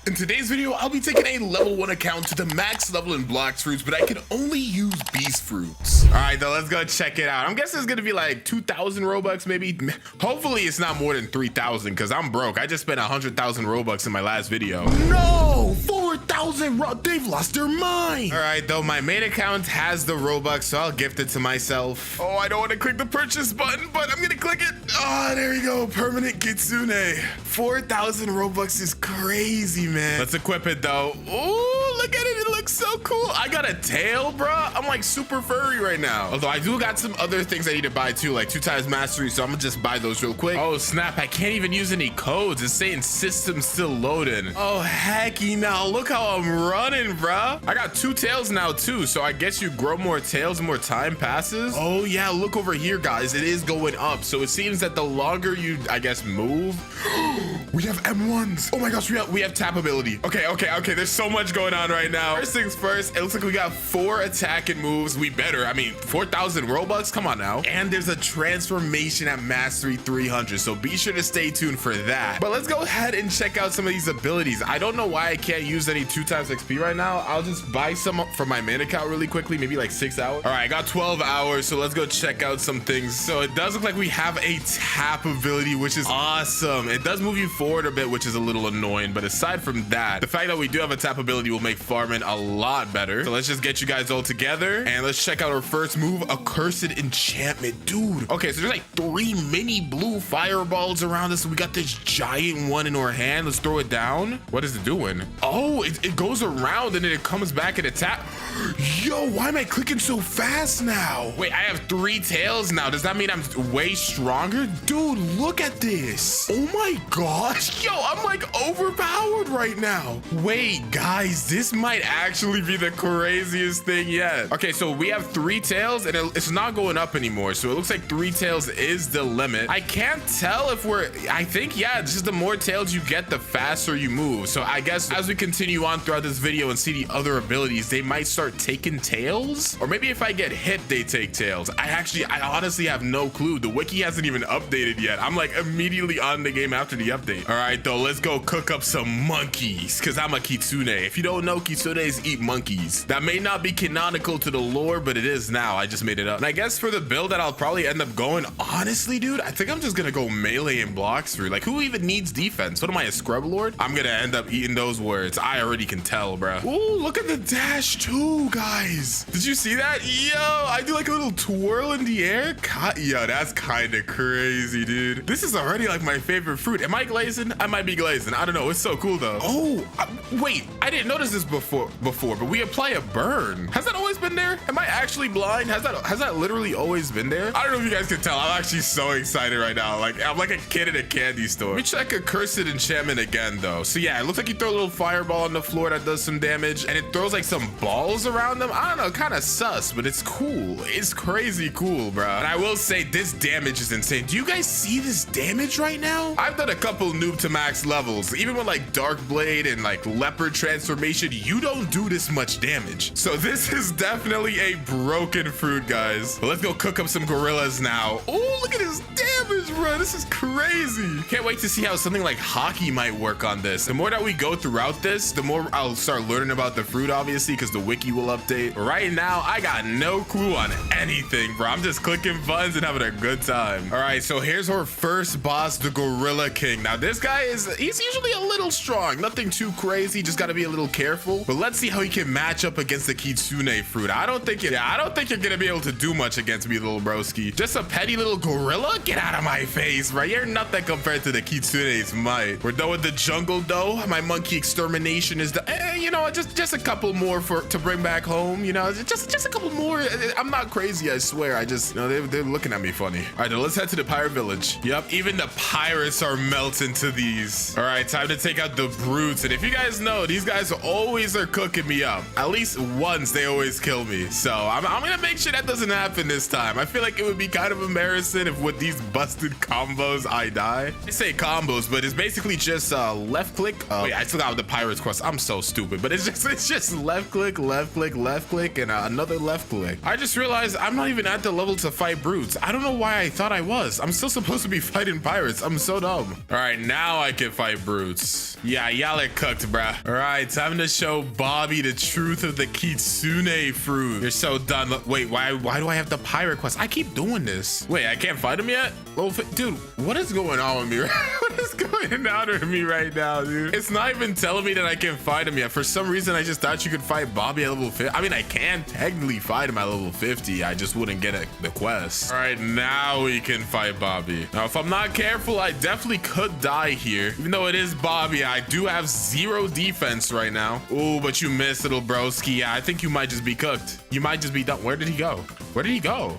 In today's video, I'll be taking a level 1 account to the max level in Blox fruits, but I can only use beast fruits. All right, though, let's go check it out. I'm guessing it's gonna be like 2,000 Robux, maybe. Hopefully it's not more than 3,000 because I'm broke. I just spent 100,000 Robux in my last video. No, 4,000, they've lost their mind. All right, though, my main account has the Robux, so I'll gift it to myself. Oh, I don't want to click the purchase button, but I'm gonna click it. Oh, there you go, permanent Kitsune. 4,000 Robux is crazy, man. Let's equip it though. Oh, look at it. It looks so cool. I got a tail, bro. I'm like super furry right now. Although I do got some other things I need to buy too, like 2x mastery. So I'm gonna just buy those real quick. Oh, snap. I can't even use any codes. It's saying system still loading. Oh, hecky now. Look how I'm running, bro. I got 2 tails now too. So I guess you grow more tails the more time passes. Oh yeah, look over here, guys. It is going up. So it seems that the longer you, I guess, move. We have M1s. Oh my gosh, we have tap ability. Okay. There's so much going on right now. First things first, it looks like we got 4 attack and moves. We better. I mean, 4,000 Robux. Come on now. And there's a transformation at mastery 300. So be sure to stay tuned for that. But let's go ahead and check out some of these abilities. I don't know why I can't use any 2x XP right now. I'll just buy some from my main account really quickly, maybe like 6 hours. All right, I got 12 hours. So let's go check out some things. So it does look like we have a tap ability, which is awesome. It does move you forward a bit, which is a little annoying, but aside from that, the fact that we do have a tap ability will make farming a lot better. So let's just get you guys all together and let's check out our first move, Accursed Enchantment. Dude, okay, so there's like 3 mini blue fireballs around us. We got this giant one in our hand. Let's throw it down. What is it doing? Oh, it goes around and then it comes back and attack. Yo, why am I clicking so fast now? Wait, I have 3 tails now. Does that mean I'm way stronger? Dude, look at this. Oh my gosh. Yo, I'm like overpowered right now. Wait, guys, this might actually be the craziest thing yet. Okay, so we have 3 tails and it's not going up anymore. So it looks like 3 tails is the limit. I can't tell if I think, yeah, just the more tails you get, the faster you move. So I guess as we continue on throughout this video and see the other abilities, they might start taking tails. Or maybe if I get hit, they take tails. I honestly have no clue. The wiki hasn't even updated yet. I'm like immediately on the game after the update. All right, though, let's go cook up some monkeys because I'm a Kitsune. If you don't know, Kitsunes eat monkeys. That may not be canonical to the lore, but it is now. I just made it up. And I guess for the build that I'll probably end up going, honestly, dude, I think I'm just gonna go melee and Blox through. Like, who even needs defense? What am I, a scrub lord? I'm gonna end up eating those words. I already can tell, bro. Ooh, look at the dash too, guys. Did you see that? Yo, I do like a little twirl in the air. Yo, that's kind of crazy, dude. This is already like my favorite fruit. Am I glazing? I might be glazing. I don't know. It's so cool though. Oh, wait, I didn't notice this before, but we apply a burn. Has that always been there? Am I actually blind? Has that literally always been there? I don't know if you guys can tell. I'm actually so excited right now. Like, I'm like a kid in a candy store. Let me check Accursed Enchantment again though. So yeah, it looks like you throw a little fireball on the floor that does some damage and it throws like some balls around them. I don't know, kind of sus, but it's cool. It's crazy cool, bro. And I will say this damage is insane. Do you guys see this damage right now? I've done a couple noob to max levels. Even with like Dark Blade and like Leopard transformation, you don't do this much damage. So this is definitely a broken fruit, guys. But let's go cook up some gorillas now. Oh, look at this damage, bro. This is crazy. Can't wait to see how something like Haki might work on this. The more that we go throughout this, the more I'll start learning about the fruit, obviously, because the wiki will update. But right now, I got no clue on anything, bro. I'm just clicking buttons and having a good time. All right, so here's our first boss, the Gorilla King. Now, this guy he's usually a little strong. Nothing too crazy. Just got to be a little careful. But let's see how he can match up against the Kitsune fruit. I don't think you're gonna be able to do much against me, little broski. Just a petty little gorilla? Get out of my face, right? You're nothing compared to the Kitsune's might. We're done with the jungle, though. My monkey extermination is you know, just a couple more to bring back home. You know, just a couple more. I'm not crazy, I swear. I just, you know, they're looking at me funny. All right, now let's head to the pirate village. Yep, even the pirates are melting to these. All right, time to take out the brutes. And if you guys know, these guys always are cooking me up. At least once they always kill me. So I'm gonna make sure that doesn't happen this time. I feel like it would be kind of embarrassing if with these busted combos I die. I say combos, but it's basically just left click. Wait, I still got the pirate's quest. I'm so stupid, but it's just left click, and another left click. I just realized I'm not even at the level to fight brutes. I don't know why I thought I was. I'm still supposed to be fighting pirates. I'm so dumb. All right, now I can fight brutes. Yeah, y'all are cooked, bruh. All right, time to show Bobby the truth of the Kitsune fruit. You're so done. Wait, why do I have the pirate quest? I keep doing this. Wait, I can't fight him yet? Well, dude, what is going on with me? What is going on with me right now, dude? It's not even telling me that I can fight him yet. For some reason, I just thought you could fight Bobby at level 50. I mean, I can technically fight him at level 50. I just wouldn't get the quest. All right, now we can fight Bobby. Now, if I'm not careful, I definitely could die here. Even though it is Bobby, I do have 0 defense right now. Oh, but you missed, little broski. Yeah, I think you might just be cooked. You might just be done. Where did he go? Where did he go?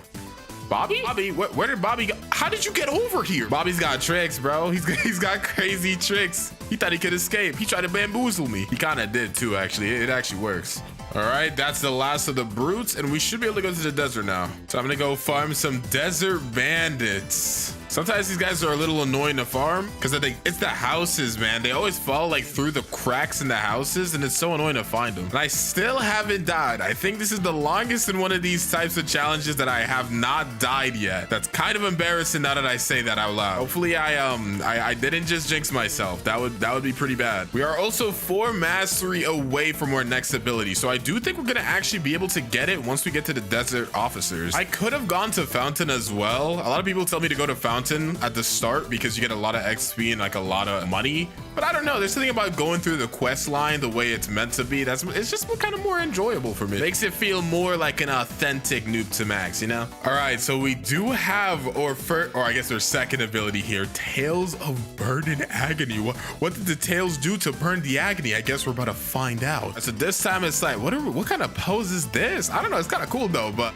Bobby? Bobby, where did Bobby go? How did you get over here? Bobby's got tricks, bro. He's got crazy tricks. He thought he could escape. He tried to bamboozle me. He kind of did too, actually. It actually works. All right, that's the last of the brutes, and we should be able to go to the desert now. So I'm gonna go farm some desert bandits. Sometimes these guys are a little annoying to farm because I think it's the houses, man. They always fall like through the cracks in the houses, and it's so annoying to find them. And I still haven't died. I think this is the longest in one of these types of challenges that I have not died yet. That's kind of embarrassing now that I say that out loud. Hopefully I didn't just jinx myself. That would be pretty bad. We are also 4 mastery away from our next ability, so I do think we're gonna actually be able to get it once we get to the desert officers. I could have gone to Fountain as well. A lot of people tell me to go to Fountain at the start because you get a lot of XP and like a lot of money, but I don't know, there's something about going through the quest line the way it's meant to be it's just kind of more enjoyable for me. It makes it feel more like an authentic Noob to Max, you know. All right, so we do have or I guess their second ability here, Tales of Burn and Agony. What did the tails do to burn the agony? I guess we're about to find out. So this time it's like, what kind of pose is this? I don't know, it's kind of cool though, but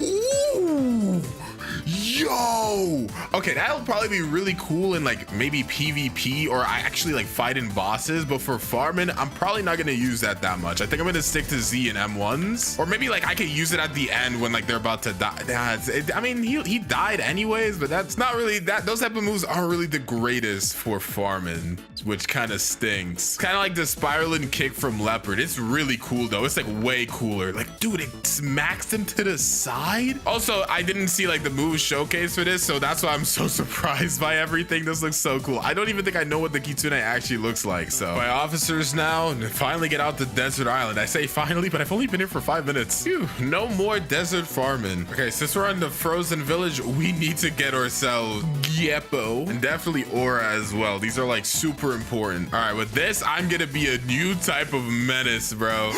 ooh, yo, okay, that'll probably be really cool in like maybe PvP or I actually like fighting bosses, but for farming I'm probably not gonna use that much. I think I'm gonna stick to Z and M1s, or maybe like I could use it at the end when like they're about to die. I mean, he died anyways, but that's not really those type of moves aren't really the greatest for farming, which kind of stinks. Kind of like the spiraling kick from Leopard. It's really cool though. It's like way cooler. Like, dude, it smacks him to the side. Also, I didn't see like the move showcase for this, so that's why I'm so surprised by everything. This looks so cool. I don't even think I know what the Kitsune actually looks like. So my officers now finally get out the desert island. I say finally, but I've only been here for 5 minutes. Phew, no more desert farming. Okay, since we're on the frozen village, we need to get ourselves Geppo and definitely Aura as well. These are like super important. All right, with this, I'm gonna be a new type of menace, bro.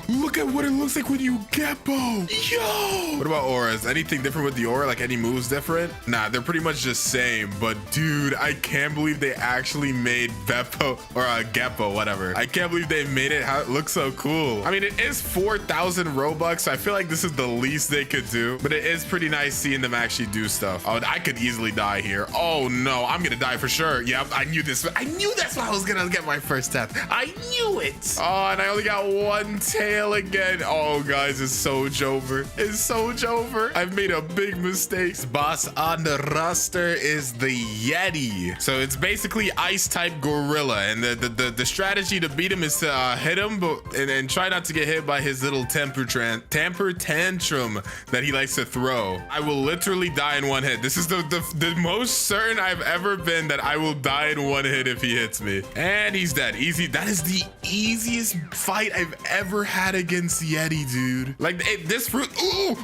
Look at what it looks like when you Geppo. Yo! What about auras? Anything different with the aura? Like any moves different? Nah, they're pretty much just same. But dude, I can't believe they actually made Beppo or Geppo, whatever. I can't believe they made it how it looks so cool. I mean, it is 4,000 Robux, so I feel like this is the least they could do. But it is pretty nice seeing them actually do stuff. Oh, I could easily die here. Oh no, I'm gonna die for sure. Yep, I knew this. I knew that's why I was gonna get my first death. I knew it. Oh, and I only got 1 tail again. Oh, guys, it's so Jover. It's so Jover. I've made a big mistake. Boss on the roster is the Yeti. So it's basically ice type gorilla, and the strategy to beat him is to hit him, and try not to get hit by his little temper tantrum that he likes to throw. I will literally die in 1 hit. This is the most certain I've ever been that I will die in 1 hit if he hits me. And he's dead. Easy. That is the easiest fight I've ever had against Yeti, dude. Like this fruit. Ooh,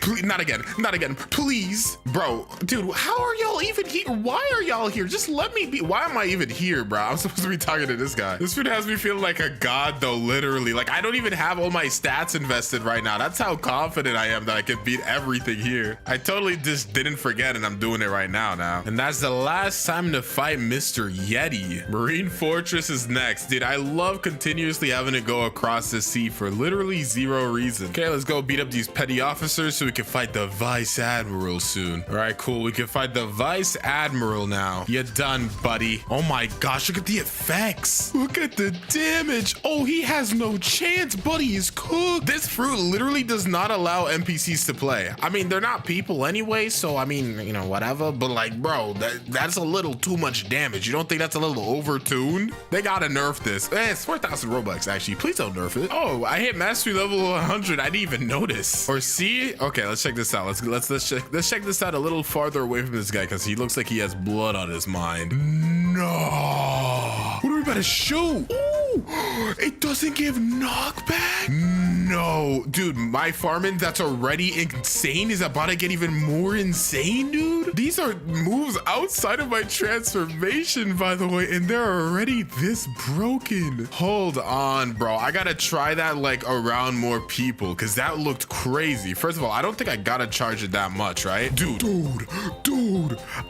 please, not again, please, bro. Dude, how are y'all even here? Why are y'all here? Just let me be. Why am I even here, bro? I'm supposed to be talking to this guy. This fruit has me feeling like a god though, literally. Like I don't even have all my stats invested right now. That's how confident I am that I can beat everything here. I totally just didn't forget, and I'm doing it right now. And that's the last time to fight Mr. Yeti. Marine Fortress is next. Dude, I love continuously having to go across the sea for literally 0 reason. Okay, let's go beat up these petty officers so we can fight the Vice Admiral soon. All right, cool. We can fight the Vice Admiral now. You're done, buddy. Oh my gosh, look at the effects. Look at the damage. Oh, he has no chance. Buddy is cooked. This fruit literally does not allow NPCs to play. I mean, they're not people anyway, so I mean, you know, whatever. But like, bro, that's a little too much damage. You don't think that's a little overtuned? They gotta nerf this. It's 4,000 Robux, actually. Please don't nerf it. Oh, I hit mastery level 100. I didn't even notice. Or see? Okay, let's check this out. Let's check this out a little farther away from this guy because he looks like he has blood on his mind. No. What are we about to shoot? Ooh, it doesn't give knockback? No. Dude, my farming that's already insane is about to get even more insane, dude. These are moves outside of my transformation, by the way, and they're already this broken. Hold on, bro. I gotta try that like around more people because that looked crazy. First of all, I don't think I gotta charge it that much, right? Dude.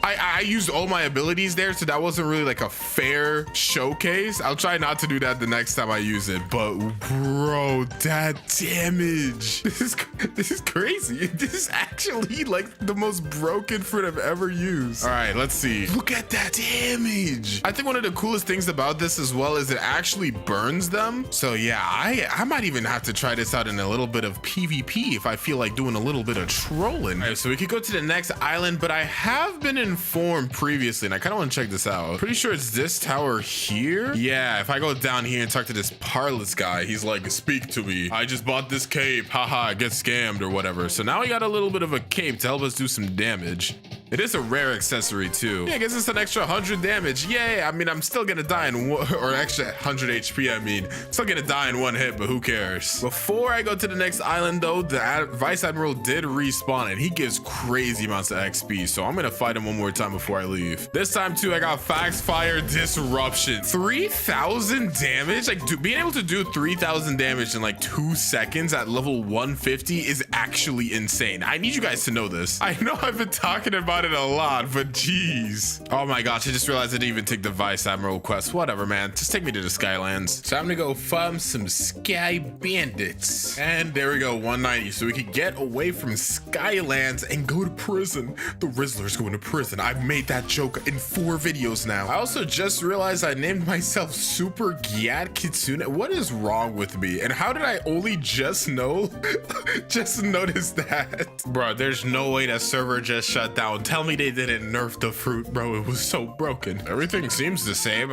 I used all my abilities there, so that wasn't really like a fair showcase. I'll try not to do that the next time I use it, but bro, that damage. This is crazy. This is actually like the most broken fruit I've ever used. All right, let's see. Look at that damage. I think one of the coolest things about this as well is it actually burns them. So yeah, I might even have to try this out in a little bit of PvP if I feel like doing a little bit of trolling. All right, so we could go to the next island, but I have been informed previously, and I kind of want to check this out. Pretty sure it's this tower here. Yeah, if I go down here and talk to this parlous guy, he's like, speak to me. I just bought this cape. Haha, get scammed or whatever. So now we got a little bit of a cape to help us do some damage. It is a rare accessory too. Yeah, it gives us an extra 100 damage. Yeah, I mean, I'm still gonna die in one, or extra 100 HP, I mean. Still gonna die in one hit, but who cares? Before I go to the next island though, the Vice Admiral did respawn and he gives crazy amounts of XP. So I'm gonna fight him one more time before I leave. This time too, I got Fax Fire Disruption. 3,000 damage? Like, dude, being able to do 3,000 damage in like 2 seconds at level 150 is actually insane. I need you guys to know this. I know I've been talking about it a lot, but geez. Oh my gosh, I just realized I didn't even take the Vice Admiral quest. Whatever, man. Just take me to the Skylands. Time to go farm some Sky Bandits. And there we go, 190. So we could get away from Skylands and go to prison. The Rizzler's going to prison. I've made that joke in 4 videos now. I also just realized I named myself Super Gyat Kitsune. What is wrong with me? And how did I only just know? Just notice that? Bro, there's no way that server just shut down. Tell me they didn't nerf the fruit, bro. It was so broken. Everything seems the same.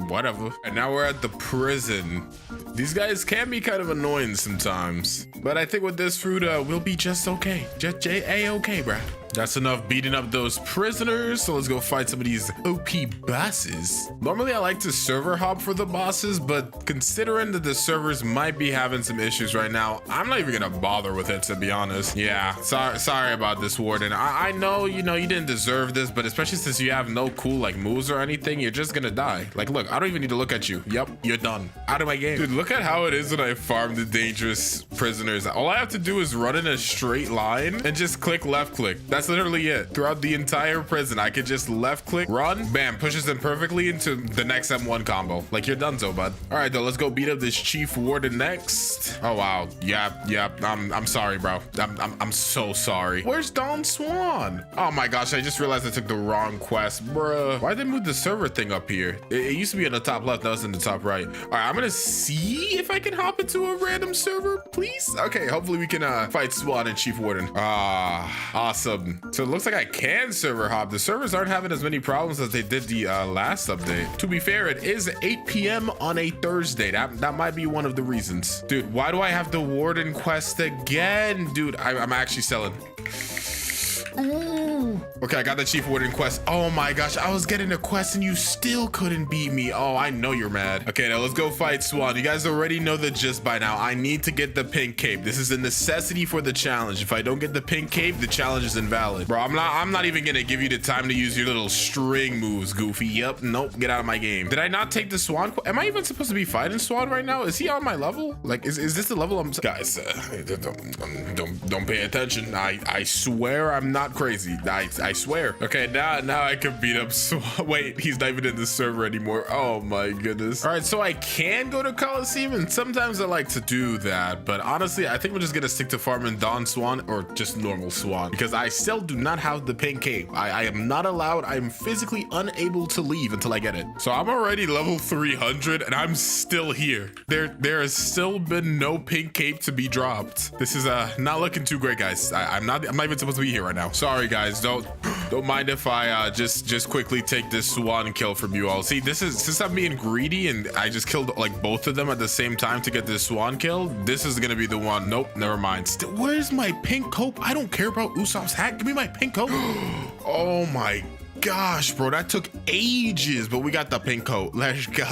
Whatever. And now we're at the prison. These guys can be kind of annoying sometimes, but I think with this fruit, we'll be just okay. Just A-okay, bro. That's enough beating up those prisoners. So let's go fight some of these OP bosses. Normally I like to server hop for the bosses, but considering that the servers might be having some issues right now, I'm not even gonna bother with it, to be honest. Yeah, sorry about this, Warden. I know, you didn't deserve this, but especially since you have no cool like moves or anything, you're just gonna die. Like, look, I don't even need to look at you. Yep, you're done. Out of my game. Dude, look at how it is when I farm the dangerous prisoners. All I have to do is run in a straight line and just click left click. That's literally it. Throughout the entire prison, I could just left click, run, bam, pushes them perfectly into the next M1 combo. Like, you're done, so bud. All right, though, let's go beat up this Chief Warden next. Oh wow, yeah. I'm sorry, bro. I'm so sorry. Where's Don Swan? Oh my gosh, I just realized I took the wrong quest, bruh. Why'd they move the server thing up here? It used to be in the top left. Now it's in the top right. All right, I'm gonna see if I can hop into a random server, please. Okay, hopefully we can fight Swan and Chief Warden. Awesome. So it looks like I can server hop. The servers aren't having as many problems as they did the last update. To be fair, it is 8 p.m. on a Thursday. That might be one of the reasons. Dude, why do I have the Warden quest again? Dude, I'm actually selling. Ooh. Okay, I got the Chief Warden quest. Oh my gosh, I was getting a quest and you still couldn't beat me. Oh, I know you're mad. Okay, now let's go fight Swan. You guys already know the gist by now. I need to get the pink cape. This is a necessity for the challenge. If I don't get the pink cape, the challenge is invalid. Bro, I'm not even gonna give you the time to use your little string moves, Goofy. Yep, nope, get out of my game. Did I not take the Swan? Am I even supposed to be fighting Swan right now? Is he on my level? Like, is this the level I'm... Guys, don't pay attention. I swear I'm not crazy. I I swear. Okay, now I can beat up Swan. Wait, he's not even in the server anymore. Oh my goodness. All right, so I can go to Colosseum, and sometimes I like to do that, but honestly, I think we're just gonna stick to farming Dawn Swan or just normal Swan because I still do not have the pink cape. I am not allowed. I'm physically unable to leave until I get it. So I'm already level 300 and I'm still here. There has still been no pink cape to be dropped. This is not looking too great, guys. I'm not even supposed to be here right now. Sorry, guys. Don't mind if I just quickly take this Swan kill from you all. See, this is, since I'm being greedy and I just killed like both of them at the same time to get this Swan kill, this is gonna be the one. Nope, never mind. Still, where's my pink coat? I don't care about Usopp's hat. Give me my pink coat. Oh my gosh, bro, that took ages, but we got the pink coat. Let's go.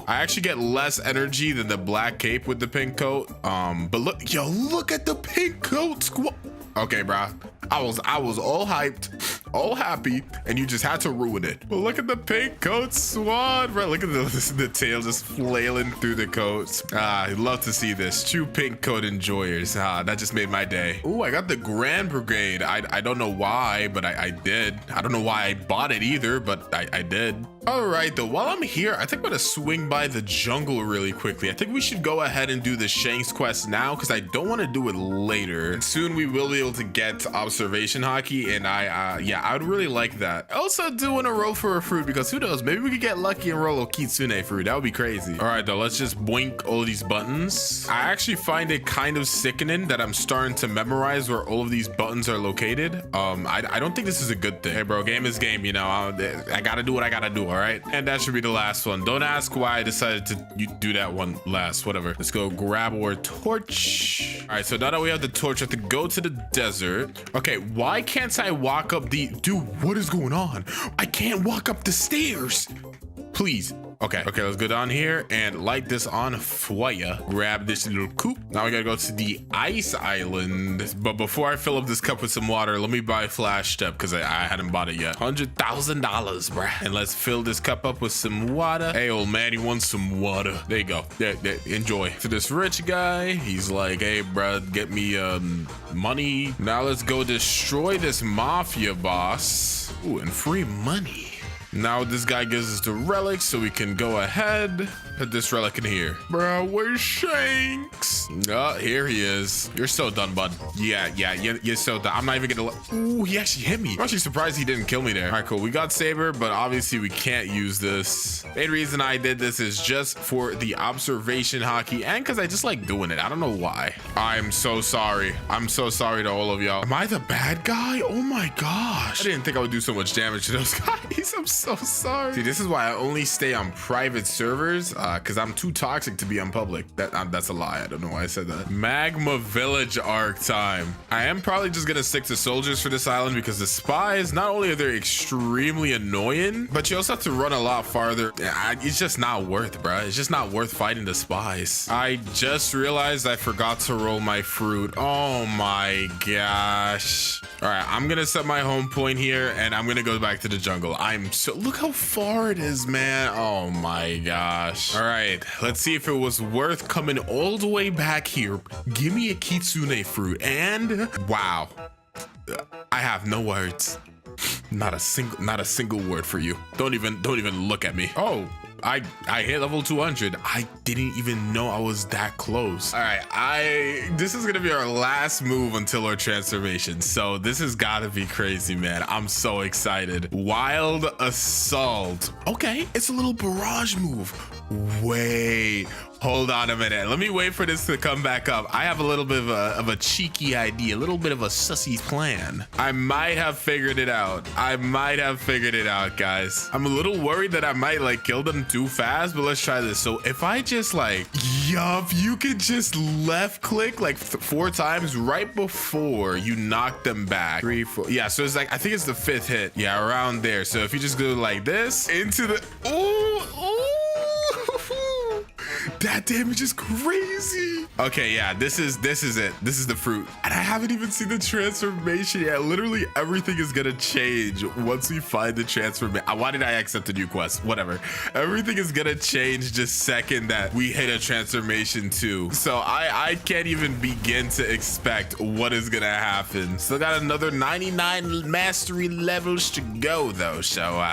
I actually get less energy than the black cape with the pink coat. But look at the pink coat squad. Okay, bro. I was all hyped, all happy, and you just had to ruin it. But look at the pink coat Swan, bro. Look at the tail just flailing through the coats. I'd love to see this. True pink coat enjoyers. That just made my day. Ooh, I got the Grand Brigade. I don't know why, but I did. I don't know why I bought it either, but I did. All right, though, while I'm here, I think I'm gonna swing by the jungle really quickly. I think we should go ahead and do the Shanks quest now because I don't want to do it later. And soon we will be able to get observation hockey, and yeah, I would really like that. Also doing a roll for a fruit because who knows, maybe we could get lucky and roll a Kitsune fruit. That would be crazy. All right, though, let's just boink all these buttons. I actually find it kind of sickening that I'm starting to memorize where all of these buttons are located. I don't think this is a good thing. Hey, bro, game is game, you know. I gotta do what I gotta do. All right, and that should be the last one. Don't ask why I decided to do that one last. Whatever. Let's go grab our torch. All right, so now that we have the torch, I have to go to the desert. Okay, why can't I walk up the... Dude, what is going on? I can't walk up the stairs. Please. Okay, let's go down here and light this on fire. Grab this little coop. Now we gotta go to the ice island. But before I fill up this cup with some water, let me buy Flash Step because I hadn't bought it yet. $100,000, bruh. And let's fill this cup up with some water. Hey, old man, you want some water? There you go. There, enjoy. To this rich guy, he's like, hey, bruh, get me money. Now let's go destroy this mafia boss. Ooh, and free money. Now this guy gives us the relic, so we can go ahead, put this relic in here. Bro, where's Shanks? Oh, here he is. You're so done, bud. Yeah, you're so done. I'm not even gonna... Ooh, he actually hit me. I'm actually surprised he didn't kill me there. All right, cool. We got Saber, but obviously we can't use this. Main reason I did this is just for the observation hockey and because I just like doing it. I don't know why. I'm so sorry. I'm so sorry to all of y'all. Am I the bad guy? Oh my gosh. I didn't think I would do so much damage to those guys. I'm so sorry. See, this is why I only stay on private servers because I'm too toxic to be on public. That's a lie. I don't know why I said that. Magma Village arc time. I am probably just gonna stick to soldiers for this island because the spies, not only are they extremely annoying, but you also have to run a lot farther. It's just not worth, bro. It's just not worth fighting the spies. I just realized I forgot to roll my fruit. Oh my gosh. All right, I'm gonna set my home point here and I'm gonna go back to the jungle. Look how far it is, man. Oh my gosh. All right, let's see if it was worth coming all the way back here. Give me a Kitsune fruit and wow. I have no words. Not a single word for you. Don't even look at me. Oh, I hit level 200. I didn't even know I was that close. All right, this is gonna be our last move until our transformation. So this has gotta be crazy, man. I'm so excited. Wild Assault. Okay, it's a little barrage move. Wait, hold on a minute. Let me wait for this to come back up. I have a little bit of a cheeky idea, a little bit of a sussy plan. I might have figured it out. Guys. I'm a little worried that I might like kill them too fast, but let's try this. So if I just like, you could just left click like 4 times right before you knock them back. 3, 4. Yeah, so it's like, I think it's the 5th hit. Yeah, around there. So if you just go like this into the, ooh. That damage is crazy. Okay, yeah, this is it. This is the fruit. And I haven't even seen the transformation yet. Literally everything is gonna change once we find the transformation. Why did I accept a new quest? Whatever. Everything is gonna change the second that we hit a transformation too. So I can't even begin to expect what is gonna happen. Still got another 99 mastery levels to go though. So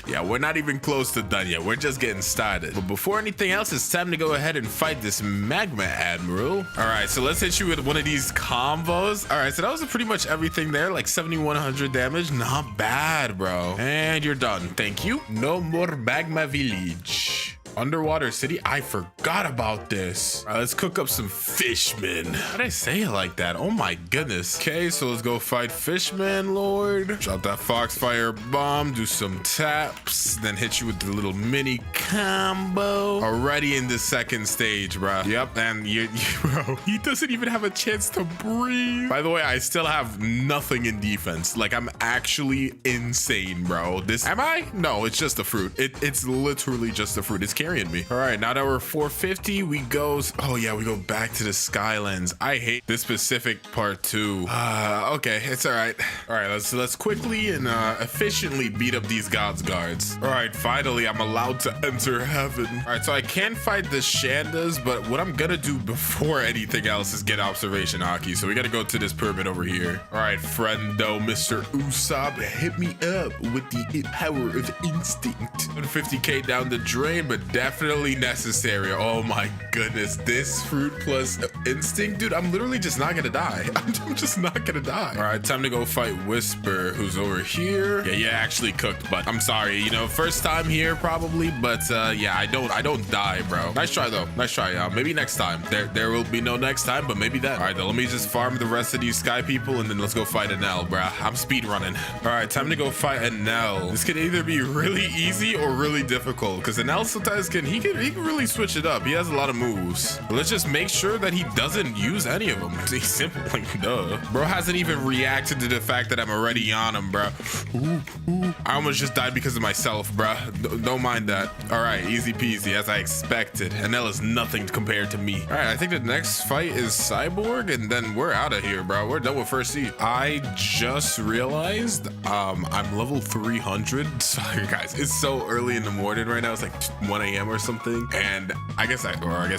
yeah, we're not even close to done yet. We're just getting started. But before anything else, it's time to go ahead and fight this Magma Admiral. All right, so let's hit you with one of these combos. All right, so that was pretty much everything there, like 7,100 damage. Not bad, bro. And you're done. Thank you. No more Magma Village. Underwater city. I forgot about this. All right, let's cook up some Fishman. Why did I say it like that? Oh my goodness. Okay, so let's go fight Fishman Lord. Drop that Foxfire bomb, do some taps, then hit you with the little mini combo. Already in the second stage, bro. Yep, and bro, he doesn't even have a chance to breathe. By the way, I still have nothing in defense. Like, I'm actually insane, bro. Am I? No, it's just a fruit. It's literally just a fruit. It's carrying me. All right, now that we're 450, we go back to the Skylands. I hate this specific part too. Okay, it's all right. All right, let's quickly and efficiently beat up these gods guards. All right, finally I'm allowed to enter heaven. All right, so I can fight the Shandas, but what I'm gonna do before anything else is get observation Haki. So we gotta go to this pyramid over here. All right, friendo, Mr. Usopp, hit me up with the power of instinct. 150k down the drain, but definitely necessary. Oh my goodness, this fruit plus instinct, dude, I'm literally just not gonna die. I'm just not gonna die. All right, time to go fight Whisper, who's over here. Yeah, actually cooked, but I'm sorry, you know, first time here probably, but yeah, I don't die, bro. Nice try though. Nice try, y'all. Maybe next time. There will be no next time, but maybe then. All right, then let me just farm the rest of these sky people and then let's go fight Enel, bro. I'm speed running. All right, time to go fight Enel. This could either be really easy or really difficult because Enel sometimes he can really switch it up. He has a lot of moves. But let's just make sure that he doesn't use any of them. He's simple, like, duh. Bro hasn't even reacted to the fact that I'm already on him, bro. Ooh. I almost just died because of myself, bro. Don't mind that. All right, easy peasy, as I expected. Enel is nothing compared to me. All right, I think the next fight is Cyborg, and then we're out of here, bro. We're done with first seed. I just realized I'm level 300. Sorry, guys. It's so early in the morning right now. It's like 1 a.m. or something, and I guess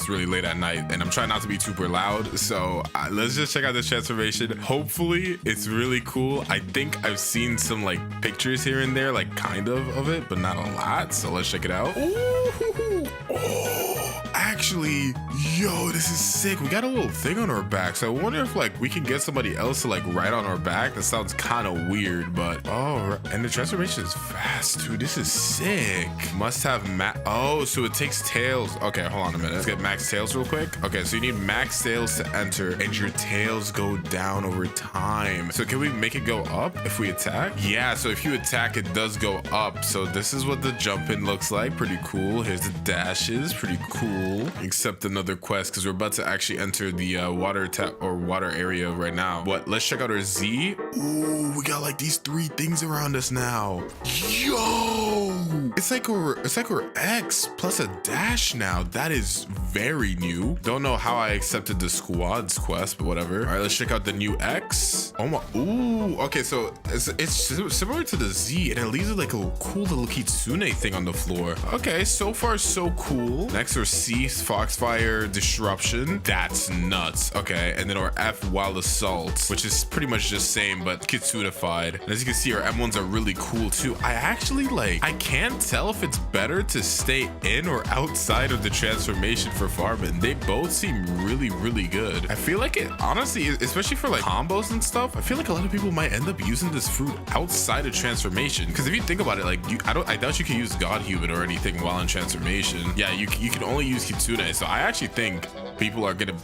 really late at night, and I'm trying not to be super loud, so let's just check out this transformation. Hopefully it's really cool. I think I've seen some like pictures here and there, like kind of it, but not a lot, so let's check it out. Ooh. Oh, actually, yo, this is sick. We got a little thing on our back, so I wonder if like we can get somebody else to like ride on our back. That sounds kind of weird, but oh, and the transformation is fast too. This is sick. Must have oh, so it takes tails. Okay, hold on a minute. Let's get max tails real quick. Okay, so you need max tails to enter, and your tails go down over time. So can we make it go up if we attack? Yeah, so if you attack, it does go up. So this is what the jump in looks like. Pretty cool. Here's the dashes. Pretty cool. Except another quest, because we're about to actually enter the water area right now. What? Let's check out our Z. Ooh, we got like these 3 things around us now. Yo, it's like our X plus a dash now. That is very new. Don't know how I accepted the squads quest, but whatever. All right, let's check out the new X. Oh my, ooh, okay, so it's similar to the Z, and it leaves like a cool little Kitsune thing on the floor. Okay, so far so cool. Next our C, Foxfire Disruption. That's nuts. Okay, and then our F, Wild Assault, which is pretty much just same but Kitsune-ified. And as you can see, our M1s are really cool too. I actually I can't tell if it's better to stay in or outside of the transformation for farming. They both seem really good. I feel like it, honestly, especially for like combos and stuff, I feel like a lot of people might end up using this fruit outside of transformation. Because if you think about it, like I doubt you can use God Human or anything while in transformation. Yeah, you can only use Kitsune. So I actually think people are gonna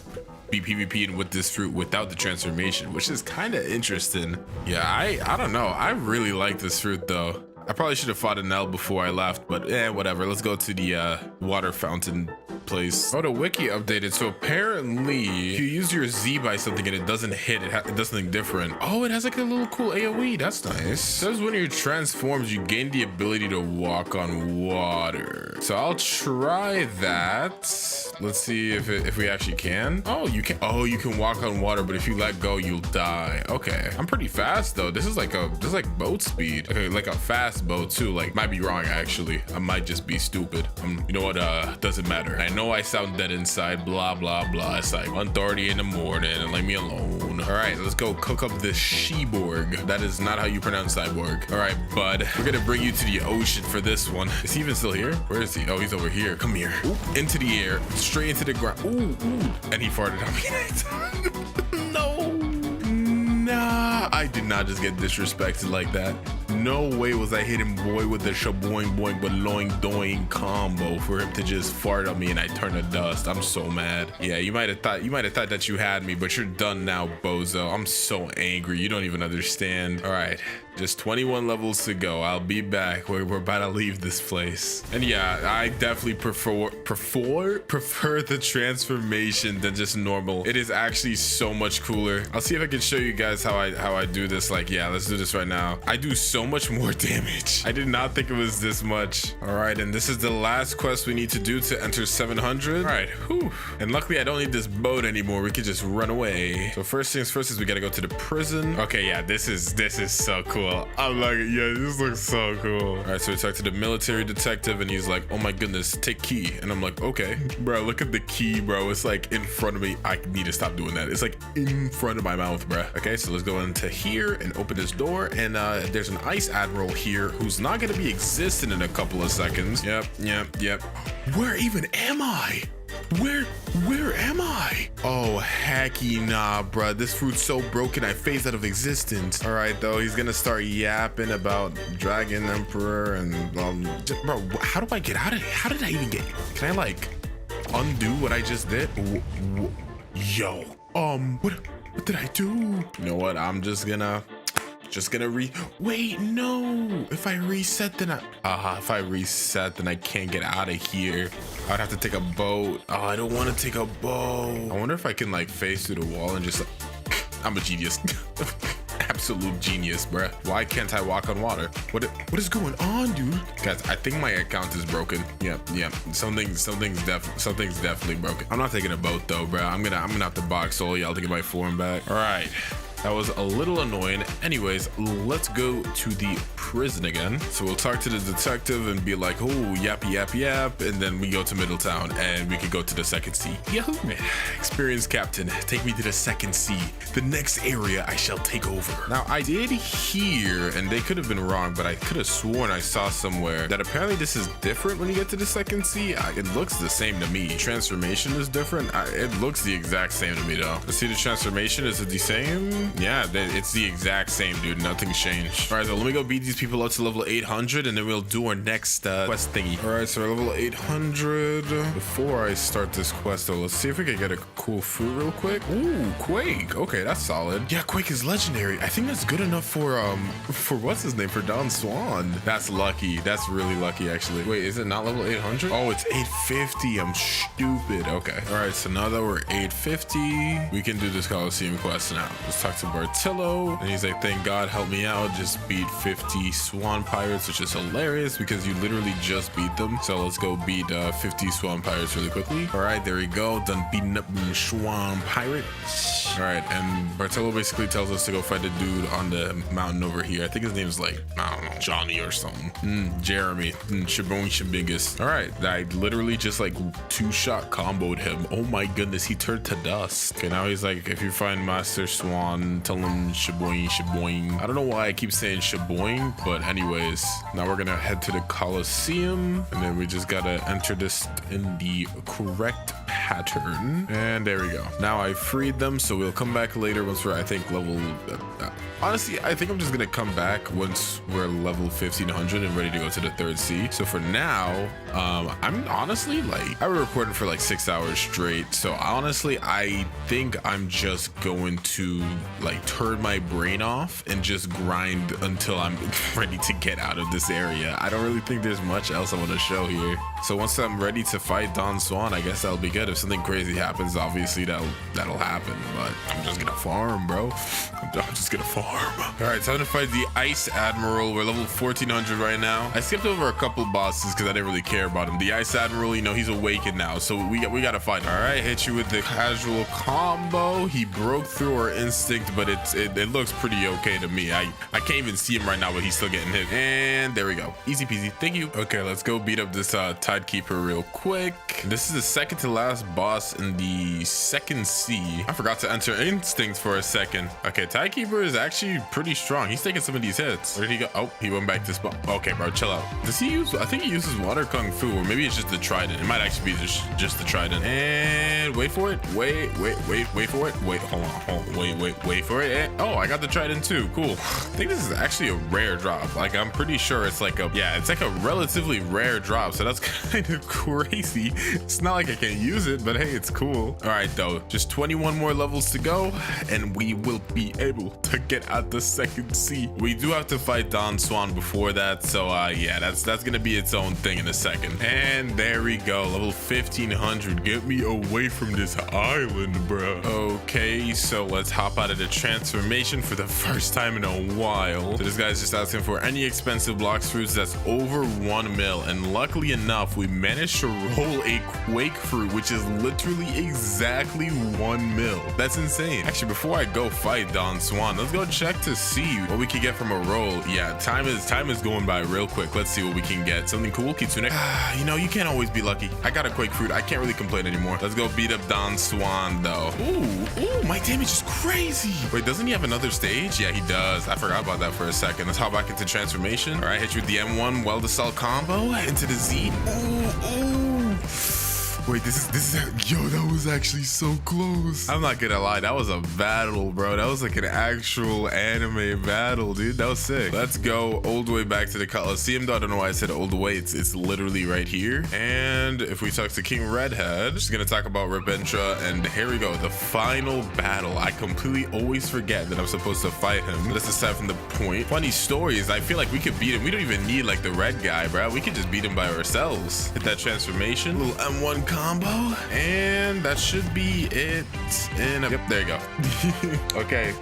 be PvPing with this fruit without the transformation, which is kind of interesting. Yeah, I don't know. I really like this fruit though. I probably should have fought Enel before I left, but whatever. Let's go to the water fountain place. Oh, the wiki updated. So apparently if you use your Z by something and it doesn't hit, it does something different. Oh, it has like a little cool AoE. That's nice. It says when you're transformed, you gain the ability to walk on water. So I'll try that. Let's see if we actually can. Oh, you can. Oh, you can walk on water, but if you let go, you'll die. Okay, I'm pretty fast though. This is like boat speed. Okay, like a fast boat too. Like, might be wrong actually. I might just be stupid. You know what? Doesn't matter. I know I sound dead inside. Blah blah blah. It's like 1:30 in the morning and leave me alone. All right, let's go cook up this Cyborg. That is not how you pronounce cyborg. All right, bud. We're gonna bring you to the ocean for this one. Is he even still here? Where is he? Oh, he's over here. Come here. Ooh, into the air, straight into the ground. Ooh, ooh. And he farted on me. No. Nah, I did not just get disrespected like that. No way was I hitting boy with the shaboing boing baloing doing combo for him to just fart on me and I turn to dust. I'm so mad. Yeah, you might have thought that you had me, but you're done now, bozo. I'm so angry. You don't even understand. All right, just 21 levels to go. I'll be back. We're about to leave this place. And yeah, I definitely prefer the transformation than just normal. It is actually so much cooler. I'll see if I can show you guys how I do this. Like, yeah, let's do this right now. I do so much more damage. I did not think it was this much. All right, and this is the last quest we need to do to enter 700. All right, whew. And luckily I don't need this boat anymore. We could just run away. So first things first is we gotta go to the prison. Okay, yeah, this is so cool. I'm like, yeah, this looks so cool. All right, so we talk to the military detective and he's like, oh my goodness, take key. And I'm like, okay, bro, look at the key, bro. It's like in front of me. I need to stop doing that. It's like in front of my mouth, bro. Okay, so let's go into here and open this door. And there's an ice admiral here who's not gonna be existing in a couple of seconds. Yep. Where even am I? Where am I? Oh, hecky nah, bruh. This fruit's so broken I phased out of existence. All right, though, he's gonna start yapping about Dragon Emperor and bro, how do I get out of here? How did I even get? Can I like undo what I just did? Yo, what did I do? You know what? I'm just gonna wait, no. If I reset, then I can't get out of here. I'd have to take a boat. Oh, I don't want to take a boat. I wonder if I can like face through the wall and just like, I'm a genius. Absolute genius, bruh. Why can't I walk on water? What is going on, dude? Guys, I think my account is broken. Yep. Something's definitely broken. I'm not taking a boat though, bruh. I'm gonna have to box all y'all to get my form back. All right. That was a little annoying. Anyways, let's go to the prison again. So we'll talk to the detective and be like, oh, yap, and then we go to Middletown and we could go to the second sea. Yahoo! Experienced captain, take me to the second sea. The next area I shall take over. Now, I did hear, and they could have been wrong, but I could have sworn I saw somewhere that apparently this is different when you get to the second sea. It looks the same to me. Transformation is different. It looks the exact same to me though. Let's see the transformation. Is it the same? Yeah, it's the exact same, dude. Nothing's changed. All right, so let me go beat these people up to level 800 and then we'll do our next quest thingy. All right, so we're level 800. Before I start this quest though, let's see if we can get a cool fruit real quick. Ooh, Quake. Okay, that's solid. Yeah, Quake is legendary. I think that's good enough for what's his name? For Don Swan. That's lucky. That's really lucky, actually. Wait, is it not level 800? Oh, it's 850. I'm stupid. Okay. All right, so now that we're 850, we can do this Colosseum quest now. Let's talk to Bartillo, and he's like, thank God, help me out. Just beat 50 Swan pirates, which is hilarious because you literally just beat them. So let's go beat 50 Swan pirates really quickly. All right, there we go. Done beating up Swan pirates. All right, and Bartillo basically tells us to go fight the dude on the mountain over here. I think his name's like, I don't know, Johnny or something. Jeremy. Shabong Shabingus. All right, I literally just like two-shot comboed him. Oh my goodness, he turned to dust. Okay, now he's like, if you find Master Swan, tell him shaboing. I don't know why I keep saying shaboing, but anyways, now we're gonna head to the Colosseum, and then we just gotta enter this in the correct pattern, and there we go. Now I freed them, so we'll come back later once we're, I think, level honestly, I think I'm just gonna come back once we're level 1500 and ready to go to the third sea. So for now, I'm honestly like, I was recording for like 6 hours straight, so honestly I think I'm just going to like turn my brain off and just grind until I'm ready to get out of this area. I don't really think there's much else I want to show here. So once I'm ready to fight Don Swan, I guess that'll be good. If something crazy happens, obviously that'll happen. But I'm just gonna farm, bro. I'm just gonna farm. All right, time to fight the Ice Admiral. We're level 1400 right now. I skipped over a couple bosses because I didn't really care about him. The Ice Admiral, you know, he's awakened now, so we gotta fight him. All right, hit you with the casual combo. He broke through our instinct, but it looks pretty okay to me. I can't even see him right now, but he's still getting hit. And there we go. Easy peasy. Thank you. Okay, let's go beat up this Tidekeeper real quick. This is the second to last boss in the second sea. I forgot to enter instinct for a second. Okay, Tidekeeper is actually pretty strong. He's taking some of these hits. Where did he go? Oh, he went back to spawn. Okay, bro, chill out. Does he use? I think he uses water kung fu, or maybe it's just the trident. It might actually be just the trident. And wait for it. Wait for it. Wait, hold on. Wait for it. And, oh, I got the trident too. Cool. I think this is actually a rare drop. Like, I'm pretty sure it's like it's like a relatively rare drop. So that's kind of crazy. It's not like I can't use it, but hey, it's cool. All right, though, just 21 more levels to go, and we will be able to get out the second sea. We do have to fight Don Swan before that, so yeah, that's gonna be its own thing in a second. And there we go, level 1500. Get me away from this island, bro. Okay, so let's hop out of the transformation for the first time in a while. So this guy's just asking for any expensive Blox fruits that's over 1 mil, and luckily enough, we managed to roll a Quake fruit, which is literally exactly 1 mil. That's insane. Actually, before I go fight Don Swan, let's go check to see what we can get from a roll. Yeah, time is going by real quick. Let's see what we can get. Something cool, Kitsune. You know, you can't always be lucky. I got a Quake fruit. I can't really complain anymore. Let's go beat up Don Swan, though. Ooh, my damage is crazy. Wait, doesn't he have another stage? Yeah, he does. I forgot about that for a second. Let's hop back into transformation. All right, hit you with the M1 Well-to-Cell combo into the Z. Ooh. Wait, this is yo, that was actually so close. I'm not gonna lie, that was a battle, bro. That was like an actual anime battle, dude. That was sick. Let's go all the way back to the Colosseum, though. I don't know why I said all the way. It's literally right here. And if we talk to King Redhead, she's gonna talk about Rebentra, and here we go, the final battle. I completely always forget that I'm supposed to fight him. Let's aside from the point. Funny story is I feel like we could beat him. We don't even need like the red guy, bro. We could just beat him by ourselves. Hit that transformation, little M1 combo, and that should be it. And yep, there you go. Okay,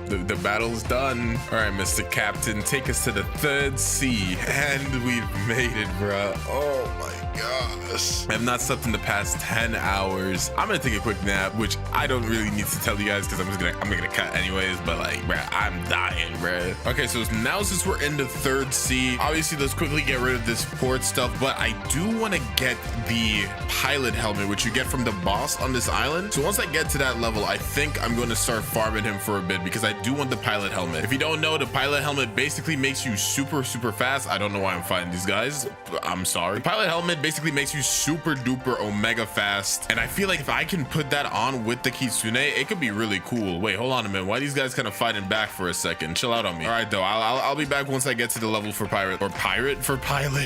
the battle's done. All right, Mr. Captain, take us to the third sea, and we've made it, bro. Oh my gosh, I have not slept in the past 10 hours. I'm gonna take a quick nap, which I don't really need to tell you guys because I'm gonna cut anyways. But like, bro, I'm dying, bro. Okay, so now since we're in the third sea, obviously let's quickly get rid of this port stuff. But I do want to get the pilot helmet, which you get from the boss on this island. So once I get to that level, I think I'm going to start farming him for a bit because I do want the pilot helmet. If you don't know, the pilot helmet basically makes you super fast. I don't know why I'm fighting these guys. I'm sorry. The pilot helmet basically makes you super duper omega fast. And I feel like if I can put that on with the Kitsune, it could be really cool. Wait, hold on a minute. Why are these guys kind of fighting back for a second? Chill out on me. All right, though. I'll be back once I get to the level for pilot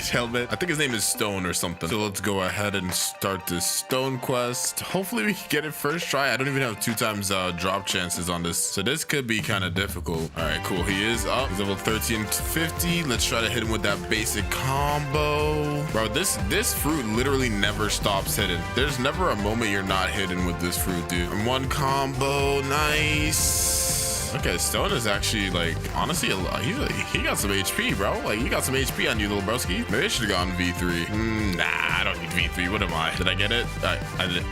helmet. I think his name is Stone or something. So let's go ahead and start this Stone quest. Hopefully we can get it first try. I don't even have 2 times drop chances on this, so this could be kind of difficult. All right, cool. He is up. He's level 13 to 50. Let's try to hit him with that basic combo, bro. This fruit literally never stops hitting. There's never a moment you're not hitting with this fruit, dude. And 1 combo, nice. Okay, Stone is actually like honestly he got some HP, bro. Like, you got some HP on you, little broski. Maybe I should have gone V3. Nah, I don't need V3. What am I? Did I get it? I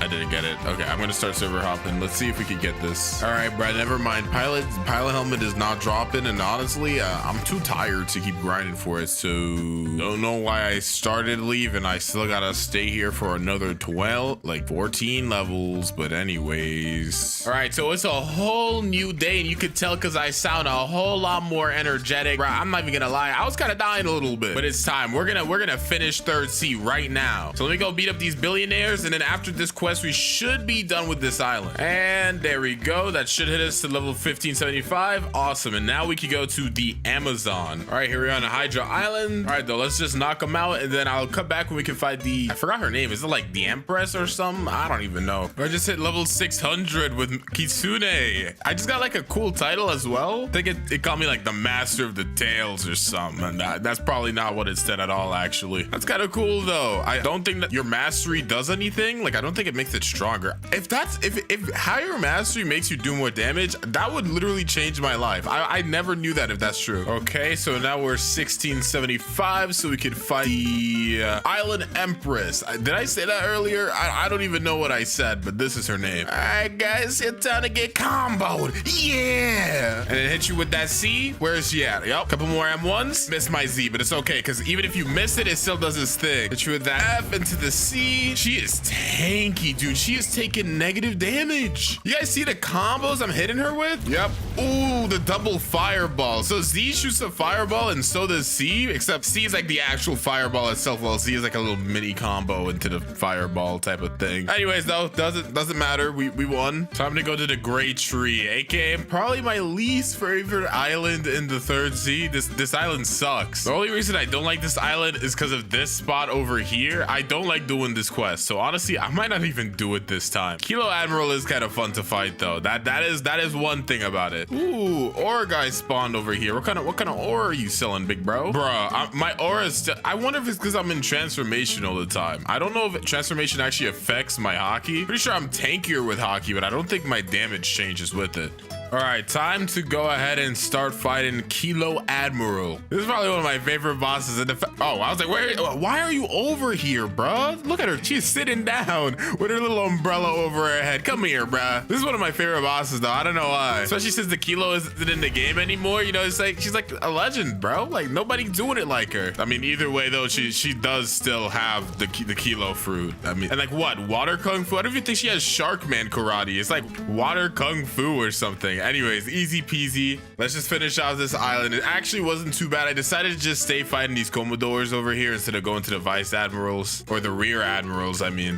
didn't get it. Okay, I'm gonna start server hopping. Let's see if we can get this. All right, bro. Never mind. Pilot helmet is not dropping, and honestly, I'm too tired to keep grinding for it. So don't know why I started leaving. I still gotta stay here for another 14 levels. But anyways, all right. So it's a whole new day, and you can tell because I sound a whole lot more energetic, bro. I'm not even gonna lie, I was kind of dying a little bit, but it's time. We're gonna finish third sea right now. So let me go beat up these billionaires, and then after this quest we should be done with this island. And there we go. That should hit us to level 1575. Awesome. And now we can go to the Amazon. All right, here we are on the Hydra Island. All right, though, let's just knock them out, and then I'll come back when we can fight I forgot her name. Is it like the Empress or something? I don't even know. I just hit level 600 with Kitsune. I just got like a cool title as well. I think it called me like the master of the tails or something, and that's probably not what it said at all, actually. That's kind of cool though. I don't think that your mastery does anything. Like, I don't think it makes it stronger. If higher mastery makes you do more damage, that would literally change my life. I never knew that, if that's true. Okay, so now we're 1675, so we could fight the Island Empress. Did I say that earlier? I don't even know what I said, but this is her name. All right, guys, it's time to get comboed. Yeah. And it hit you with that C. Where is she at? Yep. Couple more M1s. Missed my Z, but it's okay, because even if you miss it, it still does its thing. Hit you with that F into the C. She is tanky, dude. She is taking negative damage. You guys see the combos I'm hitting her with? Yep. Ooh, the double fireball. So Z shoots a fireball, and so does C, except C is like the actual fireball itself, while Z is like a little mini combo into the fireball type of thing. Anyways, though, doesn't matter. We won. Time to go to the Great Tree, aka probably my least favorite island in the third Z. This island sucks. The only reason I don't like this island is because of this spot over here. I don't like doing this quest, so honestly, I might not even do it this time. Kilo Admiral is kind of fun to fight though. That is one thing about it. Ooh, ore guy spawned over here. What kind of ore are you selling, big bro? Bruh, my aura is still, I wonder if it's because I'm in transformation all the time. I don't know if transformation actually affects my Haki. Pretty sure I'm tankier with Haki, but I don't think my damage changes with it. All right, time to go ahead and start fighting Kilo Admiral. This is probably one of my favorite bosses. Oh, I was like, why are you over here, bruh? Look at her. She's sitting down with her little umbrella over her head. Come here, bruh. This is one of my favorite bosses, though. I don't know why. Especially since the Kilo isn't in the game anymore. You know, it's like she's like a legend, bro. Like, nobody's doing it like her. I mean, either way, though, she does still have the Kilo fruit. I mean, and like what? Water Kung Fu? I don't even think she has Sharkman karate. It's like Water Kung Fu or something. Anyways, easy peasy. Let's just finish off this island. It actually wasn't too bad. I decided to just stay fighting these Commodores over here instead of going to the Vice Admirals or the Rear Admirals. I mean,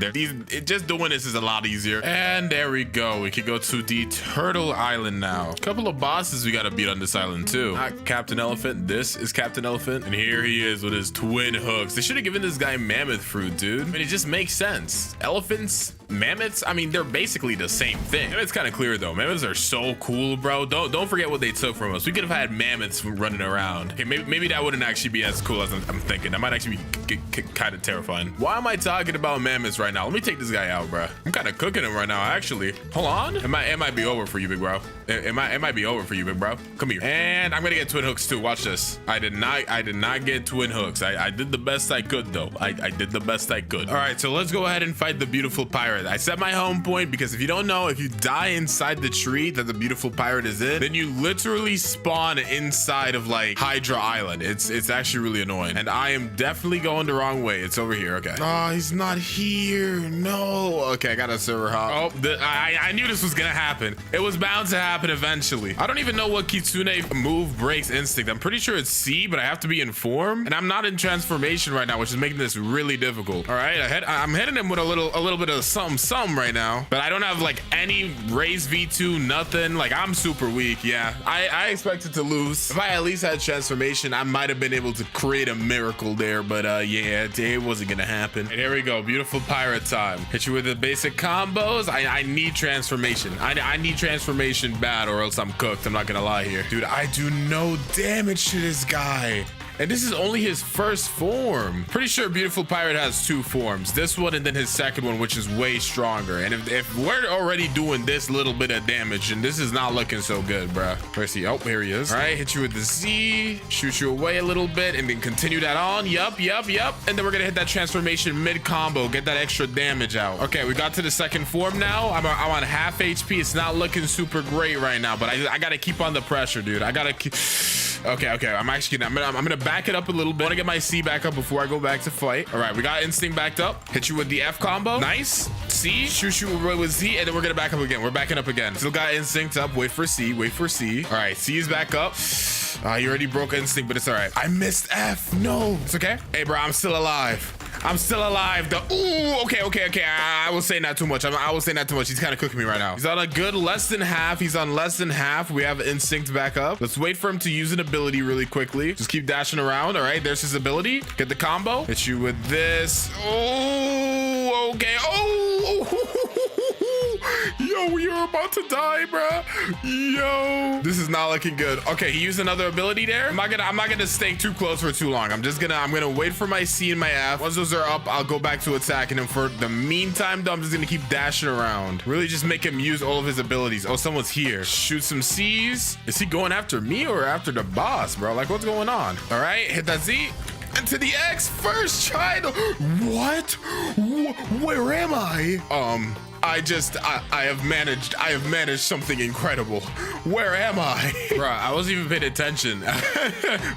just doing this is a lot easier. And there we go. We can go to the Turtle Island now. A couple of bosses we got to beat on this island too. Not Captain Elephant. This is Captain Elephant. And here he is with his twin hooks. They should have given this guy mammoth fruit, dude. I mean, it just makes sense. Elephants, mammoths, I mean, they're basically the same thing. It's kind of clear though. Mammoths are so cool, bro. Don't forget what they took from us. We could have had mammoths running around. Okay, maybe that wouldn't actually be as cool as I'm thinking. That might actually be kind of terrifying. Why am I talking about mammoths right now? Let me take this guy out, bro. I'm kind of cooking him right now, actually. Hold on. It might be over for you, big bro. It might be over for you, big bro. Come here. And I'm gonna get twin hooks too. Watch this. I did not get twin hooks. I did the best I could though. I did the best I could. All right, so let's go ahead and fight the beautiful pirate. I set my home point because if you don't know, if you die inside the tree that the beautiful pirate is in, then you literally spawn inside of like Hydra Island. It's actually really annoying, and I am definitely going the wrong way. It's over here. Okay. Oh, he's not here. No. Okay, I got a server hop. Oh, I knew this was gonna happen. It was bound to happen eventually. I don't even know what Kitsune move breaks instinct. I'm pretty sure it's C, but I have to be in form, and I'm not in transformation right now, which is making this really difficult. All right, I'm hitting him with a little bit of some right now, but I don't have like any raise V2, nothing. Like, I'm super weak. Yeah, I expected to lose. If I at least had transformation, I might have been able to create a miracle there, but yeah, it wasn't gonna happen. And here we go, beautiful pirate time. Hit you with the basic combos. I need transformation. I need transformation bad, or else I'm cooked. I'm not gonna lie here, dude. I do no damage to this guy. And this is only his first form. Pretty sure Beautiful Pirate has two forms. This one and then his second one, which is way stronger. And if we're already doing this little bit of damage, and this is not looking so good, bruh. Where's he? Oh, here he is. All right, hit you with the Z, shoot you away a little bit, and then continue that on. Yup. And then we're gonna hit that transformation mid combo, get that extra damage out. Okay, we got to the second form now. I'm on half HP. It's not looking super great right now, but I gotta keep on the pressure, dude. I gotta keep... Okay. I'm gonna back it up a little bit. I want to get my C back up before I go back to fight. All right, we got instinct backed up. Hit you with the F combo. Nice. C. Shoot you with Z, and then we're gonna back up again. We're backing up again. Still got instinct up. Wait for C. All right, C is back up. You already broke instinct, but it's all right. I missed F. No, it's okay. Hey, bro, I'm still alive. Though. Ooh, okay. I will say not too much. I will say not too much. He's kind of cooking me right now. He's on a good less than half. We have instinct back up. Let's wait for him to use an ability really quickly. Just keep dashing around. All right, there's his ability. Get the combo. Hit you with this. Oh, okay. Oh. Yo, Yo, you're about to die, bro. Yo, this is not looking good. Okay, he used another ability there. I'm not gonna stay too close for too long. I'm gonna wait for my C and my F. Once those are up, I'll go back to attacking him. For the meantime, though, I'm just gonna keep dashing around. Really just make him use all of his abilities. Oh, someone's here. Shoot some C's. Is he going after me or after the boss, bro? Like, what's going on? All right, hit that Z. And to the X, first try. What? Where am I? I have managed something incredible. Where am I? Bruh, I wasn't even paying attention.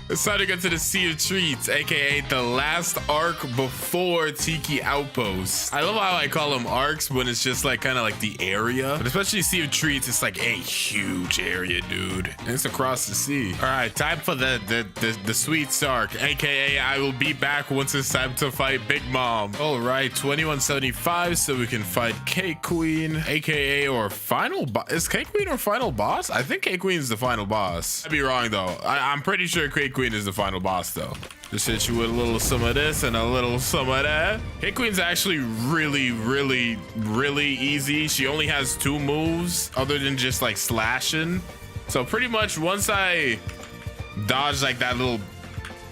It's time to get to the Sea of Treats, aka the last arc before Tiki Outpost. I love how I call them arcs when it's just like kind of like the area, but especially Sea of Treats, it's like a huge area, dude. And it's across the sea. All right, time for the Sweets arc, aka I will be back once it's time to fight Big Mom. All right, 2175, so we can fight Cake Queen, aka or final boss. Is Cake Queen or final boss? I think Cake Queen is the final boss. I'd be wrong though. I'm pretty sure Cake Queen is the final boss though. Just hit you with a little some of this and a little some of that. Cake Queen's actually really easy. She only has 2 moves other than just like slashing. So pretty much once I dodge like that little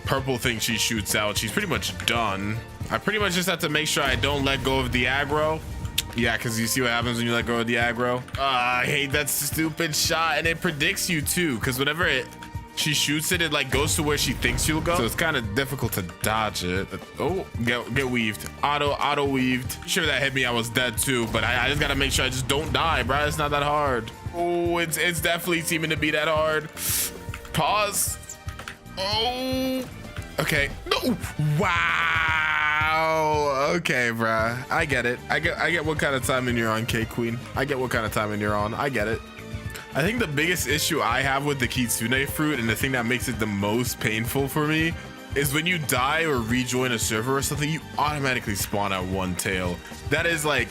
purple thing she shoots out, she's pretty much done. I pretty much just have to make sure I don't let go of the aggro. Yeah, because you see what happens when you let go of the aggro. I hate that stupid shot, and it predicts you too, because whenever she shoots it, it like goes to where she thinks you'll go. So it's kind of difficult to dodge it. Oh, get weaved. Auto weaved. Sure that hit me, I was dead too, but I just gotta make sure I just don't die, bro. It's not that hard. Oh, it's definitely seeming to be that hard. Pause. Oh, okay. No. Wow. Okay, bruh. I get it. I get what kind of timing you're on, Cake Queen. I get what kind of timing you're on. I get it. I think the biggest issue I have with the Kitsune fruit, and the thing that makes it the most painful for me, is when you die or rejoin a server or something, you automatically spawn at 1 tail. That is like,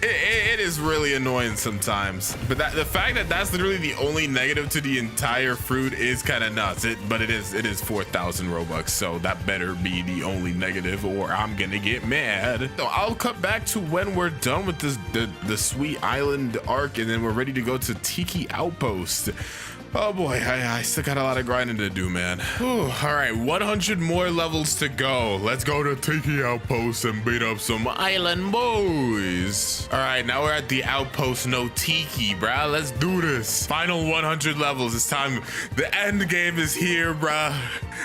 it is really annoying sometimes. But the fact that that's literally the only negative to the entire fruit is kind of nuts. But it is 4,000 Robux, so that better be the only negative, or I'm gonna get mad. So I'll cut back to when we're done with this the Sweet Island arc, and then we're ready to go to Tiki Outpost. Oh boy, I still got a lot of grinding to do, man. Whew. All right, 100 more levels to go. Let's go to Tiki Outpost and beat up some island boys. All right, now we're at the outpost, no Tiki, bruh. Let's do this. Final 100 levels. It's time. The end game is here, bruh.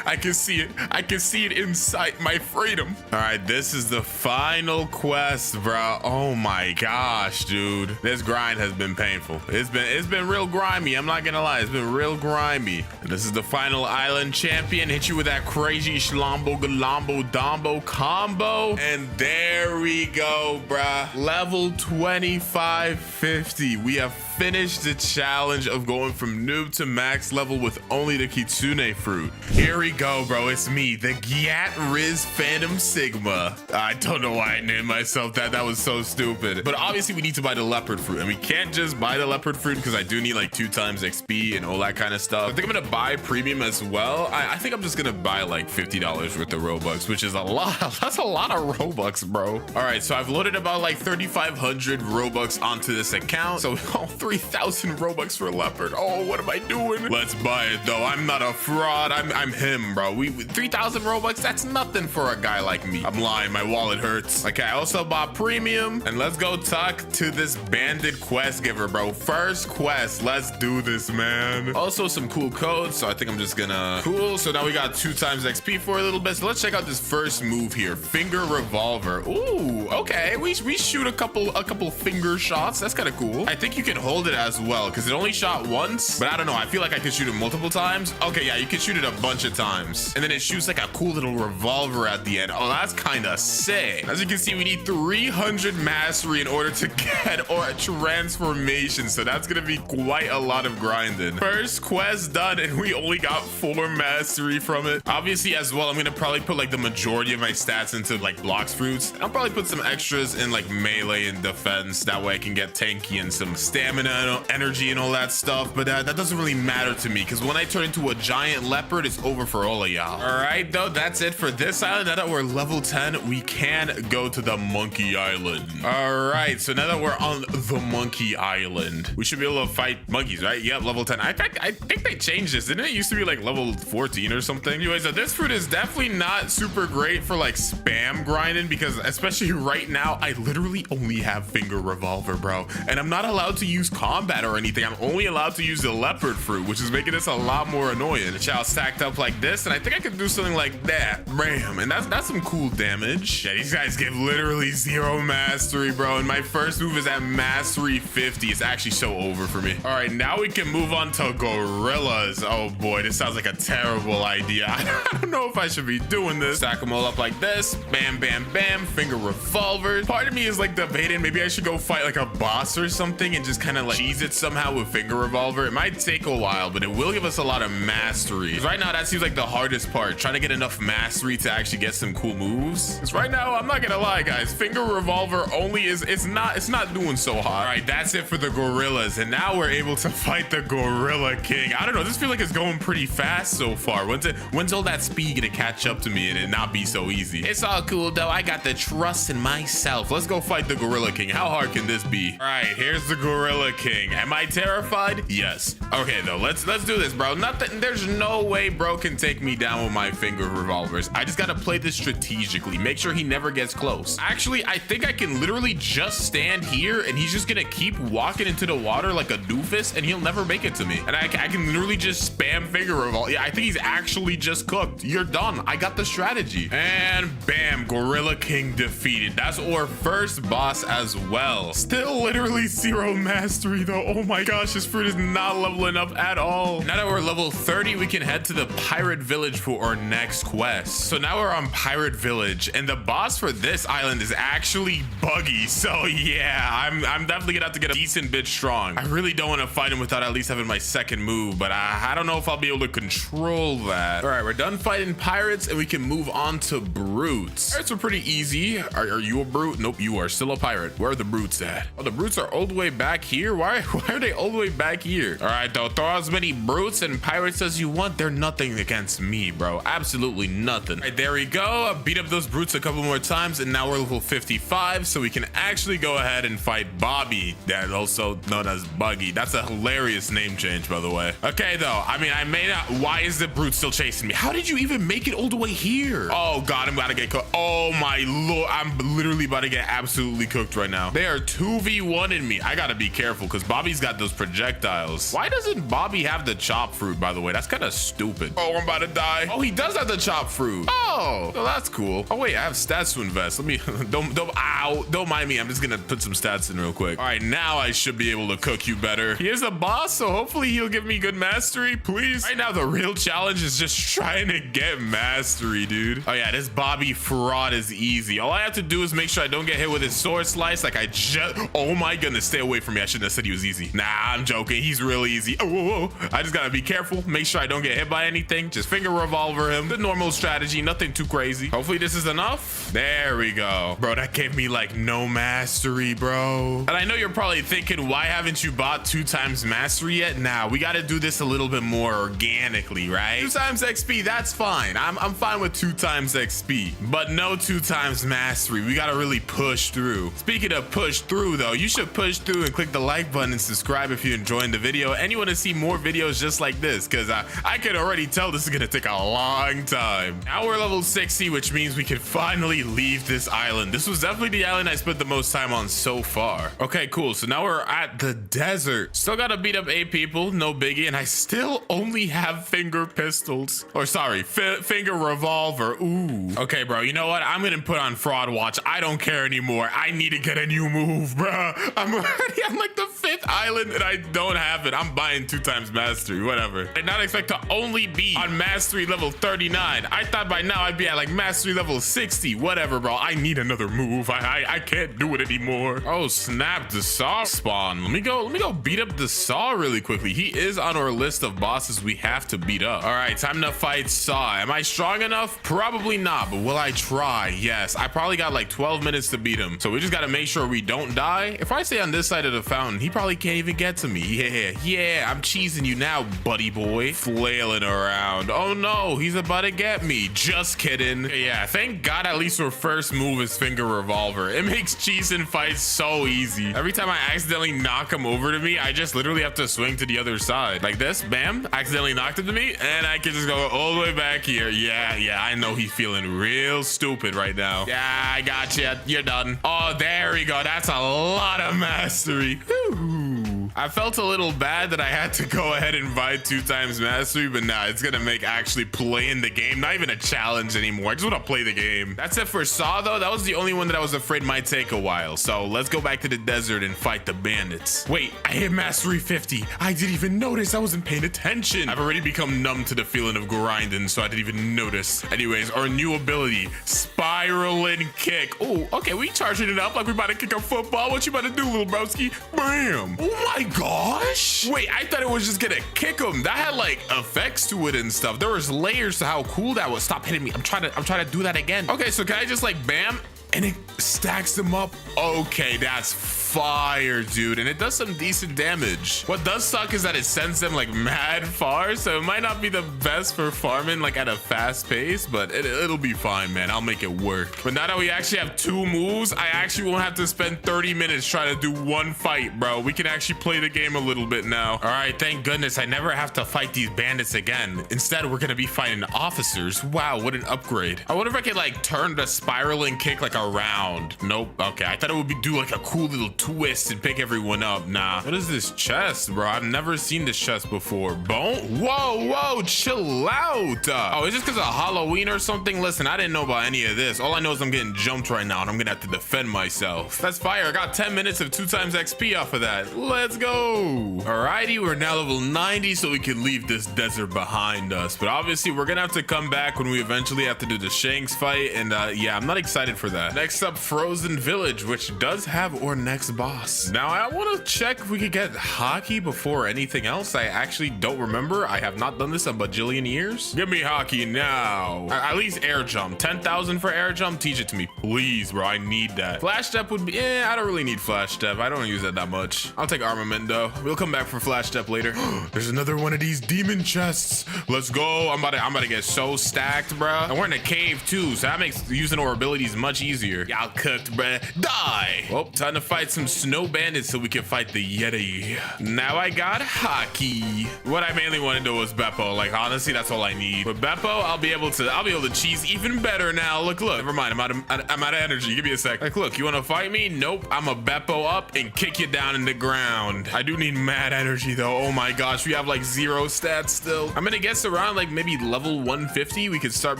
I can see it. I can see it in sight, my freedom. All right, this is the final quest, bruh. Oh my gosh, dude. This grind has been painful. It's been real grimy. I'm not gonna lie. It's been real grimy. And this is the final island champion. Hit you with that crazy Shlombo Galombo Dombo combo. And there we go, bruh. Level 2550. We have finished the challenge of going from noob to max level with only the Kitsune fruit. Here we go, bro. It's me, the Gyat Riz Phantom Sigma. I don't know why I named myself that. That was so stupid. But obviously we need to buy the leopard fruit, and we can't just buy the leopard fruit because I do need like 2 times XP and all that kind of stuff. I think I'm gonna buy premium as well. I think I'm just gonna buy like $50 worth of Robux, which is a lot. That's a lot of Robux, bro. All right, so I've loaded about like 3,500 Robux onto this account. So 3,000 Robux for leopard. Oh, what am I doing? Let's buy it though. I'm not a fraud. I'm him, bro. 3,000 Robux, that's nothing for a guy like me. I'm lying, my wallet hurts. Okay, I also bought premium, and let's go talk to this bandit quest giver, bro. First quest, let's do this, man. Also some cool codes, so I think I'm just gonna cool. So now we got 2 times XP for a little bit. So let's check out this first move here, finger revolver. Ooh, okay, we shoot a couple finger shots. That's kind of cool. I think you can hold it as well because it only shot once, but I don't know, I feel like I could shoot it multiple times. Okay, yeah, you can shoot it a bunch of times, and then it shoots like a cool little revolver at the end. Oh, that's kind of sick. As you can see, we need 300 mastery in order to get or a transformation, so that's gonna be quite a lot of grinding. first quest done, and we only got 4 mastery from it. Obviously, as well, I'm gonna probably put like the majority of my stats into like Blox fruits. I'll probably put some extras in like melee and defense. That way I can get tanky and some stamina and energy and all that stuff. But that doesn't really matter to me, because when I turn into a giant leopard, it's over for all of y'all. All right, though, that's it for this island. Now that we're level 10, we can go to the monkey island. All right, so now that we're on the monkey island, we should be able to fight monkeys, right? Yep, level 10. I think they changed this. Didn't it used to be like level 14 or something? Anyways, this fruit is definitely not super great for like spam grinding, because especially right now, I literally only have finger revolver, bro. And I'm not allowed to use combat or anything. I'm only allowed to use the leopard fruit, which is making this a lot more annoying. The child stacked up like this, and I think I could do something like that. Bam, and that's some cool damage. Yeah, these guys give literally 0 mastery, bro. And my first move is at mastery 50. It's actually so over for me. All right, now we can move on to gorillas. Oh boy, this sounds like a terrible idea. I don't know if I should be doing this. Stack them all up like this. Bam, bam, bam. Finger revolvers. Part of me is like debating maybe I should go fight like a boss or something and just kind of like cheese it somehow with finger revolver. It might take a while, but it will give us a lot of mastery. Because right now that seems like the hardest part, trying to get enough mastery to actually get some cool moves. Because right now, I'm not gonna lie, guys, finger revolver only it's not doing so hot. All right, that's it for the gorillas, and now we're able to fight the gorilla king. I don't know, this feels like it's going pretty fast so far. When's all that speed gonna catch up to me and it not be so easy? It's all cool though. I got the trust in myself. Let's go fight the gorilla king. How hard can this be? All right, here's the gorilla king. Am I terrified? Yes. Okay though, let's do this, bro. There's no way bro can take me down with my finger revolvers. I just gotta play this strategically. Make sure he never gets close. Actually, I think I can literally just stand here and he's just gonna keep walking into the water like a doofus and he'll never make it to me. And I can literally just spam finger revolver. Yeah, I think he's actually just cooked. You're done. I got the strategy. And bam, Gorilla King defeated. That's our first boss as well. Still literally 0 mastery though. Oh my gosh, this fruit is not leveling up at all. Now that we're level 30, we can head to the pirate village for our next quest. So now we're on Pirate Village, and the boss for this island is actually buggy. So yeah, I'm definitely gonna have to get a decent bit strong. I really don't want to fight him without at least having my second move, but I don't know if I'll be able to control that. All right, we're done fighting pirates, and we can move on to brutes. Pirates are pretty easy. Are you a brute? Nope, you are still a pirate. Where are the brutes at? Oh, the brutes are all the way back here. Why are they all the way back here? All right, though, throw as many brutes and pirates as you want. They're nothing against me, bro. Absolutely nothing. All right, there we go. Beat up those brutes a couple more times, and now we're level 55, so we can actually go ahead and fight Bobby, that also known as Buggy. That's a hilarious name change, by the way. Okay, though, I mean, I may not. Why is the brute still chasing me? How did you even make it all the way here? Oh god, I'm about to get cooked. Oh my lord, I'm literally about to get absolutely cooked right now. They are 2v1ing me. I gotta be careful because Bobby's got those projectiles. Why doesn't Bobby have the chop fruit, by the way? That's kind of stupid. Oh, I'm about to die. Oh, he does have the chop fruit. Oh, well, that's cool. Oh wait, I have stats to invest. Let me don't mind me. I'm just gonna put some stats in real quick. All right, now I should be able to cook you better. He is a boss, so hopefully he'll give me good mastery, please. Right now, the real challenge is just trying to get mastery, dude. Oh yeah, this Bobby fraud is easy. All I have to do is make sure I don't get hit with his sword slice. Like I just, oh my goodness, stay away from me. I shouldn't have said he was easy. Nah, I'm joking. He's real easy. Oh, whoa, whoa. I just gotta be careful. Make sure I don't get hit by anything. Just finger revolver him. The normal strategy, nothing too crazy. Hopefully this is enough. There we go. Bro, that gave me like no mastery, bro. And I know you're probably thinking, why haven't you bought 2 times mastery yet? Nah, we gotta do this a little bit more organically, right? 2 times XP, that's fine. I'm fine with 2 times XP, but no 2 times mastery. We gotta really push through. Speaking of push through though, you should push through and click the like button and subscribe if you're enjoying the video and you want to see more videos just like this, because I can already tell this is gonna take a long time. Now we're level 60, which means we can finally leave this island. This was definitely the island I spent the most time on so far. Okay, cool. So now we're at the desert. Still gotta beat up 8 people, no biggie, and I still only have finger pistols. Or sorry, finger revolver. Ooh. Okay, bro, you know what? I'm gonna put on fraud watch. I don't care anymore. I need to get a new move, bro. I'm already on like the 5th island and I don't have it. I'm buying 2 times mastery, whatever. I did not expect to only be on mastery level 39. I thought by now I'd be at like mastery level 60. Whatever, bro. I need another move. I can't do it anymore. Oh, snap. The saw spawn. Let me go beat up the saw really quickly. He is on our list of bosses we have to beat up. All right, time to fight Saw. Am I strong enough? Probably not, but will I try? Yes. I probably got like 12 minutes to beat him. So we just got to make sure we don't die. If I stay on this side of the fountain, he probably can't even get to me. Yeah, I'm cheesing you now, buddy boy. Flailing around. Oh no, he's about to get me. Just kidding. Yeah, thank God at least our first move is finger revolver. It makes cheesing fights so easy. Every time I accidentally knock him over to me, I just literally have to swing to the other side. Like this, bam, accidentally knocked him to me, and I can just go all the way back here. Yeah, I know he's feeling real stupid right now. Yeah, I got you. You're done. Oh, there we go. That's a lot of mastery. Woo. I felt a little bad that I had to go ahead and buy 2 times mastery, but nah, it's gonna make actually playing the game not even a challenge anymore. I just want to play the game. That's it for Saw though. That was the only one that I was afraid might take a while. So let's go back to the desert and fight the bandits. Wait, I hit mastery 50. I didn't even notice. I wasn't paying attention. I've already become numb to the feeling of grinding, so I didn't even notice. Anyways, our new ability, spiral and kick. Oh, okay, we charging it up like we about to kick a football. What you about to do, little broski? Bam. Oh my gosh. Wait, I thought it was just gonna kick him. That had like effects to it and stuff. There was layers to how cool that was. Stop hitting me. I'm trying to do that again. Okay, so can I just like bam and it stacks them up? Okay, that's fire, dude, and it does some decent damage. What does suck is that it sends them like mad far, so it might not be the best for farming like at a fast pace, but it'll be fine, man. I'll make it work. But now that we actually have 2 moves, I actually won't have to spend 30 minutes trying to do 1 fight, bro. We can actually play the game a little bit now. All right, thank goodness I never have to fight these bandits again. Instead, we're gonna be fighting officers. Wow, what an upgrade. I wonder if I could like turn the spiral and kick like around. Nope. Okay, I thought it would do like a cool little twist and pick everyone up. Nah. What is this chest, bro? I've never seen this chest before. Bone? Whoa, chill out. Oh, is this because of Halloween or something? Listen, I didn't know about any of this. All I know is I'm getting jumped right now and I'm gonna have to defend myself. That's fire. I got 10 minutes of 2 times XP off of that. Let's go. Alrighty, we're now level 90, so we can leave this desert behind us. But obviously, we're gonna have to come back when we eventually have to do the Shanks fight. And yeah, I'm not excited for that. Next up, Frozen Village, which does have our next boss. Now I want to check if we could get Haki before anything else. I actually don't remember. I have not done this a bajillion years. Give me Haki now. At least air jump. 10,000 for air jump. Teach it to me, please, bro. I need that. Flash step would be, I don't really need flash step. I don't use that much. I'll take armament though. We'll come back for flash step later. There's another one of these demon chests. Let's go. I'm about to get so stacked, bro. And we're in a cave too, so that makes using our abilities much easier. Y'all cooked, bruh. Die. Well, time to fight some snow bandits so we can fight the Yeti. Now I got Haki. What I mainly want to do is Beppo. Like honestly, that's all I need. With Beppo, I'll be able to cheese even better now. Look. Never mind. I'm out of energy. Give me a sec. Like, look, you want to fight me? Nope. I'm a Beppo up and kick you down in the ground. I do need mad energy though. Oh my gosh, we have like 0 stats still. I'm gonna guess around like maybe level 150 we could start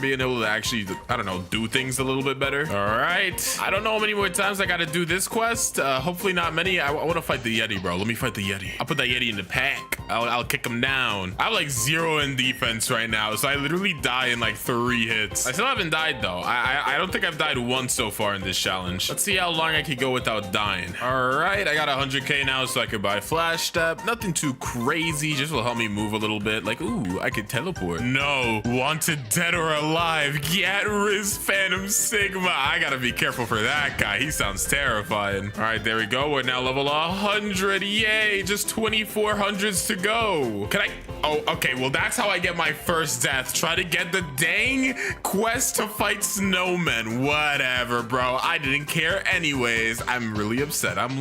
being able to actually, I don't know, do things a little bit better. All right. I don't know how many more times I got to do this quest. Hopefully not many. I want to fight the Yeti, bro. Let me fight the Yeti. I'll put that Yeti in the pack. I'll kick him down. I have like 0 in defense right now, so I literally die in like 3 hits. I still haven't died though. I don't think I've died once so far in this challenge. Let's see how long I can go without dying. All right, I got 100k now, so I could buy flash step. Nothing too crazy, just will help me move a little bit. Like, ooh, I could teleport. No, wanted dead or alive. Get Riz Phantom Sigma. I gotta be careful for that guy. He sounds terrifying. All right, there we go. We're now level 100. Yay, just 2400s to go. Can I? Oh, okay. Well, that's how I get my first death. Try to get the dang quest to fight snowmen. Whatever, bro. I didn't care anyways. I'm really upset. I'm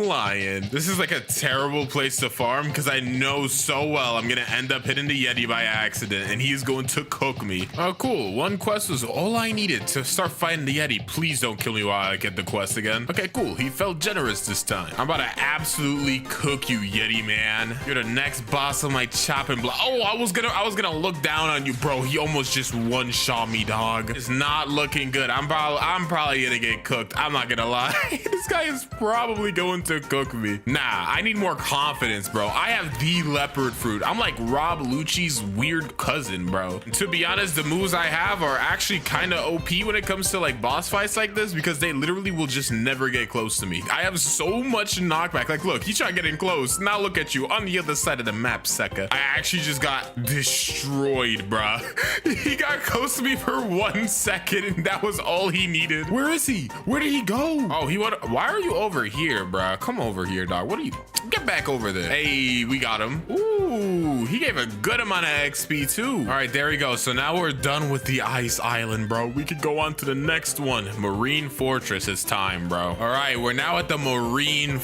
lying. This is like a terrible place to farm because I know so well I'm gonna end up hitting the Yeti by accident and he's going to cook me. Oh, cool. 1 quest was all I needed to start fighting the Yeti. Please don't kill me while I get the quest again. Okay, cool. He fell generous this time. I'm about to absolutely cook you, Yeti man. You're the next boss on my chopping block. Oh, I was gonna look down on you, bro. He almost just one-shot me, dog. It's not looking good. I'm probably gonna get cooked. I'm not gonna lie. This guy is probably going to cook me. Nah, I need more confidence, bro. I have the leopard fruit. I'm like Rob Lucci's weird cousin, bro. And to be honest, the moves I have are actually kind of OP when it comes to like boss fights like this, because they literally will just never get close to me. I have so much knockback. Like, look, he tried getting close. Now look at you on the other side of the map, sucker. I actually just got destroyed, bro. He got close to me for 1 second, and that was all he needed. Where is he? Where did he go? Oh, why are you over here, bro? Come over here, dog. What are you? Get back over there. Hey, we got him. Ooh, he gave a good amount of XP too. All right, there we go. So now we're done with the ice island, bro. We could go on to the next one. Marine Fortress. It's time, bro. All right, we're now at the Marine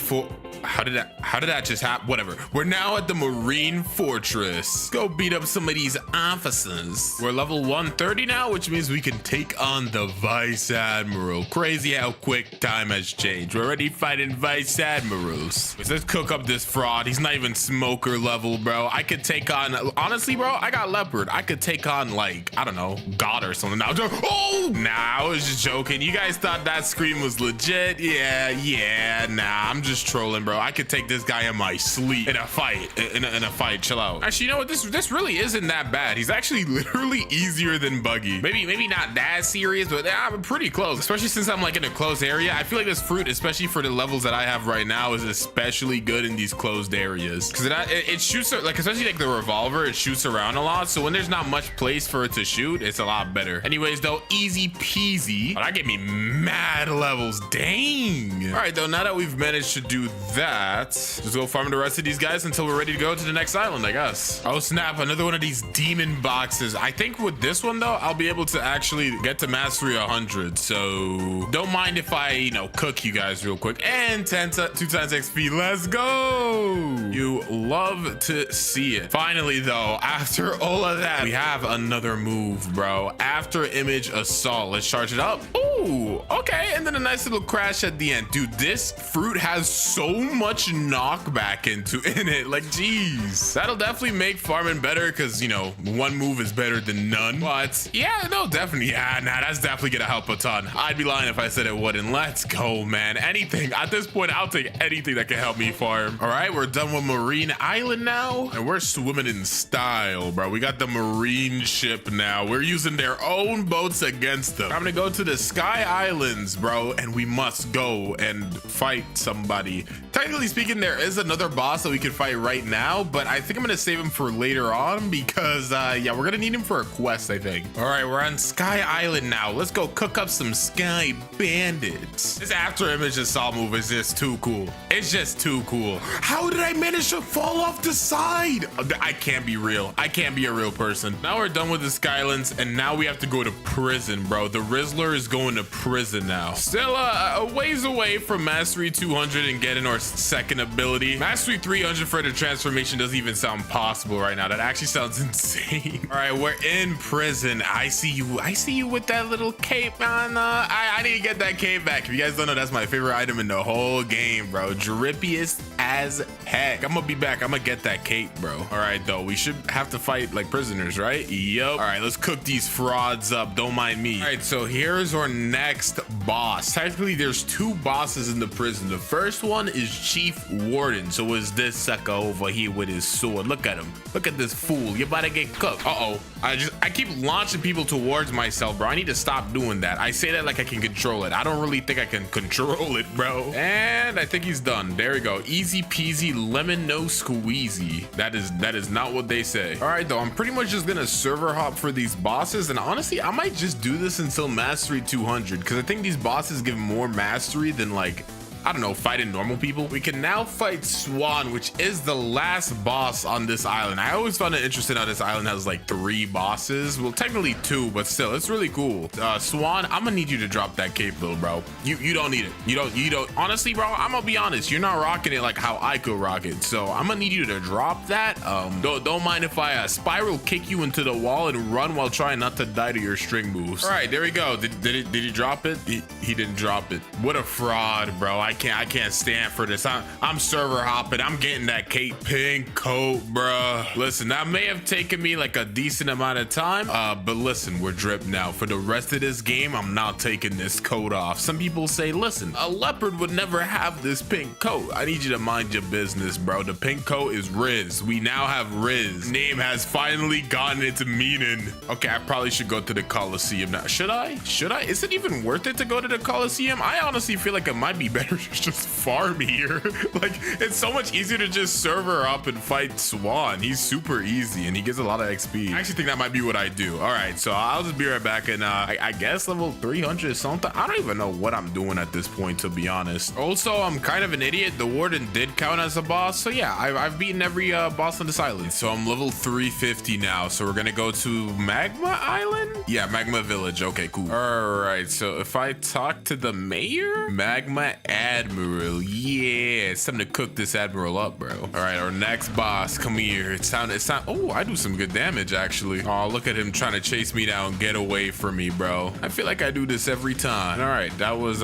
How did that just happen? Whatever. We're now at the Marine Fortress. Go beat up some of these officers. We're level 130 now, which means we can take on the Vice Admiral. Crazy how quick time has changed. We're already fighting Vice Admirals. Let's cook up this fraud. He's not even smoker level, bro. I could take on, honestly, bro, I got Leopard. I could take on, like, I don't know, God or something. Now, oh, nah, I was just joking. You guys thought that scream was legit? Yeah, nah, I'm just trolling, bro. I could take this guy in my sleep in a fight. In a fight. Chill out. Actually, you know what? This really isn't that bad. He's actually literally easier than Buggy. Maybe not that serious, but I'm pretty close. Especially since I'm like in a closed area. I feel like this fruit, especially for the levels that I have right now, is especially good in these closed areas because it shoots like, especially like the revolver. It shoots around a lot. So when there's not much place for it to shoot, it's a lot better. Anyways, though, easy peasy. But that gave me mad levels. Dang. All right, though. Now that we've managed to do that, just go farm the rest of these guys until we're ready to go to the next island, I guess. Oh snap, another one of these demon boxes. I think with this one though, I'll be able to actually get to mastery 100, so don't mind if I, you know, cook you guys real quick. And 2 times XP. Let's go. You love to see it. Finally though, after all of that, we have another move, bro. After image assault, let's charge it up. Ooh, okay, and then a nice little crash at the end. Dude, this fruit has so much knockback in it. Like, geez, that'll definitely make farming better because, you know, one move is better than none. But yeah, no, definitely. Yeah, nah, that's definitely gonna help a ton. I'd be lying if I said it wouldn't. Let's go, man. Anything at this point, I'll take anything that can help me farm. All right, we're done with Marine Island now, and we're swimming in style, bro. We got the Marine ship now. We're using their own boats against them. I'm gonna go to the Sky Islands, bro, and we must go and fight somebody. Technically speaking, there is another boss that we can fight right now, but I think I'm gonna save him for later on because yeah, we're gonna need him for a quest, I think. All right, we're on Sky Island now. Let's go cook up some Sky Bandits. This after image assault move is just too cool. It's just too cool. How did I manage to fall off the side? I can't be real. I can't be a real person. Now we're done with the Skylands, and now we have to go to prison, bro. The Rizzler is going to prison now. Still a ways away from mastery 200 and getting our second ability. Mastery 300 for the transformation doesn't even sound possible right now. That actually sounds insane. All right, we're in prison. I see you with that little cape on. I need to get that cape back. If you guys don't know, that's my favorite item in the whole game, bro. Drippiest as heck. I'm gonna be back. I'm gonna get that cape, bro. All right, though, we should have to fight like prisoners, right? Yup. All right, let's cook these frauds up. Don't mind me. All right, so here's our next boss. Technically, there's 2 bosses in the prison. The first one is Chief Warden. So is this sucker over here with his sword. Look at him. Look at this fool. You're about to get cooked. Uh-oh. I keep launching people towards myself, bro. I need to stop doing that. I say that like I can control it. I don't really think I can control it, bro. And I think he's done. There we go. Easy peasy, lemon no squeezy. That is not what they say. All right, though. I'm pretty much just gonna server hop for these bosses. And honestly, I might just do this until mastery 200 because I think these bosses give more mastery than like, I don't know, fighting normal people. We can now fight Swan, which is the last boss on this island. I always found it interesting how this island has like 3 bosses. Well, technically 2, but still, it's really cool. Swan, I'm gonna need you to drop that cape, little bro. You don't need it. You don't. Honestly, bro, I'm gonna be honest. You're not rocking it like how I could rock it. So I'm gonna need you to drop that. Don't mind if I spiral kick you into the wall and run while trying not to die to your string moves. All right, there we go. Did he drop it? He didn't drop it. What a fraud, bro. I can't stand for this. I'm server hopping. I'm getting that cape pink coat, bro. Listen, that may have taken me like a decent amount of time, but listen, we're dripped now. For the rest of this game, I'm not taking this coat off. Some people say, listen, a leopard would never have this pink coat. I need you to mind your business, bro. The pink coat is Riz. We now have Riz. Name has finally gotten its meaning. Okay, I probably should go to the Colosseum now. Should I? Is it even worth it to go to the Colosseum? I honestly feel like it might be better to just farm here. Like, it's so much easier to just server up and fight Swan. He's super easy and he gives a lot of XP. I actually think that might be what I do. All right, so I'll just be right back, and I guess level 300 something. I don't even know what I'm doing at this point, to be honest. Also, I'm kind of an idiot. The warden did count as a boss, so yeah, I've beaten every boss on this island. So I'm level 350 now, so we're gonna go to Magma Island. Yeah, Magma Village. Okay, cool. All right, so if I talk to the mayor, Magma Admiral, yeah, it's time to cook this Admiral up, bro. All right, our next boss, come here. It's time. Oh, I do some good damage actually. Oh, look at him trying to chase me down, get away from me, bro. I feel like I do this every time. All right, that was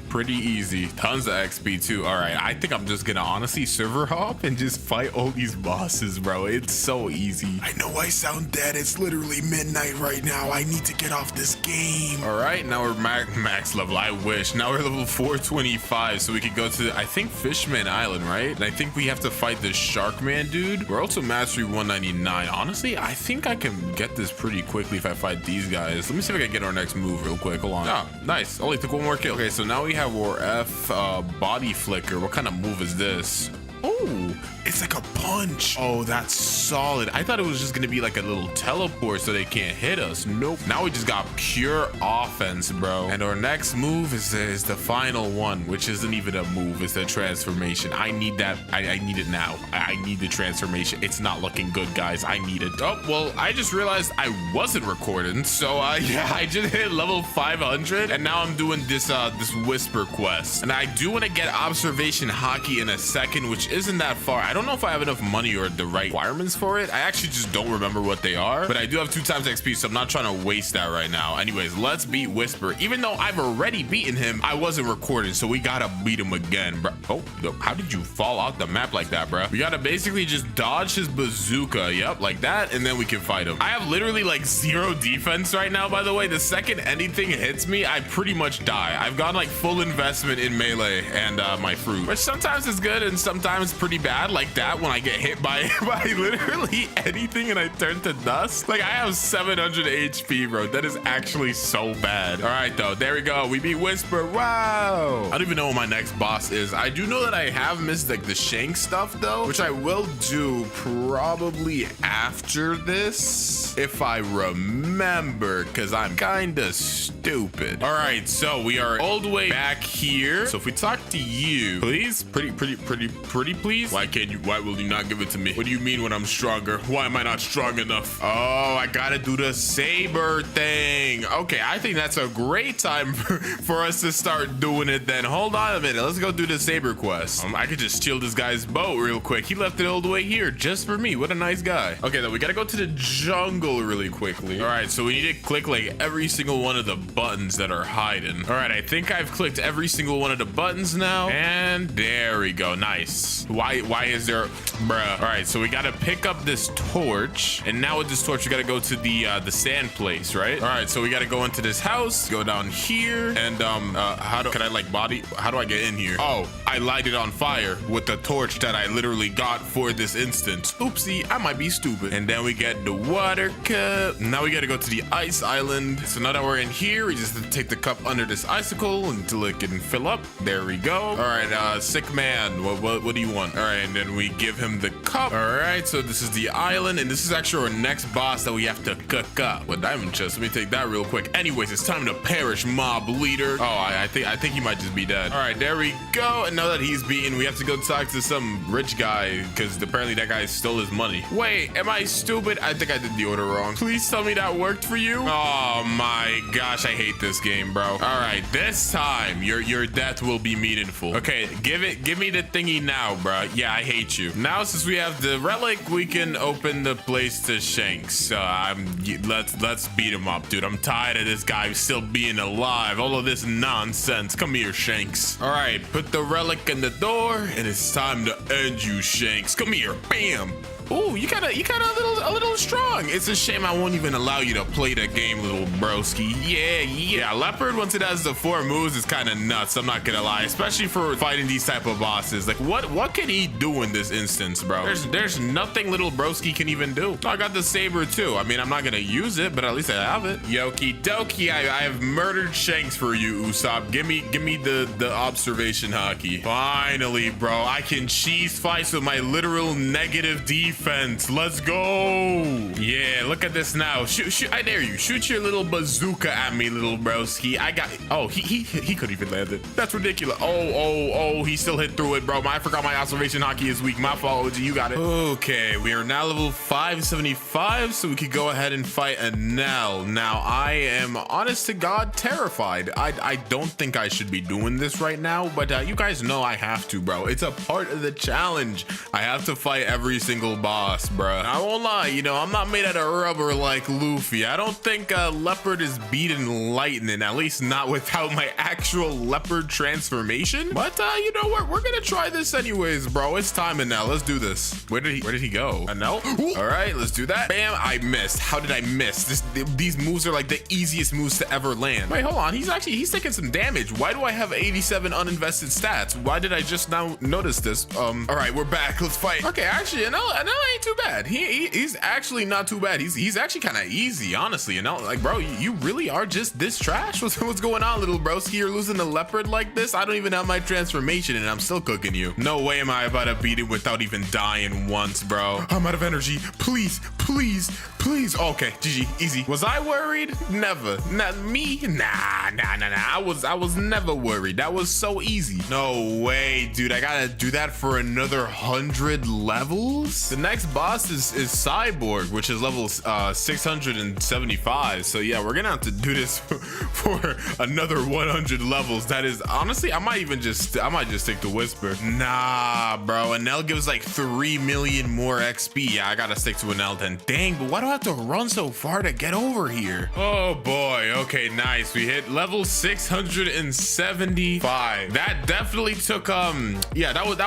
pretty easy. Tons of XP too. All right, I think I'm just gonna honestly server hop and just fight all these bosses, bro. It's so easy. I know I sound dead. It's literally midnight right now. I need to get off this game. All right, now we're max level. I wish. Now we're level 425, so we could go to, I think, Fishman Island, right? And I think we have to fight the shark man dude. We're also mastery 199. Honestly, I think I can get this pretty quickly if I fight these guys. Let me see if I can get our next move real quick. Hold on. Oh, nice. Only took one more kill. Okay, so now we have our F body flicker. What kind of move is this? Oh, it's like a punch. Oh, that's solid. I thought it was just gonna be like a little teleport so they can't hit us. Nope. Now we just got pure offense, bro. And our next move is the final one, which isn't even a move. It's a transformation. I need that. I need it now. I need the transformation. It's not looking good, guys. I need it. Oh, well, I just realized I wasn't recording. So yeah, I just hit level 500 and now I'm doing this whisper quest. And I do want to get observation haki in a second, which isn't that far. I don't know if I have enough money or the right requirements for it. I actually just don't remember what they are, but I do have 2 times XP, so I'm not trying to waste that right now. Anyways, let's beat Whisper. Even though I've already beaten him, I wasn't recording, so we gotta beat him again, bro. Oh, how did you fall off the map like that, bro? We gotta basically just dodge his bazooka. Yep, like that, and then we can fight him. I have literally like 0 defense right now, by the way. The second anything hits me, I pretty much die. I've got like full investment in melee and my fruit, which sometimes is good and sometimes pretty bad, like that when I get hit by literally anything and I turn to dust. Like, I have 700 HP, bro. That is actually so bad. All right, though, there we go. We beat Whisper. Wow. I don't even know what my next boss is. I do know that I have missed like the Shanks stuff though, which I will do probably after this if I remember, because I'm kind of stupid. All right, so we are all the way back here. So if we talk to you, please, pretty please. Why will you not give it to me? What do you mean when I'm stronger? Why am I not strong enough? Oh, I gotta do the Saber thing. Okay, I think that's a great time for us to start doing it then. Hold on a minute. Let's go do the Saber quest. I could just steal this guy's boat real quick. He left it all the way here just for me. What a nice guy. Okay, then we gotta go to the jungle really quickly. All right, so we need to click like every single one of the buttons that are hiding. All right, I think I've clicked every single one of the buttons now. And there we go. Nice. Why is there, bruh? All right, so we gotta pick up this torch, and now with this torch we gotta go to the sand place, right? All right, so we gotta go into this house, go down here, and how do I get in here? Oh, I light it on fire with the torch that I literally got for this instance. Oopsie, I might be stupid. And then we get the water cup. Now we gotta go to the ice island. So now that we're in here, we just have to take the cup under this icicle until it can fill up. There we go. All right, sick man, what do you want? All right, and then we give him the cup. All right, so this is the island, and this is actually our next boss that we have to cook up. With diamond chest, let me take that real quick. Anyways, it's time to perish, mob leader. Oh, I think he might just be dead. All right, there we go. And now that he's beaten, we have to go talk to some rich guy, because apparently that guy stole his money. Wait, am I stupid? I think I did the order wrong. Please tell me that worked for you. Oh my gosh, I hate this game, bro. All right, this time your death will be meaningful. Okay, give me the thingy now, bro. Yeah, I hate meet you. Now, since we have the relic, we can open the place to Shanks. Let's beat him up, dude. I'm tired of this guy still being alive. All of this nonsense. Come here, Shanks. All right, put the relic in the door, and it's time to end you, Shanks. Come here, bam. Ooh, you kinda a little strong. It's a shame I won't even allow you to play the game, little broski. Yeah. Leopard, once it has the 4 moves, is kind of nuts. I'm not gonna lie, especially for fighting these type of bosses. Like, what can he do in this instance, bro? There's nothing little broski can even do. I got the saber too. I mean, I'm not gonna use it, but at least I have it. Yoki dokie, I have murdered Shanks for you, Usopp. Give me the observation haki. Finally, bro, I can cheese fights with my literal negative defense. Let's go. Yeah, look at this now. Shoot, I dare you. Shoot your little bazooka at me, little broski. I got, oh, he couldn't even land it. That's ridiculous. Oh, he still hit through it, bro. I forgot my observation haki is weak. My fault, OG, you got it. Okay, we are now level 575, so we could go ahead and fight Enel. Now, I am, honest to God, terrified. I don't think I should be doing this right now, but you guys know I have to, bro. It's a part of the challenge. I have to fight every single boss, bro. I won't lie, you know, I'm not made out of rubber like Luffy. I don't think Leopard is beating lightning, at least not without my actual leopard transformation. But you know what? We're gonna try this anyways, bro. It's time now. Let's do this. Where did he go? Enel? All right, let's do that. Bam, I missed. How did I miss? These moves are like the easiest moves to ever land. Wait, hold on. He's taking some damage. Why do I have 87 uninvested stats? Why did I just now notice this? All right, we're back. Let's fight. Okay, actually, Enel ain't too bad. He's actually not too bad. He's actually kind of easy, honestly. Enel, like, bro, you really are just this trash? What's going on, little broski? You're losing the leopard like this? I don't even have my transformation and I'm still cooking you. No way am I about to beat it without even dying once, bro. I'm out of energy. Please. Okay, GG, easy. Was I worried? Never. Not me? Nah. I was never worried. That was so easy. No way, dude. I gotta do that for another 100 levels? The next boss is Cyborg, which is level 675. So yeah, we're gonna have to do this for another 100 levels. That is, honestly, I might just stick to Whisper. Nah, bro. Enel gives like 3 million more XP. Yeah, I gotta stick to Enel then. Dang, but why do I have to run so far to get over here? Oh boy. Okay, nice. We hit level 675. That definitely took yeah, that was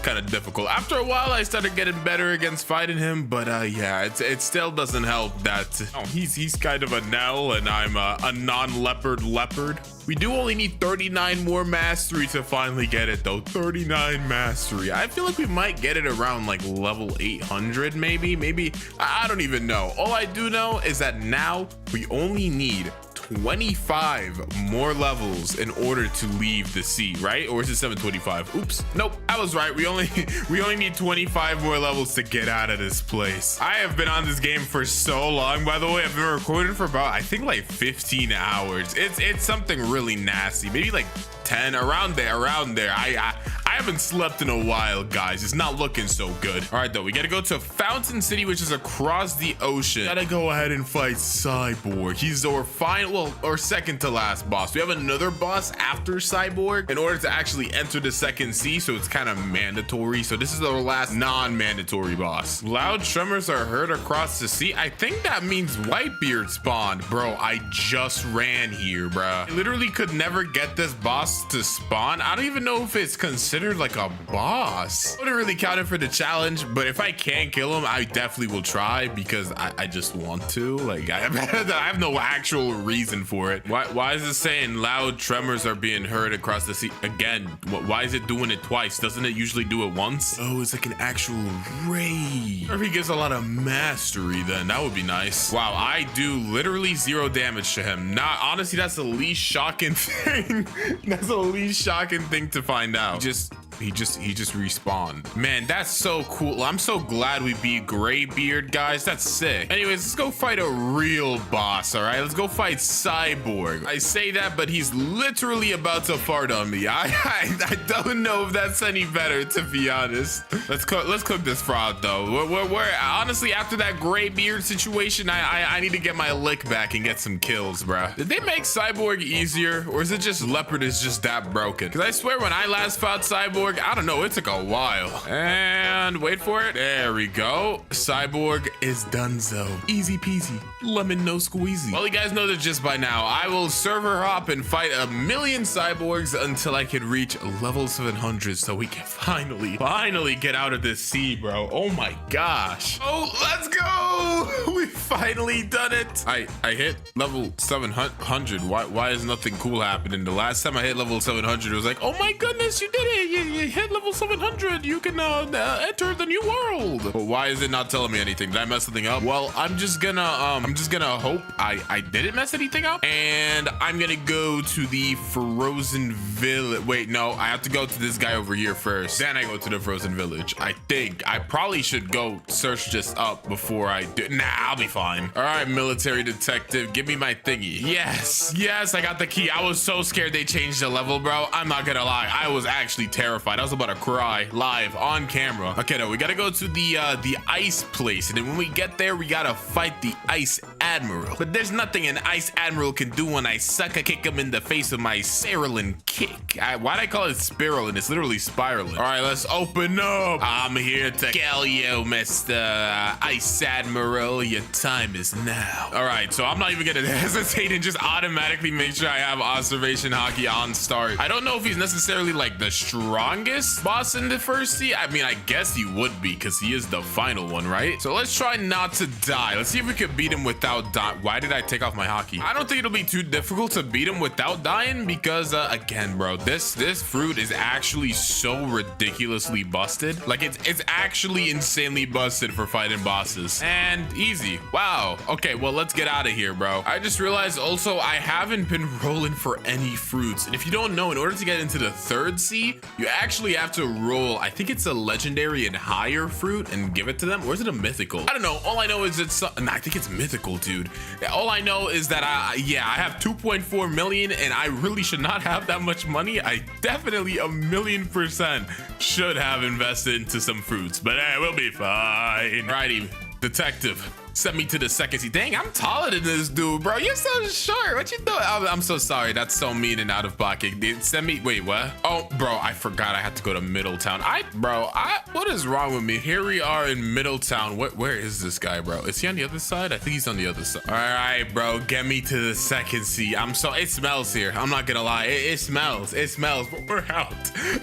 kind of difficult. After a while, I started getting better against fighting him, but yeah, it still doesn't help that he's kind of a Enel and I'm a non-leopard leopard. We do only need 39 more mastery to finally get it though. 39 mastery. I feel like we might get it around like level 800 maybe. I don't even know. All I do know is that now we only need 25 more levels in order to leave the sea, right? Or is it 725? Oops, nope, I was right. We only need 25 more levels to get out of this place. I have been on this game for so long, by the way. I've been recording for about, I think, like 15 hours. It's something really nasty, maybe like 10, around there. I haven't slept in a while, guys. It's not looking so good. All right, though, we gotta go to Fountain City, which is across the ocean. Gotta go ahead and fight Cyborg. He's our final, or second to last boss. We have another boss after Cyborg in order to actually enter the second sea, so it's kind of mandatory. So this is our last non-mandatory boss. Loud tremors are heard across the sea. I think that means Whitebeard spawned. Bro, I just ran here, bro. I literally could never get this boss to spawn. I don't even know if it's considered like a boss. I wouldn't really count it for the challenge, but if I can kill him, I definitely will try because I just want to. Like, I have no actual reason for it. Why is it saying loud tremors are being heard across the sea? Again, why is it doing it twice? Doesn't it usually do it once? Oh, it's like an actual raid. Or if he gets a lot of mastery, then that would be nice. Wow, I do literally 0 damage to him. Nah, honestly, that's the least shocking thing. That's the least shocking thing to find out. He just respawned. Man, that's so cool. I'm so glad we beat Graybeard, guys. That's sick. Anyways, let's go fight a real boss. All right, let's go fight Cyborg. I say that, but he's literally about to fart on me. I don't know if that's any better, to be honest. Let's cook this frog though. We're honestly, after that Graybeard situation, I need to get my lick back and get some kills, bro. Did they make Cyborg easier, or is it just Leopard is just that broken? Because I swear when I last fought Cyborg, Cyborg, I don't know, it took a while. And wait for it. There we go. Cyborg is donezo. Easy peasy. Lemon no squeezy. Well, you guys know that just by now. I will server hop and fight 1,000,000 cyborgs until I can reach level 700 so we can finally get out of this sea, bro. Oh my gosh. Oh, let's go. We finally done it. I hit level 700. Why is nothing cool happening? The last time I hit level 700, it was like, oh my goodness, you did it. You hit level 700. You can enter the new world. But why is it not telling me anything? Did I mess something up? Well, I'm just gonna hope I didn't mess anything up. And I'm gonna go to the frozen village. Wait, no, I have to go to this guy over here first. Then I go to the frozen village. I think I probably should go search this up before I do. Nah, I'll be fine. All right, military detective, give me my thingy. Yes, I got the key. I was so scared they changed the level, bro. I'm not gonna lie. I was actually terrified. I was about to cry live on camera. Okay, no, we gotta go to the ice place. And then when we get there, we gotta fight the ice admiral. But there's nothing an ice admiral can do when I sucker kick him in the face with my spiraling kick. Why'd I call it spiraling? It's literally spiraling. All right, let's open up. I'm here to kill you, Mr. Ice Admiral. Your time is now. All right, so I'm not even gonna hesitate and just automatically make sure I have observation Haki on start. I don't know if he's necessarily like the strongest boss in the first sea. I mean, I guess he would be because he is the final one, right? So let's try not to die. Let's see if we can beat him without dying. Why did I take off my Haki? I don't think it'll be too difficult to beat him without dying because again, bro, this fruit is actually so ridiculously busted. Like it's actually insanely busted for fighting bosses. And easy. Wow. Okay, well, let's get out of here, bro. I just realized also I haven't been rolling for any fruits. And if you don't know, in order to get into the third sea, you actually have to roll, I think it's a legendary and higher fruit and give it to them. Or is it a mythical? I don't know. All I know is it's, I think it's mythical, dude. All I know is that I have 2.4 million and I really should not have that much money. I definitely 1,000,000% should have invested into some fruits, but we'll be fine. Alrighty, detective. Sent me to the second sea. Dang, I'm taller than this dude, bro. You're so short. What you doing? I'm so sorry. That's so mean and out of pocket. Send me. Wait, what? Oh, bro, I forgot I had to go to Middletown. What is wrong with me? Here we are in Middletown. Where is this guy, bro? Is he on the other side? I think he's on the other side. All right, bro, get me to the second sea. It smells here. I'm not gonna lie. It smells, but we're out.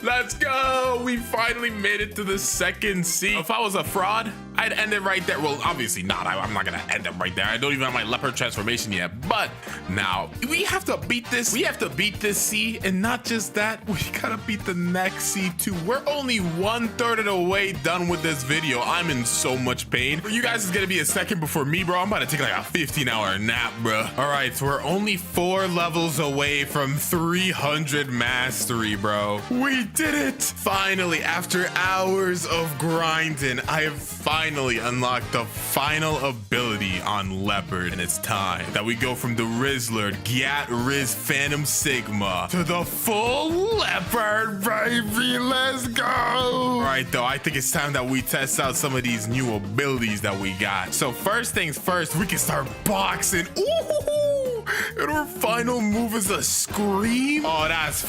Let's go. We finally made it to the second sea. If I was a fraud, I'd end it right there. Well, obviously not. I'm not gonna end up right there. I don't even have my leopard transformation yet. But now we have to beat this. We have to beat this sea, and not just that, we gotta beat the next sea too. We're only 1/3 of the way done with this video. I'm in so much pain. For you guys, it's gonna be a second before me, bro. I'm about to take like a 15-hour nap, bro. All right, so we're only 4 levels away from 300 mastery, bro. We did it! Finally, after hours of grinding, I have finally unlocked the final ability on Leopard, and it's time that we go from the Rizzler Gyat Riz Phantom Sigma to the full Leopard, baby. Let's go. All right, though, I think it's time that we test out some of these new abilities that we got. So first things first, we can start boxing. Ooh, and our final move is a scream. Oh, that's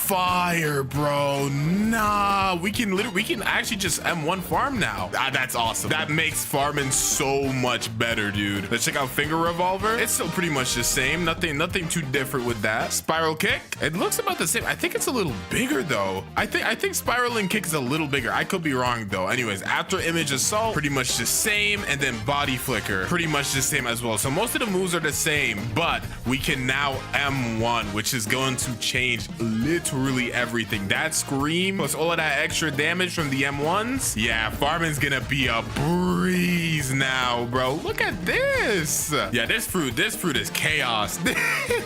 fire, bro. Nah, we can actually just M1 farm now. That's awesome. That makes farming so much better, dude. Let's check out finger revolver. It's still pretty much the same. Nothing too different with that. Spiral kick. It looks about the same. I think it's a little bigger though. I think spiraling kick is a little bigger. I could be wrong though. Anyways, after image assault, pretty much the same, and then body flicker, pretty much the same as well. So most of the moves are the same, but we can now M1, which is going to change literally everything. That scream plus all of that extra damage from the M1s. Yeah, farming's gonna be a breeze now, bro. Look at this. Yeah, this fruit is chaos.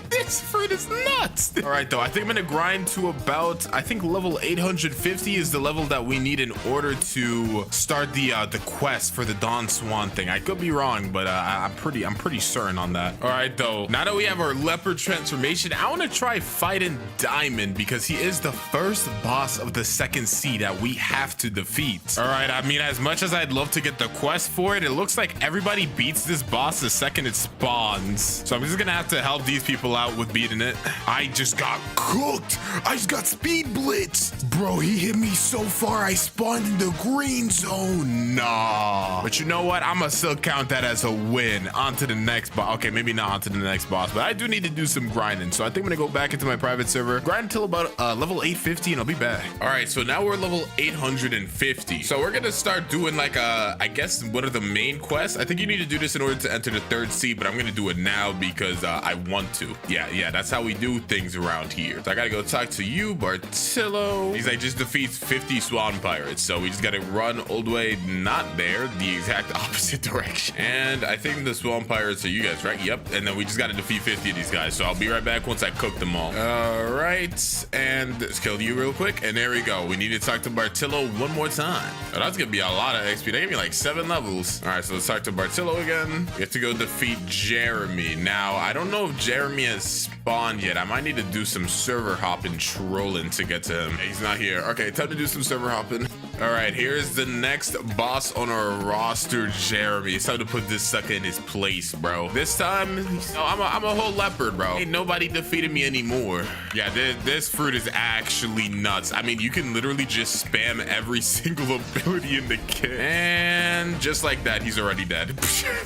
This fruit is nuts. All right, though, I think I'm gonna grind to about, I think level 850 is the level that we need in order to start the quest for the Dawn Swan thing. I could be wrong, but I'm pretty certain on that. All right, though, now that we have our leopard transformation, I want to try fighting Diamond because he is the first boss of the second sea that we have to defeat. All right, I mean, as much as I'd love to get the quest for it, it looks like everybody beats this boss the second it spawns. So I'm just gonna have to help these people out out with beating it. I just got cooked. I just got speed blitzed. Bro, he hit me so far I spawned in the green zone. Nah. But you know what? I'm gonna still count that as a win. On to the next boss. Okay, maybe not on to the next boss, but I do need to do some grinding. So I think I'm gonna go back into my private server, grind until about level 850, and I'll be back. All right, so now we're level 850. So we're gonna start doing like I guess what are the main quests? I think you need to do this in order to enter the 3rd sea, but I'm gonna do it now because I want to. Yeah, that's how we do things around here. So I gotta go talk to you, Bartillo. He's like, just defeats 50 Swan pirates. So we just gotta run all the way, not there, the exact opposite direction. And I think the Swan pirates are you guys, right? Yep. And then we just gotta defeat 50 of these guys. So I'll be right back once I cook them all. All right, and let's kill you real quick. And there we go. We need to talk to Bartillo one more time. Oh, that's gonna be a lot of XP. They gave me like 7 levels. All right, so let's talk to Bartillo again. We have to go defeat Jeremy. Now, I don't know if Jeremy has spawned yet. I might need to do some server hopping trolling to get to him. He's not here. Okay, time to do some server hopping. All right, here's the next boss on our roster, Jeremy. It's time to put this sucker in his place, bro. This time, I'm a whole leopard, bro. Ain't nobody defeated me anymore. Yeah, this fruit is actually nuts. I mean, you can literally just spam every single ability in the kit. And just like that, he's already dead.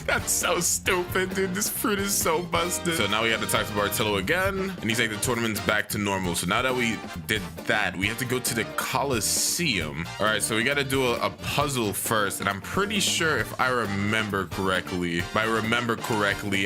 That's so stupid, dude. This fruit is so busted. So now we have to talk to Bartillo again. And he's like, the tournament's back to normal. So now that we did that, we have to go to the Colosseum. All right, so we got to do a puzzle first. And I'm pretty sure if I remember correctly,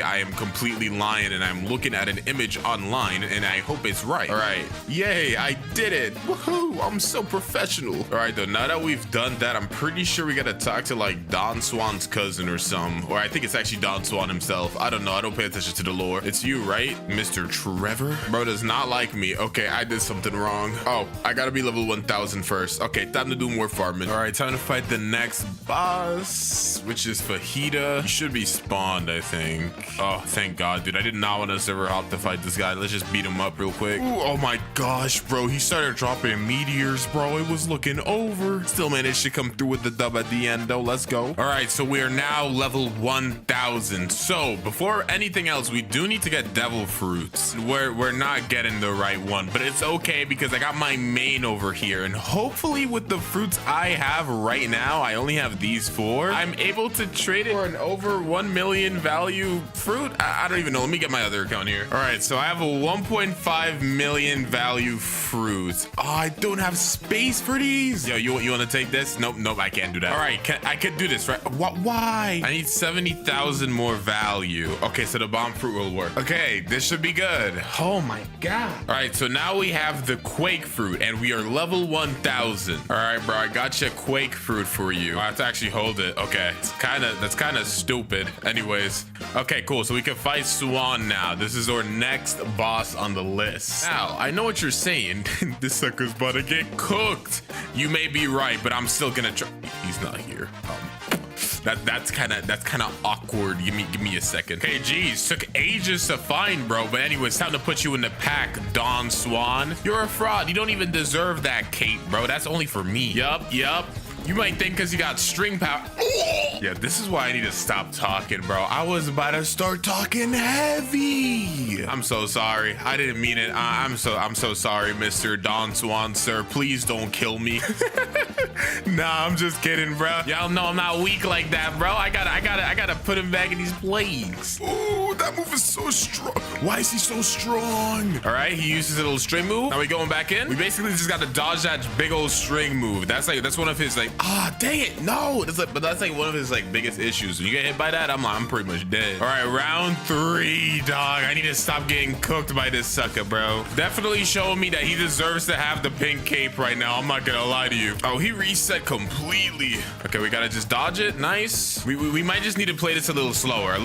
I am completely lying and I'm looking at an image online and I hope it's right. All right. Yay, I did it. Woohoo, I'm so professional. All right, though, now that we've done that, I'm pretty sure we got to talk to like Don Swan's cousin or some. Or I think it's actually Don Swan himself. I don't know. I don't pay attention to the lore. It's you, right? Mr. Trevor? Bro does not like me. Okay, I did something wrong. Oh, I got to be level 1000 first. Okay, time to do more farming. All right, time to fight the next boss, which is Fajita. He should be spawned, I think. Oh, thank God, dude. I did not want to server hop to fight this guy. Let's just beat him up real quick. Ooh, oh my gosh, bro. He started dropping meteors, bro. It was looking over. Still managed to come through with the dub at the end, though. Let's go. All right, so we are now level 1000. So before anything else, we do need to get devil fruits. We're not getting the right one, but it's okay because I got my main over here. And hopefully with the fruits I have right now, I only have these 4. I'm able to trade it for an over 1 million value fruit. I don't even know. Let me get my other account here. All right, so I have a 1.5 million value fruit. Oh, I don't have space for these. Yo, you want to take this? Nope, I can't do that. All right, I could do this, right? Why? I need 70,000 more value. Okay, so the bomb fruit will work. Okay, this should be good. Oh my God. All right, so now we have the quake fruit and we are level 1000. All right, bro, I got you a quake fruit for you. I have to actually hold it. Okay, that's kind of stupid. Anyways, okay, cool. So we can fight Swan now. This is our next boss on the list. Now, I know what you're saying. This sucker's about to get cooked. You may be right, but I'm still gonna try. He's not here. That's kind of awkward. Give me a second. Okay, geez, took ages to find, bro. But anyways, time to put you in the pack, Don Swan. You're a fraud. You don't even deserve that cape, bro. That's only for me. Yup. You might think because you got string power. Yeah, this is why I need to stop talking, bro. I was about to start talking heavy. I'm so sorry. I didn't mean it. I'm so sorry, Mr. Don Swan, sir. Please don't kill me. Nah, I'm just kidding, bro. Y'all know I'm not weak like that, bro. I gotta put him back in his place. Ooh, that move is so strong. Why is he so strong? All right, he uses a little string move. Now we going back in. We basically just got to dodge that big old string move. That's one of his like. Dang it, no. But that's like one of his like biggest issues. When you get hit by that, I'm pretty much dead. All right, round 3, dog. I need to stop getting cooked by this sucker, bro. Definitely showing me that he deserves to have the pink cape right now. I'm not gonna lie to you. Oh, he reset completely. Okay, we gotta just dodge it. Nice. We might just need to play this a little slower.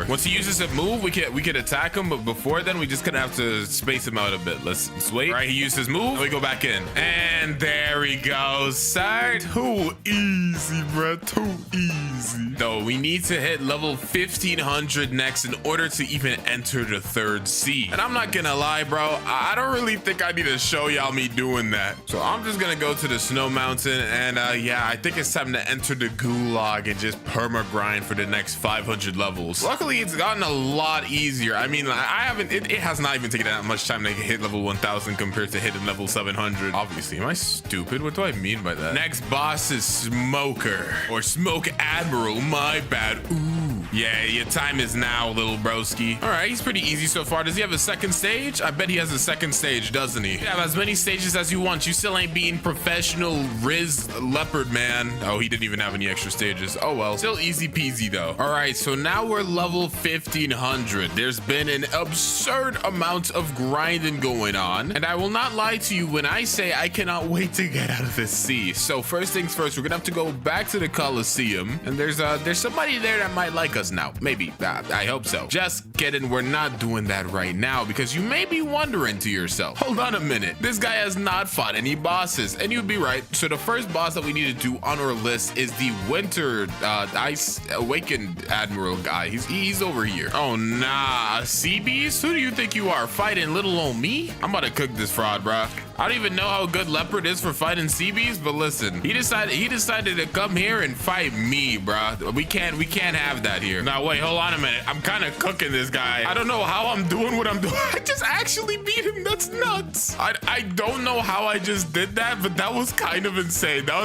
Once he uses a move, we could attack him. But before then, we just gonna have to space him out a bit. Let's wait. All right, he used his move. And we go back in, and there he goes. Side. Too easy, bro. Too easy. Though we need to hit level 1500 next in order to even enter the 3rd sea. And I'm not gonna lie, bro. I don't really think I need to show y'all me doing that. So I'm just gonna go to the snow mountain mountain, and yeah, I think it's time to enter the gulag and just perma grind for the next 500 levels. Luckily, it's gotten a lot easier. I mean, I haven't, it has not even taken that much time to hit level 1000 compared to hitting level 700. Obviously, am I stupid? What do I mean by that? Next boss is Smoker, or Smoke Admiral, my bad. Ooh. Yeah, your time is now, little broski. All right, he's pretty easy so far. Does he have a second stage? I bet he has a second stage, doesn't he? You have as many stages as you want. You still ain't being professional Riz Leopard, man. Oh, he didn't even have any extra stages. Oh, well. Still easy peasy, though. All right, so now we're level 1500. There's been an absurd amount of grinding going on, and I will not lie to you when I say I cannot wait to get out of this sea. So first things first, we're gonna have to go back to the Colosseum, and there's somebody there that might like us now. Maybe. I hope so. Just kidding. We're not doing that right now, because you may be wondering to yourself, hold on a minute, this guy has not fought any bosses, and you'd be right. So the first boss that we need to do on our list is the Winter Ice Awakened Admiral guy. He's over here. Oh nah, sea beast? Who do you think you are, fighting little old me? I'm about to cook this fraud, bruh. I don't even know how good Leopard is for fighting sea beasts, but listen, he decided to come here and fight me, bruh. We can't have that here. Now wait, hold on a minute. I'm kind of cooking this guy. I don't know how I'm doing what I'm doing. I just actually beat him. That's nuts. I don't know how I just did that, but that was kind of insane. That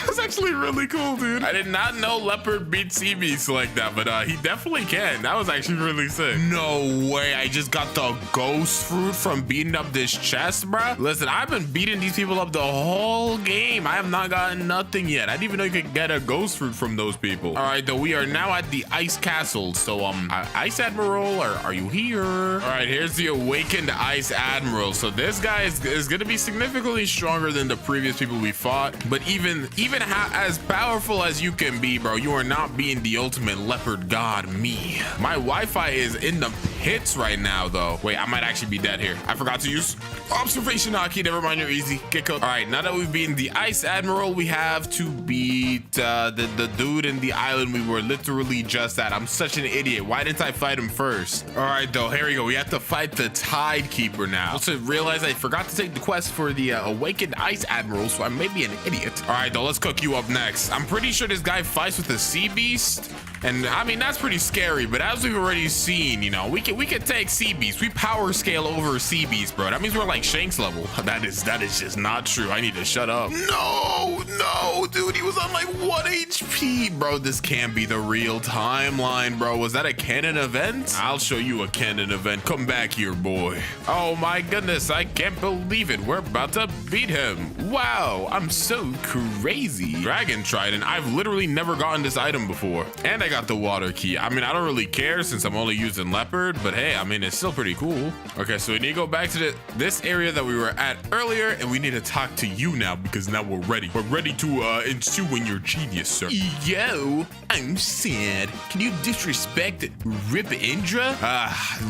was actually really cool, dude. I did not know Leopard beat sea beasts like that, but he definitely can. That was actually really sick. No way. I just got the ghost fruit from beating up this chest, bruh. Listen, I've been beating these people up the whole game. I have not gotten nothing yet. I didn't even know you could get a ghost fruit from those people. All right, though, we are now at the ice castle. So, Ice Admiral, are you here? All right, here's the awakened Ice Admiral. So this guy is going to be significantly stronger than the previous people we fought. But even as powerful as you can be, bro, you are not being the ultimate leopard god, me. My Wi-Fi is in the pits right now, though. Wait, I might actually be dead here. I forgot to use observation hockey. Never mind, you're easy. Get cooked. All right, now that we've beaten the Ice Admiral, we have to beat the dude in the island we were literally just at. I'm such an idiot. Why didn't I fight him first? All right, though, here we go. We have to fight the Tide Keeper now. Also realize I forgot to take the quest for the awakened Ice Admiral, so I may be an idiot. All right, though, let's cook you up next. I'm pretty sure this guy fights with a sea beast, and I mean, that's pretty scary, but as we've already seen, you know, we can take sea beasts. We power scale over sea beasts, bro. That means we're like Shanks level. That is just not true. I need to shut up. No, dude, he was on like 1 HP, bro. This can't be the real timeline, bro. Was that a canon event? I'll show you a canon event. Come back here, boy. Oh my goodness, I can't believe it. We're about to beat him. Wow, I'm so crazy. Dragon Trident. I've literally never gotten this item before, and I got the water key. I mean, I don't really care since I'm only using Leopard, but hey, I mean, it's still pretty cool. Okay, so we need to go back to this area that we were at earlier, and we need to talk to you now, because now we're ready. We're ready to ensue in your genius, sir. Yo, I'm sad. Can you disrespect Rip Indra?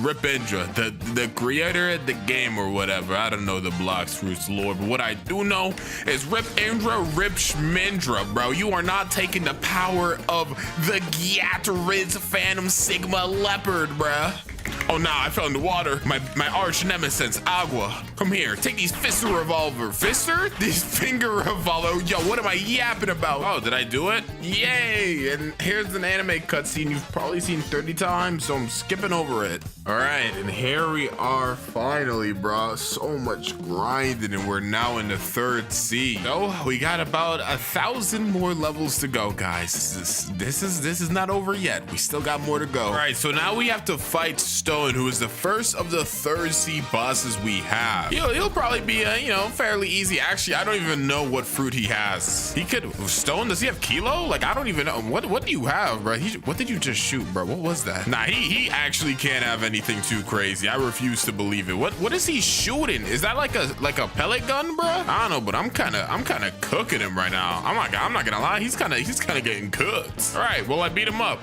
Rip Indra, the creator of the game or whatever. I don't know the Blox fruits lore, but what I do know is Rip Indra, Rip Schmindra, bro. You are not taking the power of the Gyatariz Phantom Sigma Leopard, bruh. Oh, nah, I fell in the water. My arch nemesis, Agua. Come here, take these Fister Revolver. Fister? These Finger Revolver. Yo, what am I yapping about? Oh, did I do it? Yay! And here's an anime cutscene you've probably seen 30 times, so I'm skipping over it. All right, and here we are finally, bro. So much grinding, and we're now in the 3rd sea. So we got about 1,000 more levels to go, guys. This is not over yet. We still got more to go. All right, so now we have to fight Stone, who is the first of the 3rd sea bosses we have. He'll probably be fairly easy. Actually, I don't even know what fruit he has. Stone, does he have Kilo? Like, I don't even know. What do you have, bro? What did you just shoot, bro? What was that? Nah, he actually can't have anything too crazy. I refuse to believe it. What is he shooting? Is that like a pellet gun, bro? I don't know, but I'm kind of cooking him right now. I'm not gonna lie. He's kind of getting cooked. All right, well, I beat him up.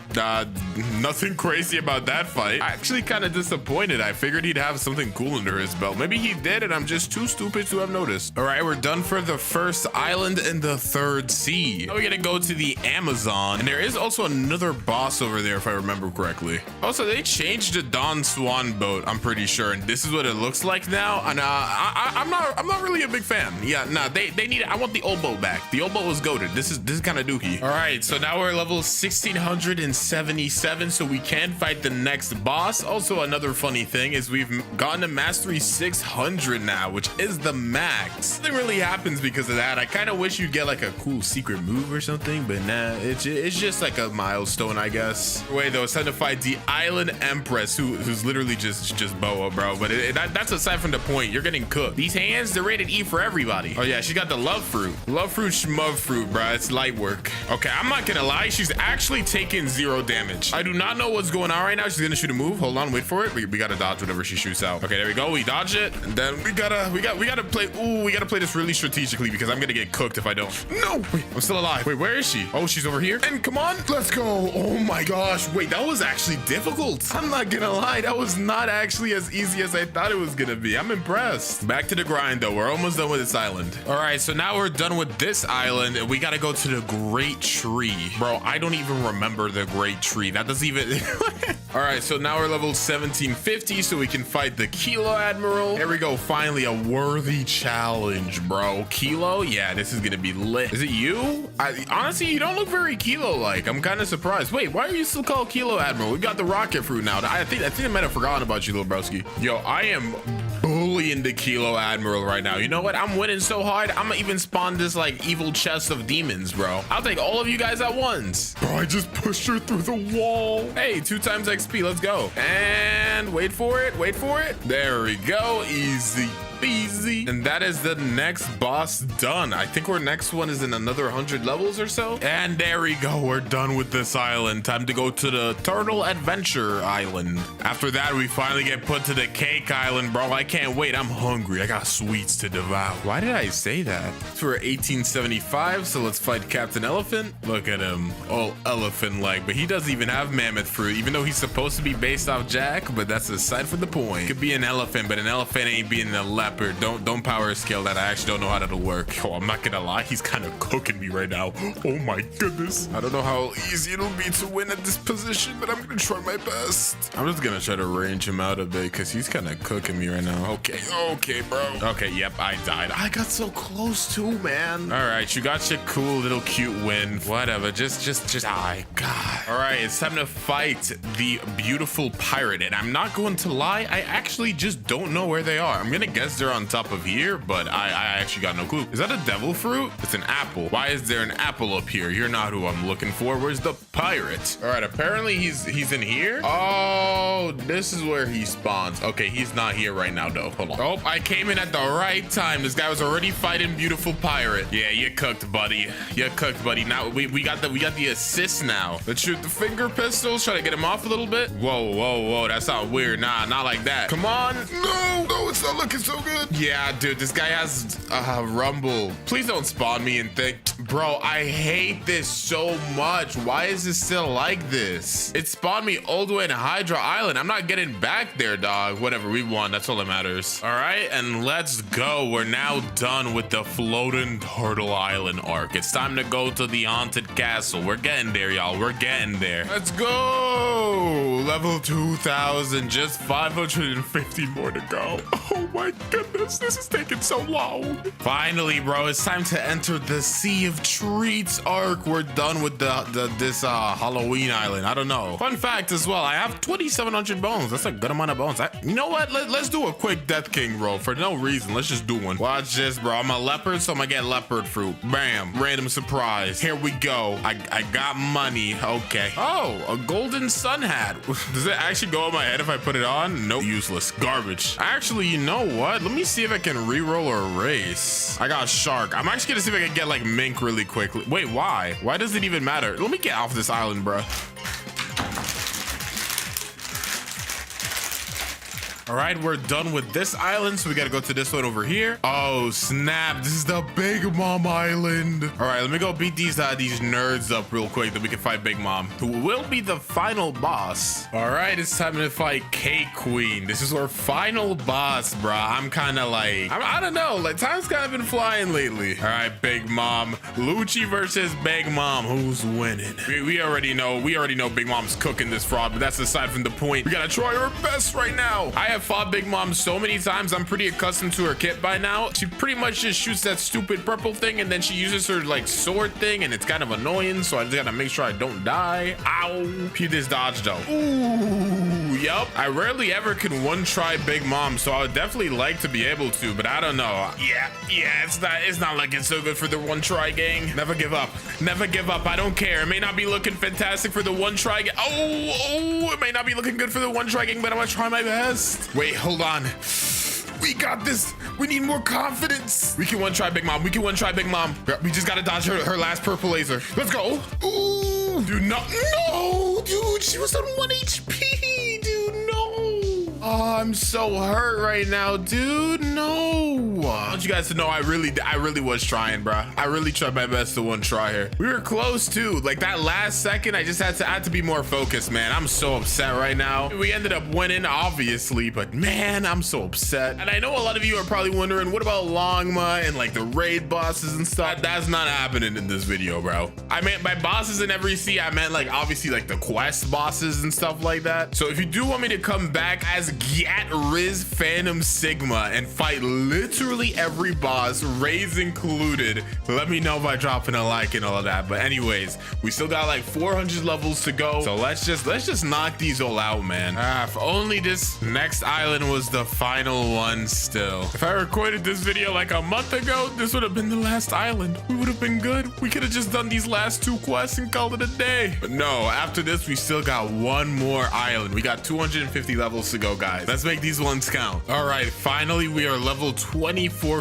Nothing crazy about that fight. I actually kind kind of disappointed. I figured he'd have something cool under his belt. Maybe he did, and I'm just too stupid to have noticed. All right, we're done for the first island in the third sea. Now we're gonna go to the Amazon, and there is also another boss over there, if I remember correctly. Also, they changed the Don Swan boat, I'm pretty sure, and this is what it looks like now. And I'm not really a big fan. Yeah, nah, they need it. I want the old boat back. The old boat was goated. This is kind of dookie. All right, so now we're level 1677, so we can fight the next boss. Also, another funny thing is we've gotten to mastery 600 now, which is the max. Nothing really happens because of that. I kind of wish you'd get like a cool secret move or something, but nah, it's just like a milestone, I guess. Wait, though, it's time to fight the Island Empress, who's literally just boa, bro. But that's aside from the point. You're getting cooked. These hands, they're rated E for everybody. Oh yeah, she got the love fruit. Love fruit, schmove fruit, bro. It's light work. Okay, I'm not gonna lie. She's actually taking 0 damage. I do not know what's going on right now. She's gonna shoot a move. Hold on, wait for it. We gotta dodge whatever she shoots out. Okay, there we go. We dodge it, and then we gotta play. Ooh, we gotta play this really strategically because I'm gonna get cooked if I don't. No, wait, I'm still alive. Wait, where is she? Oh, she's over here. And come on, let's go. Oh my gosh. Wait, that was actually difficult. I'm not gonna lie. That was not actually as easy as I thought it was gonna be. I'm impressed. Back to the grind though. We're almost done with this island. All right, so now we're done with this island and we gotta go to the Great Tree. Bro, I don't even remember the Great Tree. That doesn't even... All right, so now we're level 1750, so we can fight the Kilo Admiral. Here we go, finally a worthy challenge, bro. Kilo? Yeah, this is gonna be lit. Is it you? Honestly, you don't look very Kilo-like. I'm kind of surprised. Wait, why are you still called Kilo Admiral? We got the rocket fruit now. I think I might have forgotten about you, little broski. Yo, I am bullying the Kilo Admiral right now. You know what? I'm winning so hard. I'm gonna even spawn this like evil chest of demons, bro. I'll take all of you guys at once. Bro, I just pushed her through the wall. Hey, 2 times XP. Let's go. And wait for it. Wait for it. There we go. Easy easy. And that is the next boss done. I think our next one is in another 100 levels or so. And there we go. We're done with this island. Time to go to the Turtle Adventure Island. After that, we finally get put to the Cake Island, bro. I can't wait. I'm hungry. I got sweets to devour. Why did I say that? So we're 1875, so let's fight Captain Elephant. Look at him. All elephant-like, but he doesn't even have mammoth fruit, even though he's supposed to be based off Jack, but that's aside from the point. Could be an elephant, but an elephant ain't being a leopard. Don't power scale that. I actually don't know how that'll work. Oh, I'm not gonna lie, he's kind of cooking me right now. Oh my goodness. I don't know how easy it'll be to win at this position, but I'm gonna try my best. I'm just gonna try to range him out a bit because he's kind of cooking me right now. Okay, bro. Okay, yep, I died. I got so close too, man. All right, you got your cool little cute win. Whatever, just God. All right, it's time to fight the beautiful pirate, and I'm not going to lie, I actually just don't know where they are. I'm gonna guess they're on top of here, but I actually got no clue. Is that a devil fruit? It's an apple. Why is there an apple up here? You're not who I'm looking for. Where's the pirate? All right, apparently he's in here. Oh, this is where he spawns. Okay, he's not here right now though. Hold on. Oh, I came in at the right time. This guy was already fighting beautiful pirate. Yeah, you cooked, buddy. You cooked, buddy. Now we got the assist now. Let's shoot the finger pistols. Try to get him off a little bit. Whoa. That sounds weird. Nah, not like that. Come on. No, it's not looking so good. Yeah, dude, this guy has rumble. Please don't spawn me and think, bro, I hate this so much. Why is this still like this? It spawned me all the way in Hydra Island. I'm not getting back there, dog. Whatever, we won. That's all that matters. All right, and let's go. We're now done with the floating Turtle Island arc. It's time to go to the haunted castle. We're getting there, y'all. We're getting there. Let's go. Level 2000, just 550 more to go. Oh my goodness, this is taking so long. Finally, bro, it's time to enter the Sea of Treats arc. We're done with this Halloween island. I don't know. Fun fact as well, I have 2,700 bones. That's a good amount of bones. You know what? Let's do a quick Death King roll for no reason. Let's just do one. Watch this, bro. I'm a leopard, so I'm gonna get leopard fruit. Bam. Random surprise. Here we go. I got money. Okay. Oh, a golden sun hat. Does it actually go on my head if I put it on? Nope. Useless. Garbage. Actually, you know what? Let me see if I can reroll or erase. I got shark. I'm actually gonna see if I can get like mink really quickly. Wait, why? Why does it even matter? Let me get off this island, bro. All right, we're done with this island, so we gotta go to this one over here. Oh snap, this is the Big Mom Island. All right, let me go beat these nerds up real quick, then we can fight Big Mom, who will be the final boss. All right, it's time to fight Cake Queen. This is our final boss, bruh. I'm kind of like, I don't know, like time's kind of been flying lately. All right, Big Mom, Lucci versus Big Mom. Who's winning? We already know Big Mom's cooking this fraud, but that's aside from the point. We gotta try our best right now. I have fought Big Mom so many times, I'm pretty accustomed to her kit by now. She pretty much just shoots that stupid purple thing, and then she uses her like sword thing, and it's kind of annoying, so I just gotta make sure I don't die. Ow. He just dodged though. Ooh, yup. I rarely ever can one try Big Mom, so I would definitely like to be able to, but I don't know. Yeah, it's not looking so good for the one try gang. Never give up. Never give up. I don't care. It may not be looking fantastic for the one try gang. Oh, it may not be looking good for the one try gang, but I'm gonna try my best. Wait, hold on. We got this. We need more confidence. We can one try Big Mom. We can one try Big Mom. We just gotta dodge her last purple laser. Let's go. Ooh, dude, no, dude, she was on 1 HP, dude, no. Oh, I'm so hurt right now, dude. No. I want you guys to know I really was trying, bro. I really tried my best to one try here. We were close too. Like that last second, I just had to be more focused, man. I'm so upset right now. We ended up winning, obviously, but man, I'm so upset. And I know a lot of you are probably wondering, what about Longma and like the raid bosses and stuff? That's not happening in this video, bro. I meant by bosses in every sea, I meant like obviously like the quest bosses and stuff like that. So if you do want me to come back as Gyat Riz Phantom Sigma and fight literally every boss, raids included, let me know by dropping a like and all of that. But anyways, we still got like 400 levels to go, so let's just knock these all out, man. If only this next island was the final one still. If I recorded this video like a month ago, this would have been the last island. We would have been good. We could have just done these last 2 quests and called it a day. But no, after this we still got one more island. We got 250 levels to go, guys. Let's make these ones count. All right, finally we are level 2450.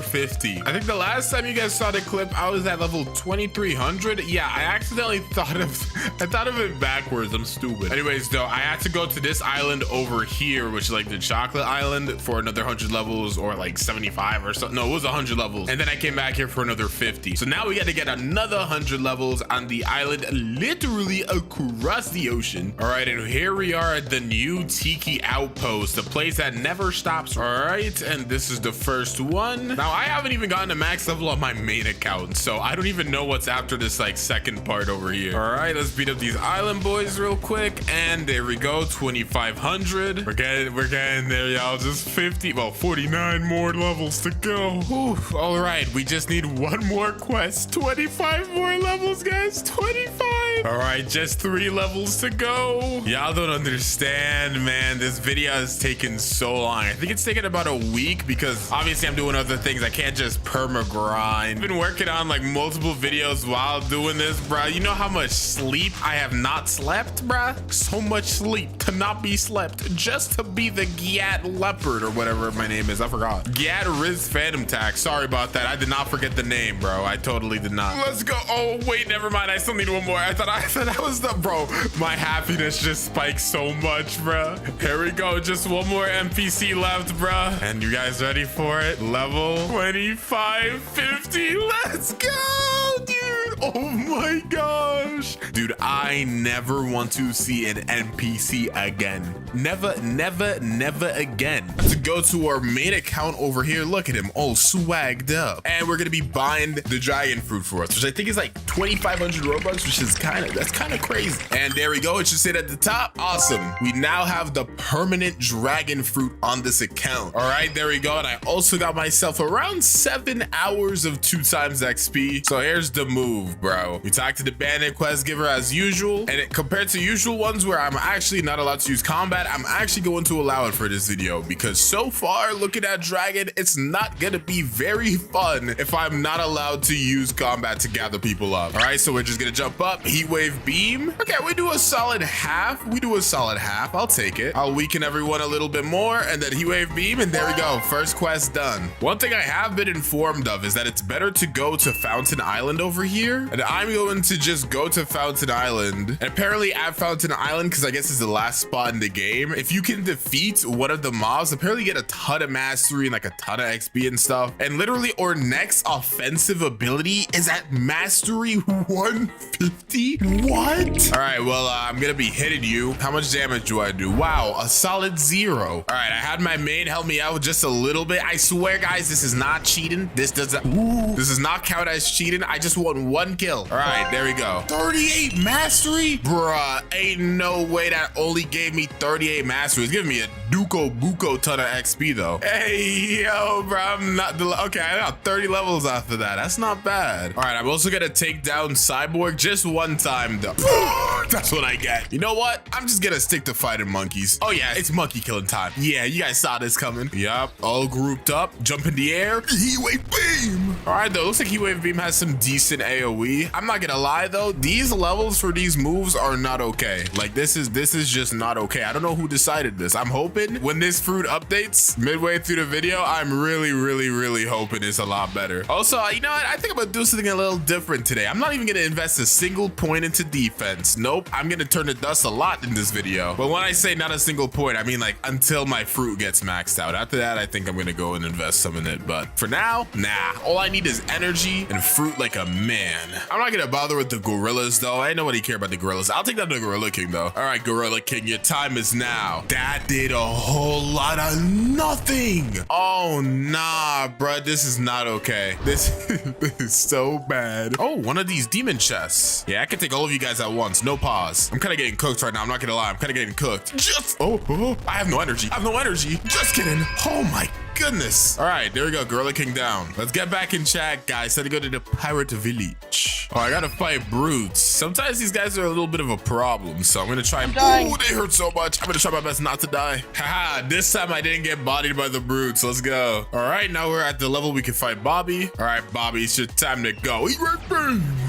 I think the last time you guys saw the clip, I was at level 2300. Yeah, I accidentally thought of it backwards. I'm stupid. Anyways, though, I had to go to this island over here, which is like the chocolate island, for another 100 levels, or like 75 or something. No, it was 100 levels, and then I came back here for another 50. So now we got to get another 100 levels on the island literally across the ocean. All right, and here we are at the new Tiki Outpost, the place that never stops. All right, and this is the first one. Now I haven't even gotten a max level on my main account, so I don't even know what's after this like second part over here. All right, let's beat up these island boys real quick, and there we go, 2500. We're getting there, y'all. Just 49 more levels to go. Whew. All right, we just need one more quest. 25 more levels, guys. 25. All right, just 3 levels to go. Y'all don't understand, man. This video has taken so long. I think it's taken about a week because obviously I'm doing other things. I can't just perma grind. I've been working on like multiple videos while doing this, bro. You know how much sleep I have not slept, bro? So much sleep to not be slept just to be the Gyat Leopard or whatever my name is. I forgot. Gyat Riz Phantom Tack. Sorry about that. I did not forget the name, bro. I totally did not. Let's go. Oh wait, never mind. I still need one more. I thought that was the bro. My happiness just spiked so much, bro. Here we go. Just one more NPC left, bro. And you guys ready for it? Level 2550. Let's go, dude. Oh my gosh. Dude, I never want to see an NPC again. Never again. To go to our main account over here, look at him all swagged up. And we're gonna be buying the dragon fruit for us, which I think is like 2,500 Robux, which is that's kind of crazy. And there we go. It should sit at the top. Awesome. We now have the permanent dragon fruit on this account. All right, there we go. And I also got myself around 7 hours of 2 times XP. So here's the move, bro. We talked to the bandit quest giver as usual, and compared to usual ones where I'm actually not allowed to use combat, I'm actually going to allow it for this video, because so far looking at dragon, it's not gonna be very fun if I'm not allowed to use combat to gather people up. All right, so we're just gonna jump up, heat wave beam. Okay, we do a solid half. I'll take it. I'll weaken everyone a little bit more, and then heat wave beam, and there we go. First quest done. One thing I have been informed of is that it's better to go to Fountain Island over here here, and I'm going to just go to Fountain Island. And apparently at Fountain Island, because I guess it's the last spot in the game, if you can defeat one of the mobs, apparently you get a ton of mastery and like a ton of XP and stuff. And literally our next offensive ability is at mastery 150. What? All right, well, I'm gonna be hitting you. How much damage do I do? Wow, a solid 0. All right, I had my main help me out just a little bit. I swear, guys, this is not cheating. This does not count as cheating. I just won 1 kill. All right, there we go. 38 mastery? Bruh, ain't no way that only gave me 38 mastery. It's giving me a buco ton of XP though. Hey, yo, bro, I'm not, okay, I got 30 levels after that. That's not bad. All right, I'm also gonna take down Cyborg just 1 time though. That's what I get. You know what? I'm just gonna stick to fighting monkeys. Oh yeah, it's monkey killing time. Yeah, you guys saw this coming. Yup, all grouped up, jump in the air. Heat wave beam. All right, though, looks like heat wave beam has some decent AoE. I'm not gonna lie though, these levels for these moves are not okay. Like this is just not okay. I don't know who decided this. I'm hoping when this fruit updates midway through the video, I'm really hoping it's a lot better. Also, you know what? I think I'm gonna do something a little different today. I'm not even gonna invest a single point into defense. Nope, I'm gonna turn to dust a lot in this video. But when I say not a single point, I mean like until my fruit gets maxed out. After that, I think I'm gonna go and invest some in it. But for now, nah. All I need is energy and fruit like a man. I'm not gonna bother with the gorillas though. Ain't nobody care about the gorillas. I'll take down the Gorilla King though. All right, Gorilla King, your time is now. That did a whole lot of nothing. Oh nah, bruh, this is not okay. This is so bad. Oh, one of these demon chests. Yeah, I can take all of you guys at once. No pause. I'm kind of getting cooked right now. I'm not gonna lie. I'm kind of getting cooked. Just I have no energy. I have no energy. Just kidding. Oh my goodness. All right, there we go. Gorilla King down. Let's get back in chat, guys. Time to go to the pirate village. Oh, I gotta fight brutes. Sometimes these guys are a little bit of a problem, so I'm gonna try. Oh, they hurt so much. I'm gonna try my best not to die. Haha, this time I didn't get bodied by the brutes. Let's go. All right, now we're at the level we can fight Bobby. All right, Bobby, it's your time to go.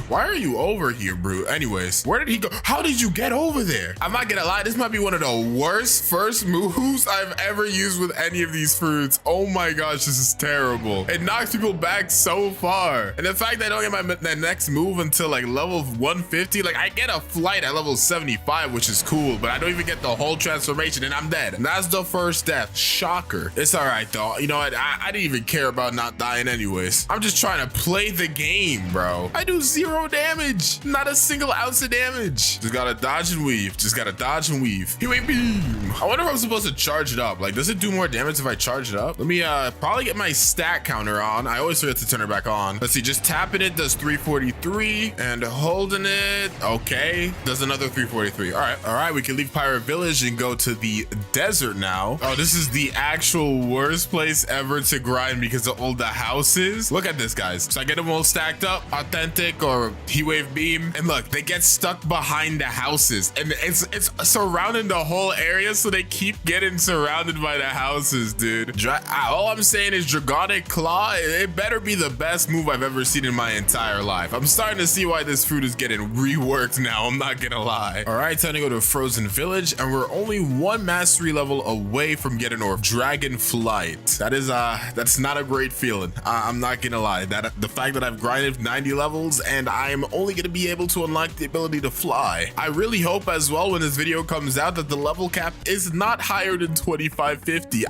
Why are you over here, brute? Anyways, where did he go? How did you get over there? I'm not gonna lie, this might be one of the worst first moves I've ever used with any of these fruits. Oh my gosh, this is terrible. It knocks people back so far. And the fact that I don't get my next move until like level 150, like I get a flight at level 75, which is cool, but I don't even get the whole transformation and I'm dead. And that's the first death. Shocker. It's all right though. You know what? I didn't even care about not dying anyways. I'm just trying to play the game, bro. I do 0 damage. Not a single ounce of damage. Just gotta dodge and weave. Just gotta dodge and weave. He went beam. I wonder if I'm supposed to charge it up. Like, does it do more damage if I charge it up? Let me probably get my stat counter on. I always forget to turn it back on. Let's see, just tapping it does 343 and holding it. Okay, does another 343. All right, we can leave Pirate Village and go to the desert now. Oh, this is the actual worst place ever to grind because of all the houses. Look at this, guys. So I get them all stacked up, authentic or heat wave beam, and look, they get stuck behind the houses and it's surrounding the whole area, so they keep getting surrounded by the houses, dude. All I'm saying is Dragonic Claw, it better be the best move I've ever seen in my entire life. I'm starting to see why this fruit is getting reworked now, I'm not gonna lie. All right, time to go to Frozen Village, and we're only 1 mastery level away from getting our Dragon Flight. That's not a great feeling. I'm not gonna lie. The fact that I've grinded 90 levels and I'm only gonna be able to unlock the ability to fly. I really hope as well when this video comes out that the level cap is not higher than 2550.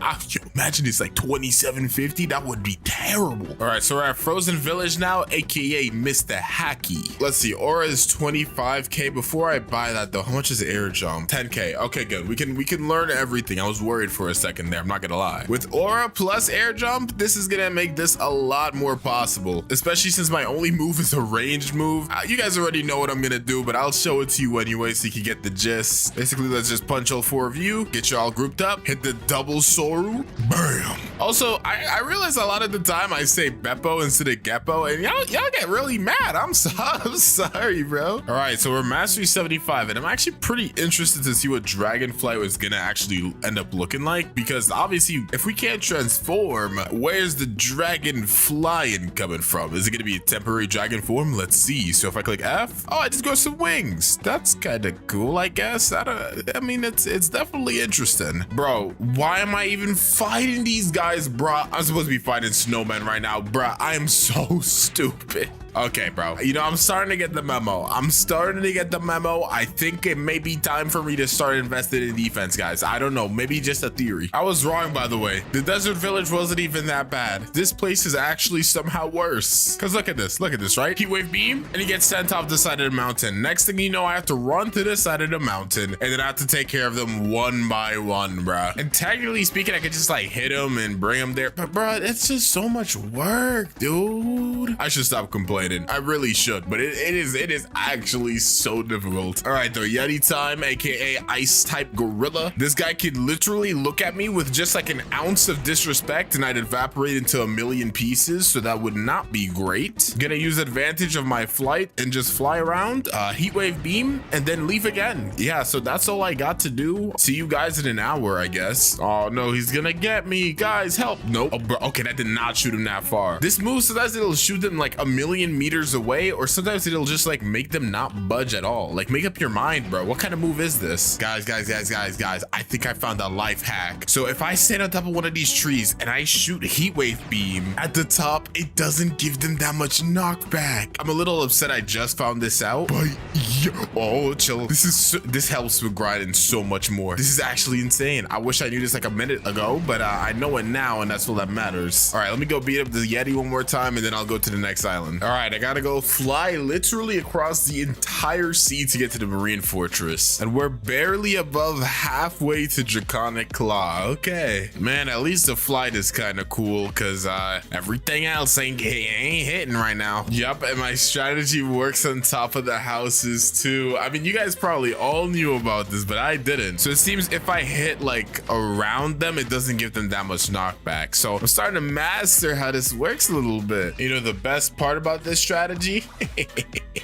Imagine it's like 2750. That would be terrible. All right, so we're at Frozen Village now, aka Mr. Haki. Let's see, aura is 25k. Before I buy that though, how much is air jump? 10k. Okay, good. We can learn everything. I was worried for a second there, I'm not gonna lie. With aura plus air jump, this is gonna make this a lot more possible, especially since my only move is a ranged move. You guys already know what I'm gonna do, but I'll show it to you anyway so you can get the gist. Basically, let's just punch all 4 of you, get you all grouped up, hit the double Soru, bam. Also, I realize a lot of the time I say Beppo instead of Geppo, and y'all get really mad. I'm sorry, bro. All right, so we're mastery 75, and I'm actually pretty interested to see what Dragonflight was gonna actually end up looking like, because obviously, if we can't transform, where's the dragon flying coming from? Is it gonna be a temporary dragon form? Let's see. So if I click F, oh, I just got some wings. That's kind of cool, I guess. I mean, it's definitely interesting. Bro, why am I even fighting these guys, bro? I'm supposed to be fighting snowmen right now, bro. I am so stupid. Okay, bro. You know, I'm starting to get the memo. I think it may be time for me to start investing in defense, guys. I don't know. Maybe just a theory. I was wrong, by the way. The desert village wasn't even that bad. This place is actually somehow worse. Because look at this, right? Heat wave beam, and he gets sent off the side of the mountain. Next thing you know, I have to run to the side of the mountain, and then I have to take care of them one by one, bruh. And technically speaking, I could just like hit them and bring them there. But bruh, it's just so much work, dude. I should stop complaining. I really should, but it is actually so difficult. All right, though, Yeti time, aka ice type gorilla. This guy could literally look at me with just like an ounce of disrespect, and I'd evaporate into a million pieces, so that would not be great. Gonna use advantage of my flight and just fly around, heat wave beam, and then leave again. Yeah, so that's all I got to do. See you guys in an hour, I guess. Oh no, he's gonna get me, guys, help. Nope. Oh, bro, okay, that did not shoot him that far. This move, sometimes it'll shoot them like a million meters away, or sometimes it'll just like make them not budge at all. Like, make up your mind, bro. What kind of move is this? Guys, I think I found a life hack. So if I stand on top of one of these trees and I shoot heat wave beam at the top, it doesn't give them that much knockback. I'm a little upset I just found this out, but yeah. Oh, chill. This helps with grinding so much more. This is actually insane. I wish I knew this like a minute ago, but I know it now, and that's all that matters. All right, let me go beat up the Yeti one more time, and then I'll go to the next island. All right, I gotta go fly literally across the entire sea to get to the marine fortress, and we're barely above halfway to Draconic Claw. Okay, man, at least the flight is kind of cool, because everything else ain't hitting right now. Yup, and my strategy works on top of the houses too. I mean, you guys probably all knew about this, but I didn't. So it seems if I hit like around them, it doesn't give them that much knockback. So I'm starting to master how this works a little bit. You know, the best part about this strategy,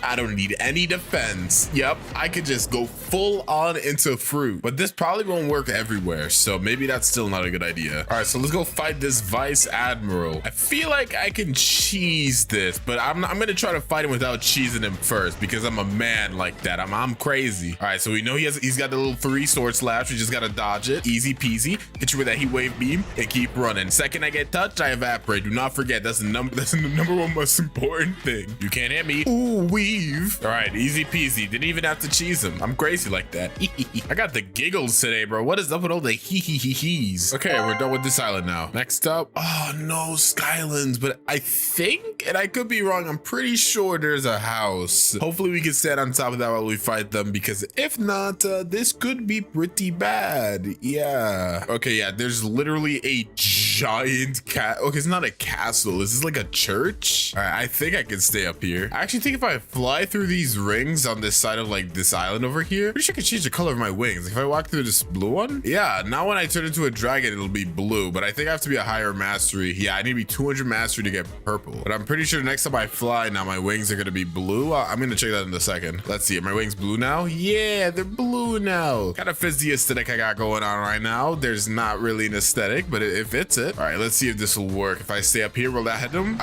I don't need any defense. Yep, I could just go full on into fruit, but this probably won't work everywhere, so maybe that's still not a good idea. All right, so let's go fight this Vice Admiral. I feel like I can cheese this, but I'm gonna try to fight him without cheesing him first, because I'm a man like that. I'm crazy. All right, so we know he's got the little 3 sword slash. We just gotta dodge it. Easy peasy. Hit you with that heat wave beam and keep running. Second I get touched, I evaporate. Do not forget, that's the number one most important thing. You can't hit me. Ooh, weave. All right, easy peasy. Didn't even have to cheese him. I'm crazy like that. I got the giggles today, bro. What is up with all the hee-hee-hee-hees? Okay, we're done with this island now. Next up, oh no, Skylands, but I think, and I could be wrong, I'm pretty sure there's a house. Hopefully we can stand on top of that while we fight them, because if not, this could be pretty bad. Yeah. Okay, yeah, there's literally a giant cat. Okay, it's not a castle. Is this like a church? All right, I think I can stay up here. I actually think if I fly through these rings on this side of like this island over here, pretty sure I can change the color of my wings. If I walk through this blue one, yeah, now when I turn into a dragon, it'll be blue, but I think I have to be a higher mastery. Yeah, I need to be 200 mastery to get purple, but I'm pretty sure next time I fly, now my wings are gonna be blue. I'm gonna check that in a second. Let's see, are my wings blue now? Yeah, they're blue now. Kind of fits the aesthetic I got going on right now. There's not really an aesthetic, but it fits it. All right, let's see if this will work. If I stay up here, will that hit them?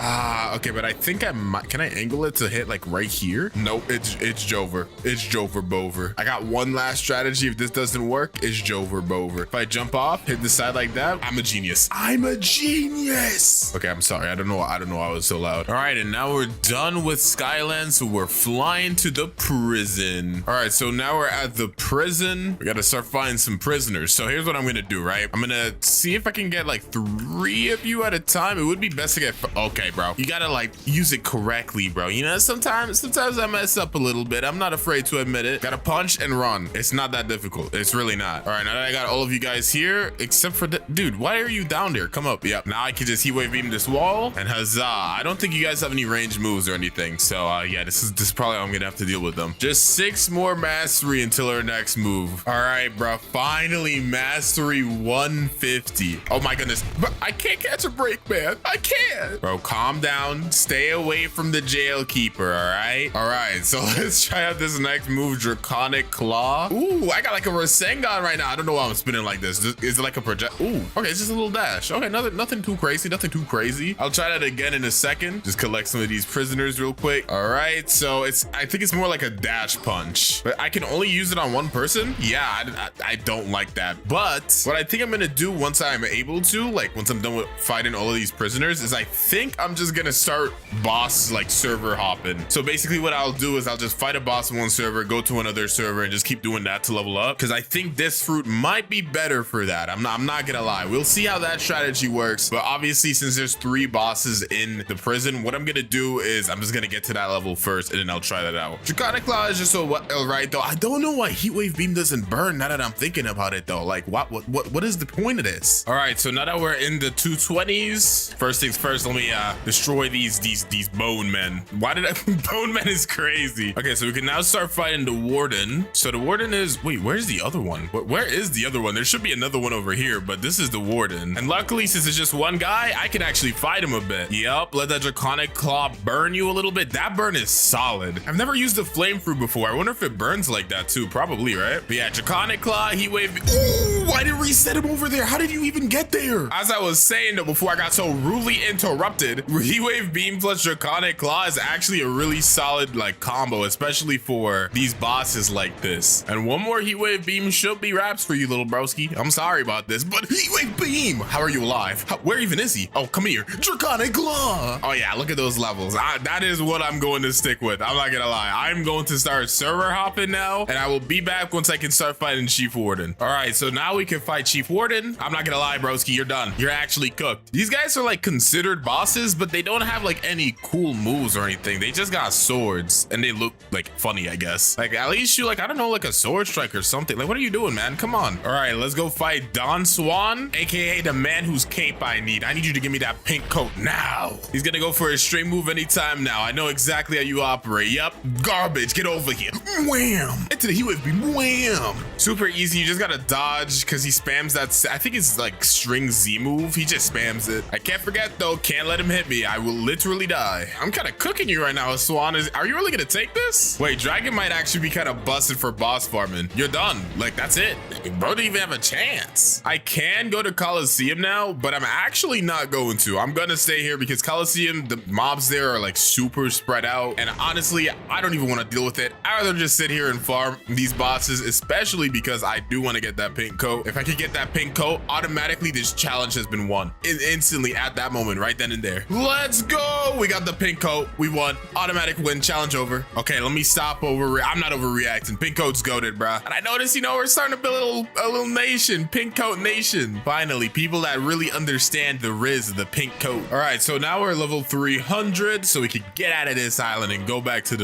Okay, but I think I might. Can I angle it to hit like right here? Nope, it's Jover. It's Jover Bover. I got one last strategy. If this doesn't work, it's Jover Bover. If I jump off, hit the side like that, I'm a genius. I'm a genius. Okay, I'm sorry. I don't know why I was so loud. All right, and now we're done with Skylands, so we're flying to the prison. All right, so now we're at the prison. We gotta start finding some prisoners. So here's what I'm gonna do, right? I'm gonna see if I can get like 3 of you at a time. It would be best to get, okay, bro. You gotta like use it correctly, bro. You know, sometimes I mess up a little bit. I'm not afraid to admit it. Gotta punch and run. It's not that difficult. It's really not. All right, now that I got all of you guys here, except for the dude, why are you down there? Come up. Yep. Now I can just heat wave beam this wall, and huzzah. I don't think you guys have any ranged moves or anything. So yeah, this is probably how I'm gonna have to deal with them. Just 6 more mastery until our next move. All right, bro. Finally, mastery 150. Oh my goodness. But I can't catch a break, man. I can't. Bro, calm down. Stay away from the jail keeper, all right? All right, so let's try out this next move, Draconic Claw. Ooh, I got like a Rasengan right now. I don't know why I'm spinning like this. Is it like a project? Ooh, okay, it's just a little dash. Okay, nothing too crazy, nothing too crazy. I'll try that again in a second. Just collect some of these prisoners real quick. All right, so I think it's more like a dash punch, but I can only use it on one person. Yeah, I don't like that. But what I think I'm gonna do once I'm able to, like like once I'm done with fighting all of these prisoners is I think I'm just gonna start boss like server hopping. So basically what I'll do is I'll just fight a boss in one server, go to another server, and just keep doing that to level up, because I think this fruit might be better for that. I'm not gonna lie. We'll see how that strategy works, but obviously since there's 3 bosses in the prison, what I'm gonna do is I'm just gonna get to that level first, and then I'll try that out. Draconic Claw is just so alright though. I don't know why Heat Wave Beam doesn't burn now that I'm thinking about it though. Like what is the point of this? All right, so now that we're in the 220s, first things first, let me destroy these bone men. Why did I bone men is crazy. Okay, so we can now start fighting the warden. So the warden is, wait, where's the other one? Where is the other one? There should be another one over here, but this is the warden. And luckily, since it's just one guy, I can actually fight him a bit. Yup, let that Draconic Claw burn you a little bit. That burn is solid. I've never used a flame fruit before. I wonder if it burns like that too. Probably, right? But yeah, Draconic Claw, Heat Wave. Ooh, I didn't reset him over there. How did you even get there? As I was saying though, before I got so rudely interrupted, Heat Wave Beam plus Draconic Claw is actually a really solid like combo, especially for these bosses like this. And one more Heat Wave Beam should be wraps for you, little broski. I'm sorry about this, but Heat Wave Beam, how are you alive? Where even is he? Oh, come here. Draconic Claw. Oh yeah, look at those levels. That is what I'm going to stick with. I'm not gonna lie. I'm going to start server hopping now, and I will be back once I can start fighting Chief Warden. All right, so now we can fight Chief Warden. I'm not gonna lie, broski, you're done. You're actually cooked. These guys are like considered bosses, but they don't have like any cool moves or anything. They just got swords, and they look like funny, I guess. Like at least you like, I don't know, like a sword strike or something. Like, what are you doing, man? Come on. All right, let's go fight Don Swan, aka the man whose cape I need. I need you to give me that pink coat now. He's gonna go for a straight move anytime now. I know exactly how you operate. Yep, garbage. Get over here. Wham! Into the Heat Wave Beam. Wham! Super easy. You just gotta dodge because he spams that. I think it's like string Z move. He just spams it. I can't forget though. Can't let him hit me. I will literally die. I'm kind of cooking you right now, Swan. Are you really gonna take this? Wait, Dragon might actually be kind of busted for boss farming. You're done. Like that's it. Bro didn't even have a chance. I can go to Colosseum now, but I'm actually not going to. I'm gonna stay here because Colosseum, the mobs there are like super spread out, and honestly, I don't even want to deal with it. I'd rather just sit here and farm these bosses, especially because I do want to get that pink coat. If I could get that pink coat, automatically this challenge has been won. Instantly at that moment, right then and there. Let's go. We got the pink coat. We won. Automatic win. Challenge over. Okay, let me stop I'm not overreacting. Pink coat's goated, bruh. And I noticed, you know, we're starting to build a little nation. Pink coat nation. Finally, people that really understand the riz of the pink coat. All right, so now we're level 300, so we can get out of this island and go back to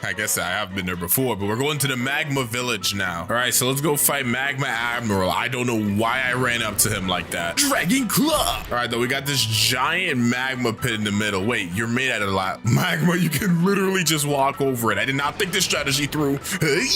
I guess I have been there before, but we're going to the Magma Village now. All right, so let's go fight Magma Admiral. I don't know why I ran up to him like that. Dragon Claw. All right, though, we got this giant magma pit in the middle. Wait, you're made out of magma. You can literally just walk over it. I did not think this strategy through.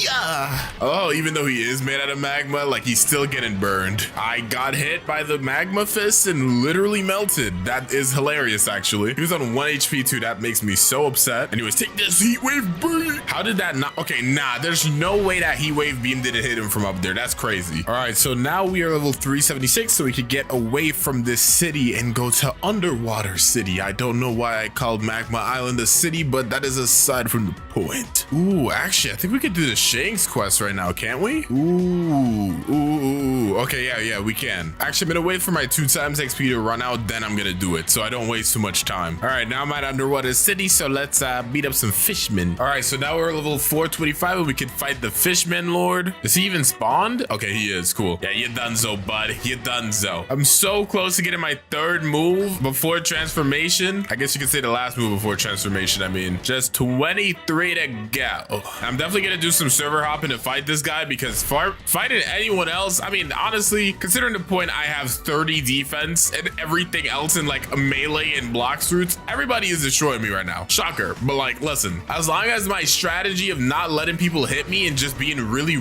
Yeah. Oh, even though he is made out of magma, like he's still getting burned. I got hit by the magma fist and literally melted. That is hilarious, actually. He was on 1 HP too. That makes me so upset. Anyways, take this Heat Wave Beam. How did that not? Okay, nah, there's no way that Heat Wave Beam didn't hit him from up there. That's crazy. All right, so now we are level 376, so we could get away from this city and go to Underwater City. I don't know why I called Magma Island a city, but that is aside from the point. Ooh, actually, I think we could do the Shanks quest right now, can't we? Ooh. Okay, yeah, we can. Actually, I'm gonna wait for my 2 times XP to run out, then I'm gonna do it, so I don't waste too much time. All right, now I'm at Underwater City, so let's beat up some fishmen. All right, so now we're level 425, and we can fight the Fishman Lord. Is he even spawned? Okay, he is. Cool. Yeah, you donezo, bud. You donezo. I'm so close to getting my 3rd move before transformation. I guess you could say the last move before transformation. I mean, just 23 to go. Oh, I'm definitely gonna do some server hopping to fight this guy because fighting anyone else, I mean, honestly, considering the point I have 30 defense and everything else in like a melee and Blox routes, everybody is destroying me right now. Shocker. But like, listen, as long as my strategy of not letting people hit me and just being really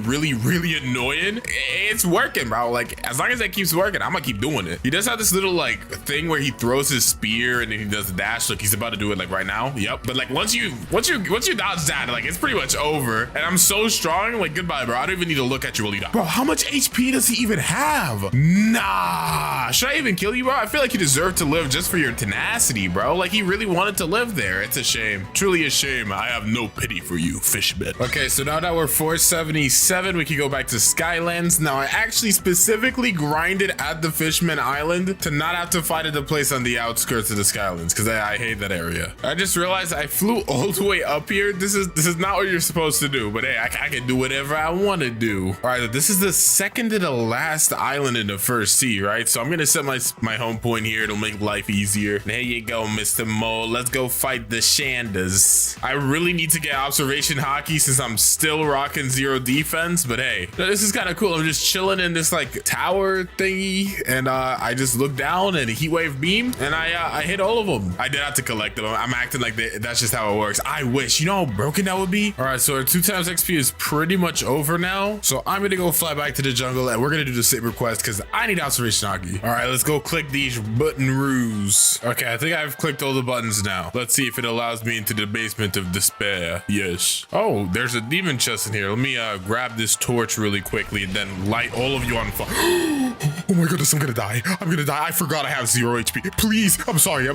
annoying, it's working, bro. Like, as long as that keeps working, I'm gonna keep doing it. He does have this little like thing where he throws his spear and then he does the dash. Look, he's about to do it like right now. Yep. But like once you dodge that, like it's pretty much over. And I'm so strong, like goodbye, bro. I don't even need to look at you while you die. Bro, how much HP does he even have? Nah. Should I even kill you, bro? I feel like you deserve to live just for your tenacity, bro. Like he really wanted to live there. It's a shame. Truly a shame. I have no pity for you. Fishman. Okay, so now that we're 477, we can go back to Skylands. Now, I actually specifically grinded at the Fishman Island to not have to fight at the place on the outskirts of the Skylands, because I hate that area. I just realized I flew all the way up here. This is not what you're supposed to do, but hey, I can do whatever I want to do. All right, this is the second to the last island in the first sea, right? So I'm gonna set my home point here. It'll make life easier. There you go, Mr. Mole. Let's go fight the Shandas. I really need to get observation hockey since I'm still rocking 0 defense, but hey, this is kind of cool. I'm just chilling in this like tower thingy, and I just look down and heat wave beam, and I hit all of them. I did have to collect them. I'm acting like that's just how it works. I wish, you know how broken that would be. All right, so our 2 times XP is pretty much over now, so I'm gonna go fly back to the jungle and we're gonna do the Saber quest because I need observation hockey. All right, let's go click these button roos. Okay, I think I've clicked all the buttons now. Let's see if it allows me into the basement of despair. Yes. Oh, there's a demon chest in here. Let me grab this torch really quickly and then light all of you on fire. Oh my goodness, I'm gonna die. I'm gonna die. I forgot I have 0 HP. Please, I'm sorry.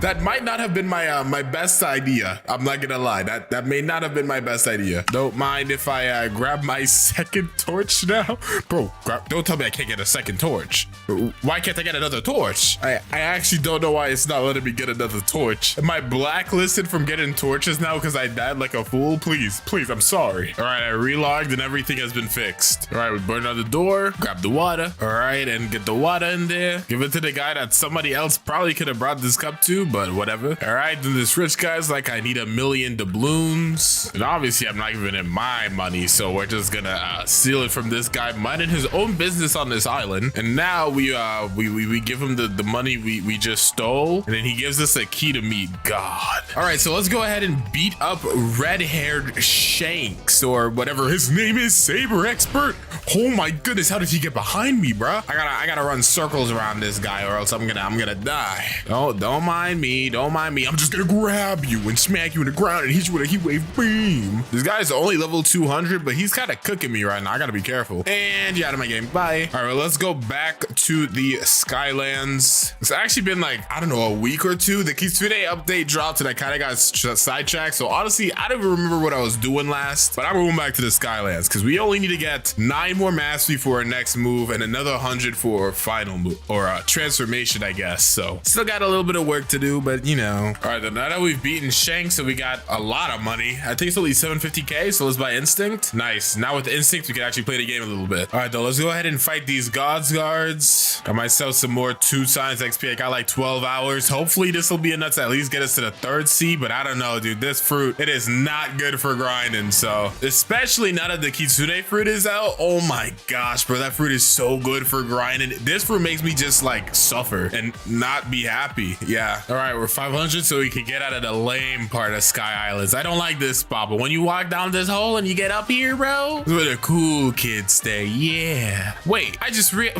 That might not have been my my best idea. I'm not gonna lie. That may not have been my best idea. Don't mind if I grab my second torch now. Bro, don't tell me I can't get a second torch. Why can't I get another torch? I actually don't know why it's not letting me get another torch. Am I blacklisted from getting torches now because I died like a fool? Please, I'm sorry. All right, I relogged and everything has been fixed. All right, we burn out the door, grab the water. All right, and get the water in there. Give it to the guy that somebody else probably could have brought this cup to, but whatever. All right, then this rich guy's like, I need 1,000,000 doubloons. And obviously I'm not giving him my money, so we're just gonna steal it from this guy minding his own business on this island. And now we give him the money we just stole, and then he gives us a key to meet God. All right, so let's go ahead and beat up red-haired Shanks, or whatever his name is, Saber Expert. Oh my goodness, how did he get behind me, bruh? I gotta run circles around this guy, or else I'm gonna die. Don't mind me. I'm just gonna grab you and smack you in the ground and hit you with a heat wave beam. This guy's only level 200, but he's kind of cooking me right now. I gotta be careful. And you're out of my game. Bye. All right, let's go back to the Skylands. It's actually been like, I don't know, a week or two. The Kitsune update dropped and I kind of got sidetracked. So honestly, I don't even remember what I was doing last, but I'm going back to the Skylands because we only need to get 9 more mastery for our next move and another 100 for final move, or transformation, I guess. So still got a little bit of work to do, but you know. All right, then now that we've beaten Shanks, so we got a lot of money. I think it's only 750k, so let's buy instinct. Nice. Now with instinct, we can actually play the game a little bit. All right, though, let's go ahead and fight these gods guards. Got myself some more 2 times XP. I got like 12 hours. Hopefully this will be enough to at least get us to the 3rd sea, but I don't know, dude. This fruit, it is not good for grinding. So especially now that the Kitsune fruit is out. Oh my gosh, bro, that fruit is so good for grinding. This fruit makes me just like suffer and not be happy. Yeah. All right, we're 500, so we can get out of the lame part of Sky Islands. I don't like this spot, but when you walk down this hole and you get up here, bro, this is where the cool kids stay. Yeah. Wait, I just yo,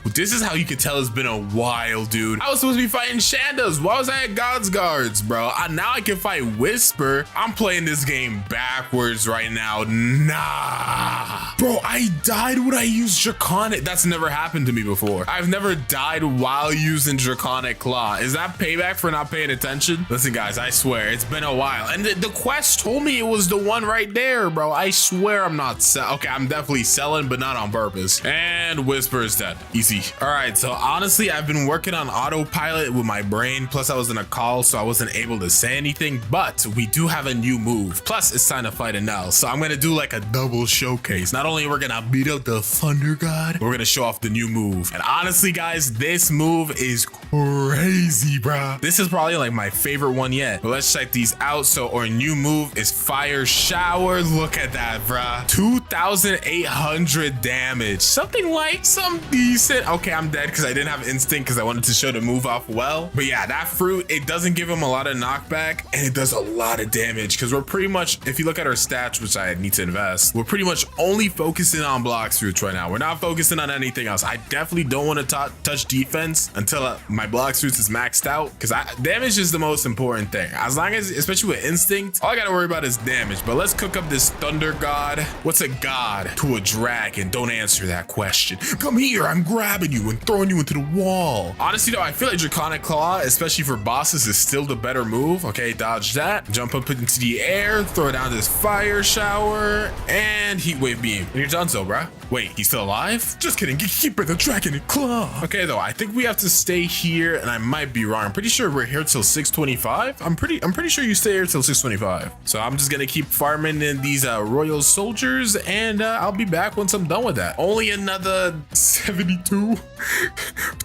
this is how you can tell it's been a while, dude. I was supposed to be fighting Shandas. Why was I at God's Guards, bro? Now I can fight Whisper. I'm playing this game backwards right now. Nah. Bro, I died when I used Draconic. That's never happened to me before. I've never died while using Draconic Claw. Is that payback for not paying attention? Listen, guys, I swear, it's been a while. And the quest told me it was the one right there, bro. I swear I'm not okay, I'm definitely selling, but not on purpose. And Whisper is dead. Easy. All right, so honestly, I've been working on autopilot with my brain. Plus, I was in a call, so I wasn't able to say anything. But we do have a new move. Plus, it's time to fight Enel. So I'm gonna do like a double showcase. Not only we're gonna beat up the Thunder God, we're gonna show off the new move. And honestly, guys, this move is crazy, bro. This is probably like my favorite one yet. But let's check these out. So our new move is Fire Shower. Look at that, bruh. 2,800 damage. Something light, some decent. Okay, I'm dead because I didn't have instinct because I wanted to show the move off well. But yeah, that fruit, it doesn't give him a lot of knockback and it does a lot of damage because we're pretty much, if you look at our stats, which I need to invest, we're pretty much only focusing on Blox fruits right now. We're not focusing on anything else. I definitely don't want to touch defense until my Blox fruits is maxed out, because damage is the most important thing. As long as, especially with instinct, all I gotta worry about is damage. But let's cook up this thunder god. What's a god to a dragon? Don't answer that question. Come here, I'm grabbing you and throwing you into the wall. Honestly though, I feel like Draconic Claw, especially for bosses, is still the better move. Okay, dodge that. Jump up into the air, throw down this fire shower, and heat wave beam. And you're done so, bruh. Wait, he's still alive? Just kidding. Keeper the dragon claw. Okay though, I think we have to stay here, and I might be wrong. I'm pretty sure we're here till 625. I'm pretty sure you stay here till 625. So I'm just gonna keep farming in these royal soldiers, and I'll be back once I'm done with that. Only another 72.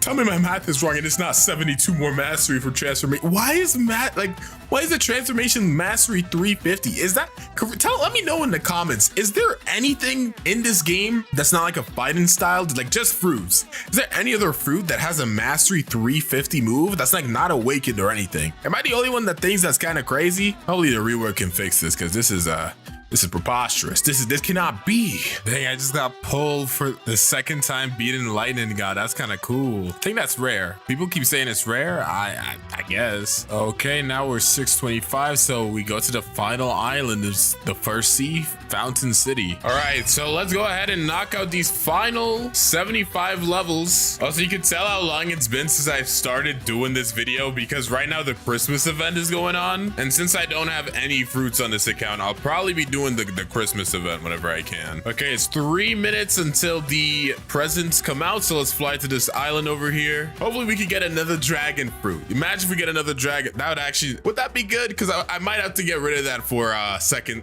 Tell me my math is wrong and it's not 72 more mastery for transformation. Why is the transformation mastery 350? Is that, let me know in the comments. Is there anything in this game that's not like a fighting style, like just fruits? Is there any other fruit that has a mastery 350 move that's like not awakened or anything? Am I the only one that thinks that's kind of crazy? Hopefully the rework can fix this, because this is preposterous. This cannot be. Dang, I just got pulled for the second time beating Lightning God. That's kind of cool. I think that's rare. People keep saying it's rare. I guess. Okay, now we're 625, so we go to the final island. Is the first sea, Fountain City. All right, so let's go ahead and knock out these final 75 levels. Also, you can tell how long it's been since I've started doing this video, because right now the Christmas event is going on, and since I don't have any fruits on this account, I'll probably be doing the Christmas event whenever I can. Okay, it's 3 minutes until the presents come out, so let's fly to this island over here. Hopefully we can get another dragon fruit. Imagine if we get another dragon. Would that be good? Because I might have to get rid of that for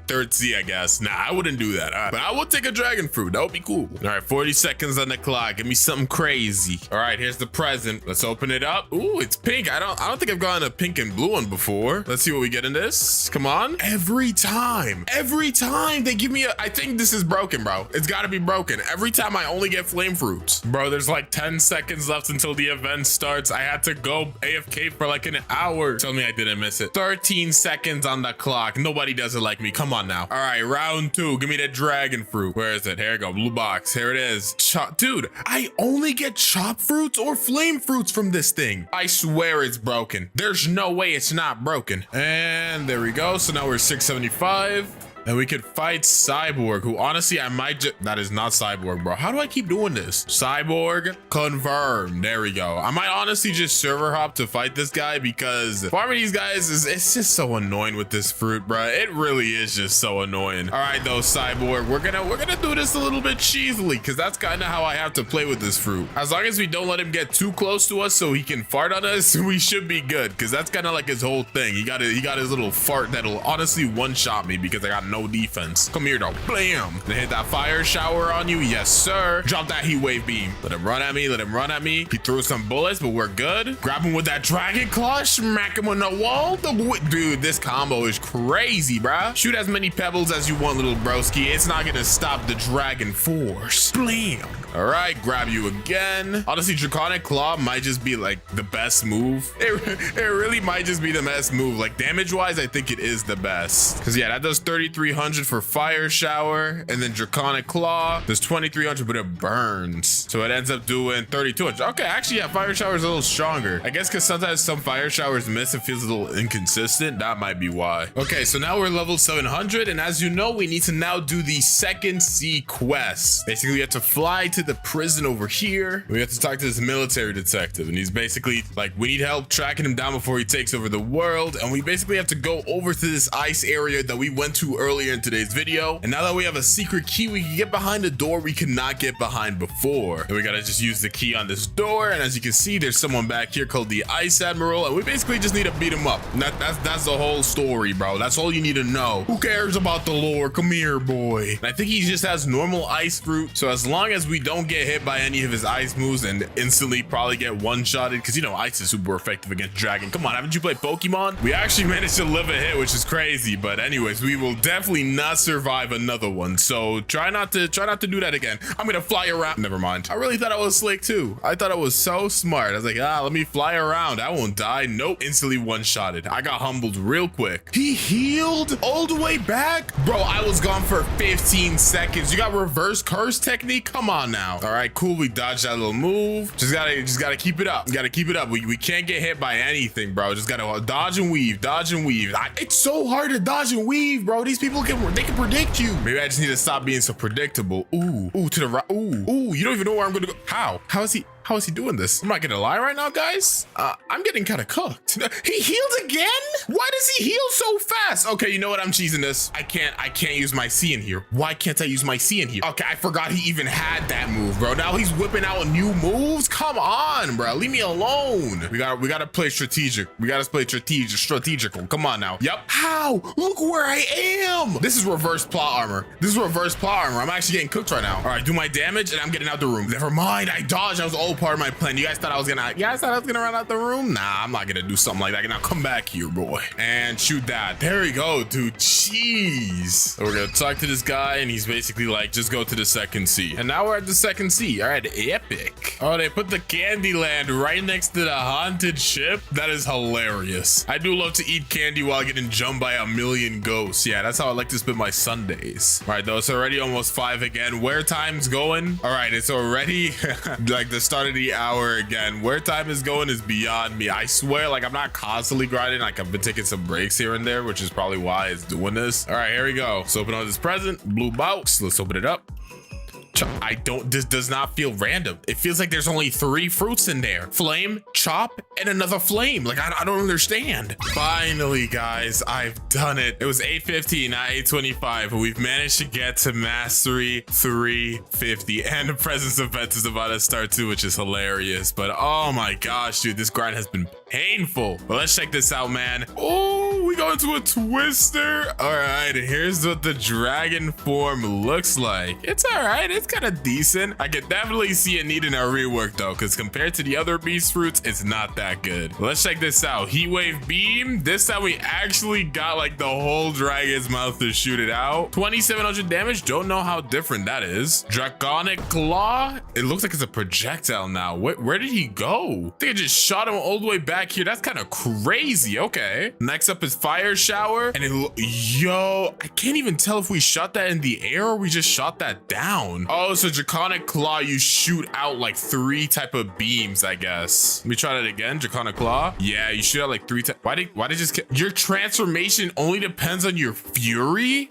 third sea, I guess. Nah, I wouldn't do that. But I would take a dragon fruit. That would be cool. All right, 40 seconds on the clock. Give me something crazy. All right, here's the present. Let's open it up. Ooh, it's pink. I don't think I've gotten a pink and blue one before. Let's see what we get in this. Come on. Every time they give me I think this is broken, bro. It's got to be broken. Every time I only get flame fruits. Bro, there's like 10 seconds left until the event starts. I had to go AFK for like an hour. Tell me I didn't miss it. 13 seconds on the clock. Nobody does it like me. Come on now. All right, round 2. Give me the dragon fruit. Where is it? Here we go. Blue box. Here it is. Dude, I only get chop fruits or flame fruits from this thing. I swear it's broken. There's no way it's not broken. And there we go. So now we're 675. And we could fight Cyborg, who honestly I might just... That is not Cyborg, bro. How do I keep doing this? Cyborg confirmed. There we go. I might honestly just server hop to fight this guy, because farming these guys it's just so annoying with this fruit, bro. It really is just so annoying. All right, though, Cyborg, we're gonna do this a little bit cheesily, because that's kind of how I have to play with this fruit. As long as we don't let him get too close to us so he can fart on us, we should be good, because that's kind of like his whole thing. He got his little fart that'll honestly one-shot me, because I got no defense. Come here though. Blam. Then hit that fire shower on you. Yes, sir. Drop that heat wave beam. Let him run at me. Let him run at me. He threw some bullets, but we're good. Grab him with that dragon claw. Smack him on the wall. Dude, this combo is crazy, bruh. Shoot as many pebbles as you want, little broski. It's not gonna stop the dragon force. Blam. All right, grab you again. Honestly, Draconic Claw might just be like the best move. It really might just be the best move. Like damage wise, I think it is the best. Cause yeah, that does 3,300 for Fire Shower, and then Draconic Claw does 2,300, but it burns. So it ends up doing 3,200. Okay, actually, yeah, Fire Shower is a little stronger. I guess cause sometimes some Fire Showers miss, it feels a little inconsistent. That might be why. Okay, so now we're level 700, and as you know, we need to now do the second sea quest. Basically, we have to fly to the prison over here. We have to talk to this military detective, and he's basically like, we need help tracking him down before he takes over the world, and we basically have to go over to this ice area that we went to earlier in today's video. And now that we have a secret key, we can get behind a door we could not get behind before, and we gotta just use the key on this door. And as you can see, there's someone back here called the Ice Admiral, and we basically just need to beat him up. And that's the whole story, bro. That's all you need to know. Who cares about the lore? Come here, boy. And I think he just has normal ice fruit, so as long as we don't get hit by any of his ice moves and instantly probably get one-shotted, because you know ice is super effective against dragon. Come on, haven't you played Pokemon? We actually managed to live a hit, which is crazy. But anyways, we will definitely definitely not survive another one. So try not to do that again. I'm gonna fly around. Never mind. I really thought I was slick too. I thought I was so smart. I was like, let me fly around. I won't die. Nope. Instantly one-shotted. I got humbled real quick. He healed all the way back. Bro, I was gone for 15 seconds. You got reverse curse technique? Come on now. All right, cool. We dodged that little move. Just gotta keep it up. Gotta keep it up. We can't get hit by anything, bro. Just gotta dodge and weave. Dodge and weave. It's so hard to dodge and weave, bro. These people can predict you. Maybe I just need to stop being so predictable. Ooh, to the right. Ooh, you don't even know where I'm gonna go. How is he doing this? I'm not gonna lie right now, guys. I'm getting kind of cooked. He healed again? Why does he heal so fast? Okay, you know what? I'm cheesing this. I can't use my C in here. Why can't I use my C in here? Okay, I forgot he even had that move, bro. Now he's whipping out new moves. Come on, bro. Leave me alone. We gotta play strategic. We gotta play strategical. Come on now. Yep. How? Look where I am. This is reverse plot armor. I'm actually getting cooked right now. All right, do my damage and I'm getting out the room. Never mind. I dodged. I was all part of my plan. You guys thought I was gonna run out the room? Nah, I'm not gonna do something like that. Now come back here, boy, and shoot that. There we go, dude. Jeez. So we're gonna talk to this guy, and he's basically like, just go to the second sea. And now we're at the second sea. All right, epic. Oh, they put the Candyland right next to the haunted ship. That is hilarious. I do love to eat candy while getting jumped by a million ghosts. Yeah, that's how I like to spend my Sundays. All right, though, it's already almost 5 again. Where time's going? All right, it's already like the start of the hour again. Where time is going is beyond me. I swear, like, I'm not constantly grinding. Like, I've been taking some breaks here and there, which is probably why it's doing this. All right, here we go. Let's open up this present. Blue box. Let's open it up. This does not feel random. It feels like there's only 3 fruits in there. Flame, chop, and another flame. Like, I don't understand. Finally, guys, I've done it. It was 8:15, not 8:25, but we've managed to get to mastery 350. And the presence event is about to start too, which is hilarious. But oh my gosh, dude, this grind has been painful. But let's check this out, man. Oh, we go into a twister. All right, here's what the dragon form looks like. It's all right. It's kind of decent. I could definitely see it needing a rework though, because compared to the other beast fruits, it's not that good. Let's check this out. Heat wave beam. This time we actually got like the whole dragon's mouth to shoot it out. 2700 damage. Don't know how different that is. Draconic claw. It looks like it's a projectile now. Where did he go? I think I just shot him all the way back here. That's kind of crazy. Okay. Next up is fire shower. And yo, I can't even tell if we shot that in the air or we just shot that down. Oh, so Draconic Claw, you shoot out like 3 type of beams, I guess. Let me try that again. Draconic Claw. Yeah, you shoot out like 3 times. Why did just your transformation only depends on your fury?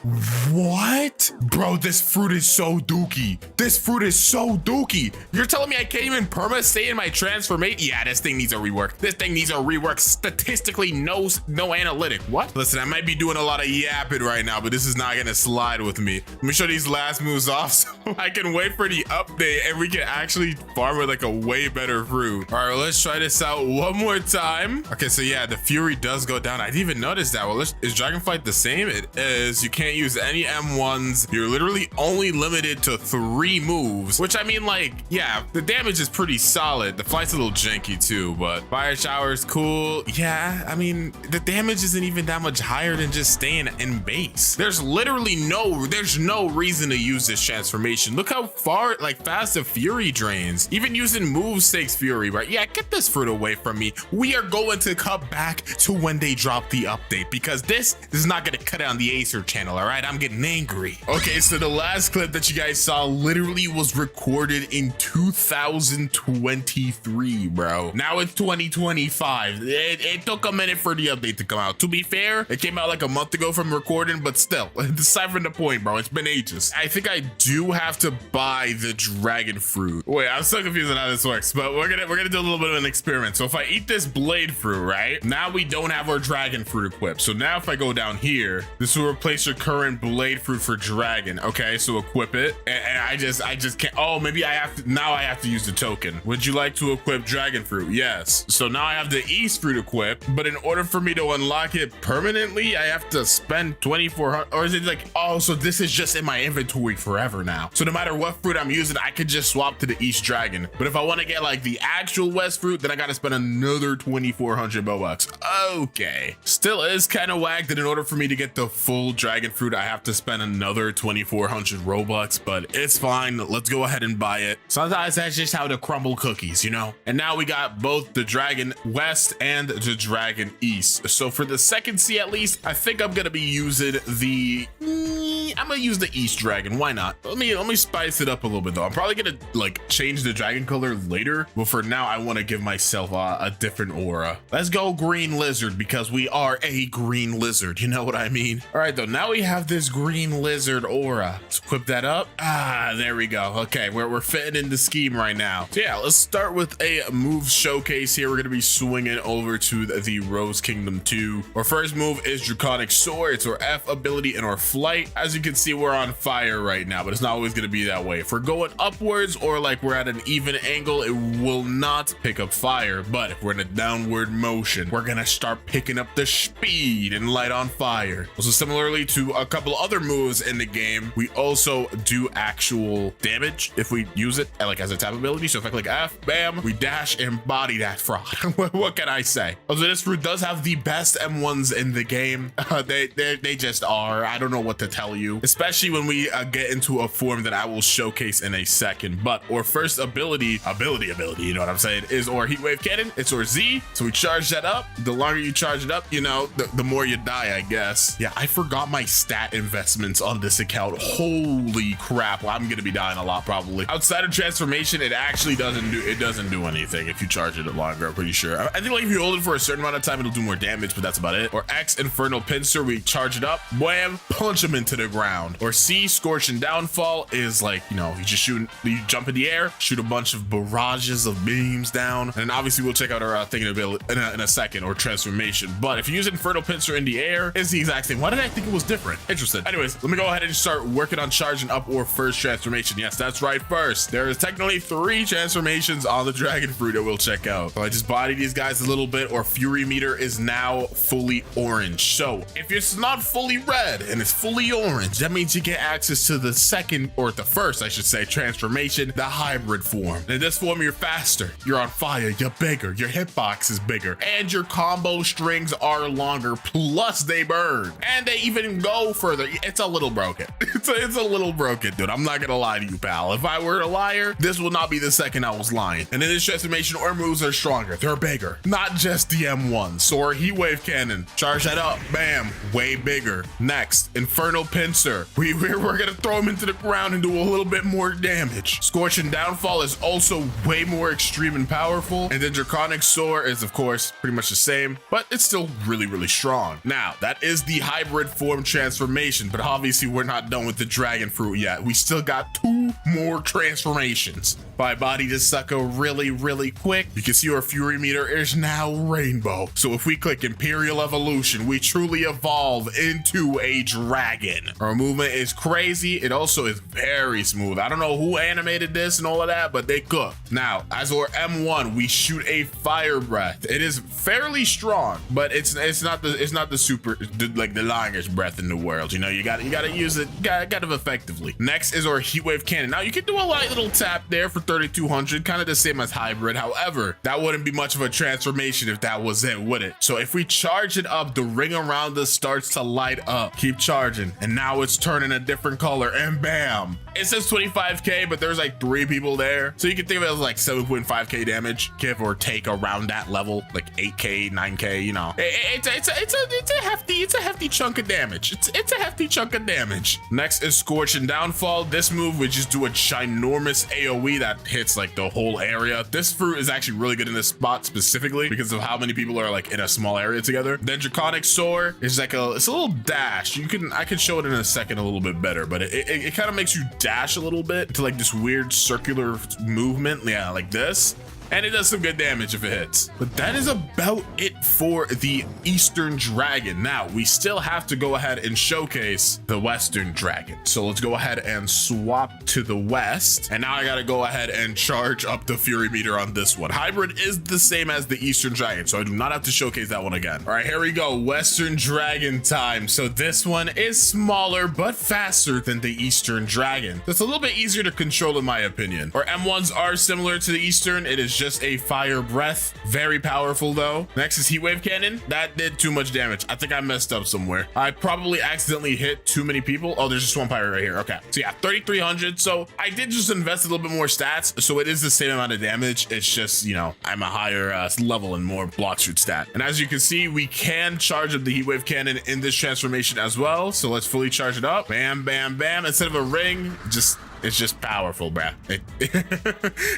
What? Bro, this fruit is so dookie. This fruit is so dookie. You're telling me I can't even perma stay in my transformation? Yeah, this thing needs a rework. This thing needs a rework. Statistically, no analytic. What? Listen, I might be doing a lot of yapping right now, but this is not gonna slide with me. Let me show these last moves off so I can wait for the update and we can actually farm with like a way better fruit. All right, let's try this out one more time. Okay, so yeah, the fury does go down. I didn't even notice that. Well, is Dragonflight the same? It is. You can't use any M1s. You're literally only limited to 3 moves, which I mean, like, yeah, the damage is pretty solid. The flight's a little janky too, but fire shower is cool. Yeah, I mean, the damage isn't even that much higher than just staying in base. There's literally there's no reason to use this transformation. Look how far, like, fast the fury drains. Even using moves takes fury, right? Yeah, get this fruit away from me. We are going to cut back to when they drop the update because this is not gonna cut it on the Acer channel, all right? I'm getting angry. Okay, so the last clip that you guys saw literally was recorded in 2023, bro. Now it's 2025. It took a minute for the update to come out. To be fair, it came out like a month ago from recording, but still, aside from the point, bro, it's been ages. I think I do have to buy the dragon fruit. Wait, I'm so confused on how this works, but we're gonna do a little bit of an experiment. So if I eat this blade fruit, right? Now we don't have our dragon fruit equipped. So now if I go down here, this will replace your current blade fruit for dragon. Okay, so equip it. And I just can't. Oh, maybe I have to, now I have to use the token. Would you like to equip dragon fruit? Yes. So now I have the east fruit equipped, but in order for me to unlock it it permanently, I have to spend 2,400, or is it like, oh, so this is just in my inventory forever now. So no matter what fruit I'm using, I could just swap to the East Dragon. But if I want to get like the actual West fruit, then I got to spend another 2,400 Robux. Okay. Still is kind of whack that in order for me to get the full dragon fruit, I have to spend another 2,400 Robux, but it's fine. Let's go ahead and buy it. Sometimes that's just how to crumble cookies, you know? And now we got both the Dragon West and the Dragon East. So for the second sea, at least, I think I'm going to be using the... I'm gonna use the East Dragon. Why not? Let me spice it up a little bit though. I'm probably gonna like change the dragon color later, but for now I want to give myself a different aura. Let's go green lizard because we are a green lizard. You know what I mean? All right though, now we have this green lizard aura. Let's equip that up. Ah, there we go. Okay, we're fitting in the scheme right now. So yeah, let's start with a move showcase here. We're gonna be swinging over to the Rose Kingdom 2. Our first move is Draconic Sword. It's our F ability and our flight. As you can see, we're on fire right now, but it's not always going to be that way. If we're going upwards or like we're at an even angle, it will not pick up fire. But if we're in a downward motion, we're going to start picking up the speed and light on fire. Also, similarly to a couple other moves in the game, we also do actual damage if we use it like as a tap ability. So if I click F, bam, we dash and body that fraud. What can I say? Also, this fruit does have the best M1s in the game. They just are. I don't know what to tell you, especially when we get into a form that I will showcase in a second. But our first ability, you know what I'm saying, is our Heat Wave Cannon. It's our Z. So we charge that up. The longer you charge it up, you know, the more you die, I guess. Yeah, I forgot my stat investments on this account. Holy crap. Well, I'm gonna be dying a lot probably. Outside of transformation, it actually doesn't do anything if you charge it longer, I'm pretty sure. I think like if you hold it for a certain amount of time, it'll do more damage, but that's about it. Or X, Infernal Pincer, we charge it up, wham, punch him into the ground. Or C, Scorching Downfall, is like, you know, you jump in the air, shoot a bunch of barrages of beams down, and then obviously we'll check out our thing in a second, or transformation. But if you use Infernal Pincer in the air, it's the exact same. Why did I think it was different? Interesting. Anyways, let me go ahead and start working on charging up our first transformation. Yes, that's right, first. There is technically 3 transformations on the dragon fruit that we'll check out. So I just body these guys a little bit. Our Fury meter is now fully orange. So if it's not fully red and it's fully orange, that means you get access to the second, or the first, I should say, transformation, the hybrid form. In this form, you're faster, you're on fire, you're bigger, your hitbox is bigger, and your combo strings are longer, plus they burn, and they even go further. It's a little broken. It's a little broken, dude. I'm not gonna lie to you, pal. If I were a liar, this will not be the second I was lying. And in this transformation, our moves are stronger, they're bigger, not just the M1. So our Heat Wave Cannon, charge that up, bam, way bigger. Next, Infernal Pincer. We're gonna throw him into the ground and do a little bit more damage. Scorching Downfall is also way more extreme and powerful. And then Draconic Soar is, of course, pretty much the same, but it's still really, really strong. Now, that is the hybrid form transformation, but obviously we're not done with the dragon fruit yet. We still got 2 more transformations. If I body this sucker really, really quick, you can see our Fury meter is now rainbow. So if we click Imperial Evolution, we truly evolve into a dragon. Our movement is crazy. It also is very smooth. I don't know who animated this and all of that, but they cook. Now, as our M1, we shoot a fire breath. It is fairly strong, but it's not the super, like the longest breath in the world. You know, you gotta use it kind of effectively. Next is our Heat Wave Cannon. Now you can do a light little tap there for 3,200, kind of the same as hybrid. However, that wouldn't be much of a transformation if that was it, would it? So if we charge it up, the ring around us starts to light up. Keep charging, and now it's turning a different color, and bam, it says 25k, but there's like 3 people there, so you can think of it as like 7.5k damage, give or take, around that level, like 8k, 9k. You know, it's a hefty chunk of damage. It's a hefty chunk of damage. Next is Scorching Downfall. This move would just do a ginormous AoE that hits like the whole area. This fruit is actually really good in this spot specifically because of how many people are like in a small area together. Then Draconic Soar is like it's a little dash. I can show it in a second a little bit better, but it kind of makes you dash a little bit to like this weird circular movement, yeah, like this. and it does some good damage if it hits. But that is about it for the Eastern Dragon. Now, we still have to go ahead and showcase the Western Dragon. So let's go ahead and swap to the West. And now I gotta go ahead and charge up the Fury meter on this one. Hybrid is the same as the Eastern Dragon, so I do not have to showcase that one again. All right, here we go. Western Dragon time. So this one is smaller, but faster than the Eastern Dragon. It's a little bit easier to control in my opinion. Our M1s are similar to the Eastern. It is just a fire breath. Very powerful though. Next is Heat Wave Cannon. That did too much damage. I think I messed up somewhere. I probably accidentally hit too many people. Oh, there's just one pirate right here. Okay. So yeah, 3,300. So I did just invest a little bit more stats. So it is the same amount of damage. It's just, you know, I'm a higher level and more Blox fruit stat. And as you can see, we can charge up the Heat Wave Cannon in this transformation as well. So let's fully charge it up. Bam, bam, bam. Instead of a ring, it's just powerful, bruh.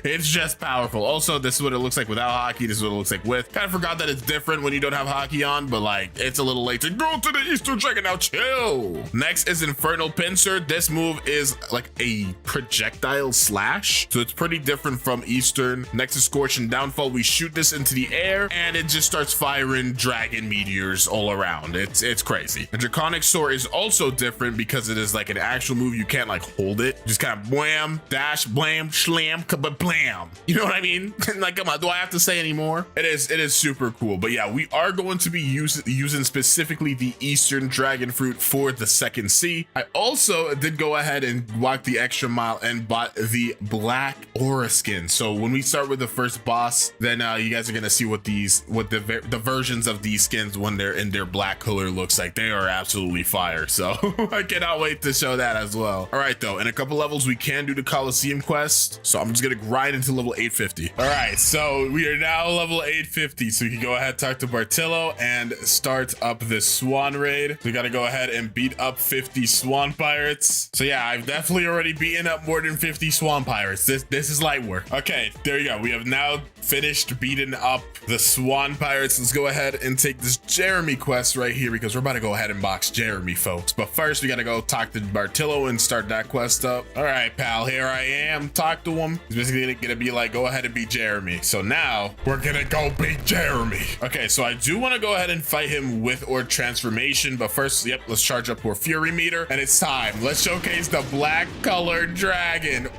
It's just powerful. Also, this is what it looks like without Haki. This is what it looks like with. Kind of forgot that it's different when you don't have Haki on, but like, it's a little late to go to the Eastern Dragon now. Chill. Next is Infernal Pincer. This move is like a projectile slash, so it's pretty different from Eastern. Next is Scorch and Downfall. We shoot this into the air, and it just starts firing dragon meteors all around. It's crazy. And Draconic Soar is also different because it is like an actual move. You can't like hold it. Just kind of blam, dash, blam, slam, kablam. You know what I mean? Like, come on, do I have to say any more? It is super cool. But yeah, we are going to be using specifically the Eastern Dragon Fruit for the second C. I also did go ahead and walk the extra mile and bought the Black Aura skin. So when we start with the first boss, then you guys are gonna see what the versions of these skins when they're in their black color looks like. They are absolutely fire. So I cannot wait to show that as well. All right, though, in a couple levels we can do the Colosseum quest, so I'm just gonna grind into level 850. All right, so we are now level 850, so you can go ahead, talk to Bartillo, and start up this Swan raid. We gotta go ahead and beat up 50 Swan pirates. So yeah, I've definitely already beaten up more than 50 Swan pirates. This is light work. Okay, there you go. We have now finished beating up the Swan pirates. Let's go ahead and take this Jeremy quest right here, because we're about to go ahead and box Jeremy, folks. But first, we gotta go talk to Bartillo and start that quest up. All right, pal, here I am. Talk to him. He's basically gonna be like, go ahead and beat Jeremy. So now we're gonna go beat Jeremy. Okay, so I do want to go ahead and fight him with Orb Transformation, but first, yep, let's charge up our Fury meter, and it's time. Let's showcase the black colored dragon.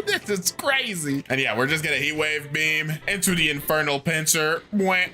This is crazy. And yeah, we're just gonna Heat Wave Beam into the Infernal Pincer.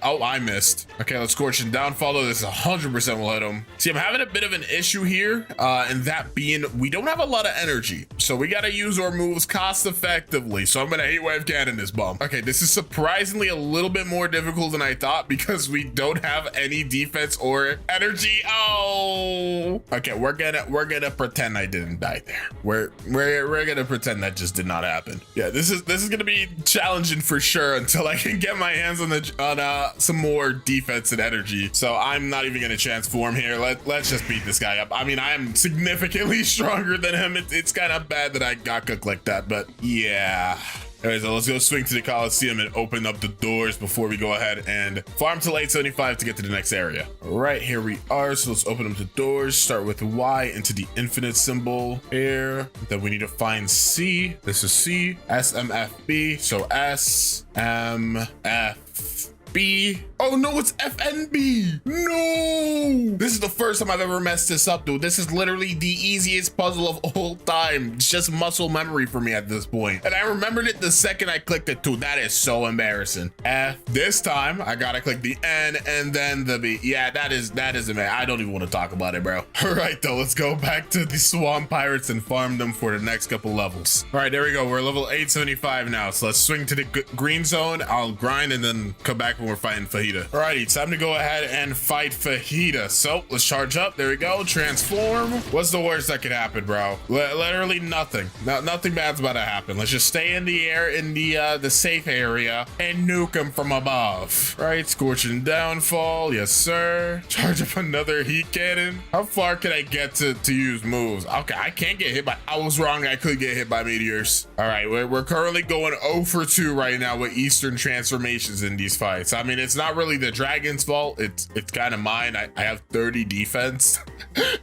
Oh, I missed. Okay, let's Scorch and Downfall. This 100% will hit him. See, I'm having a bit of an issue here, and that being we don't have a lot of energy, so we gotta use our moves cost effectively. So I'm gonna Heat Wave Cannon this bum. Okay, this is surprisingly a little bit more difficult than I thought because we don't have any defense or energy. Oh, okay, we're gonna pretend I didn't die there. We're gonna pretend that just did not happen. Yeah, this is gonna be challenging for sure until I can get my hands on some more defense and energy. So I'm not even gonna transform here. Let's just beat this guy up. I mean, I am significantly stronger than him. It's kind of bad that I got cooked like that, but yeah. Alright, so let's go swing to the Colosseum and open up the doors before we go ahead and farm till 875 to get to the next area. All right, here we are. So let's open up the doors. Start with Y into the infinite symbol here. Then we need to find C. This is C. S, M, F, B. So S, M, F, B. Oh no, it's FNB. No, this is the first time I've ever messed this up, dude. This is literally the easiest puzzle of all time. It's just muscle memory for me at this point. And I remembered it the second I clicked it too. That is so embarrassing. F. This time I gotta click the N and then the B. Yeah, that is amazing. I don't even want to talk about it, bro. All right, though, let's go back to the Swan Pirates and farm them for the next couple levels. All right, there we go. We're level 875 now. So let's swing to the green zone. I'll grind and then come back when we're fighting Fajita. Alrighty, time to go ahead and fight Fajita. So let's charge up. There we go. Transform. What's the worst that could happen, bro? Literally nothing. Nothing bad's about to happen. Let's just stay in the air in the safe area and nuke him from above. Right, Scorching Downfall. Yes, sir. Charge up another heat cannon. How far can I get to use moves? Okay, I can't get hit by. I was wrong. I could get hit by meteors. All right, we're currently going 0 for 2 right now with Eastern transformations in these fights. I mean, it's not really the dragon's fault. It's kind of mine. I have 30 defense.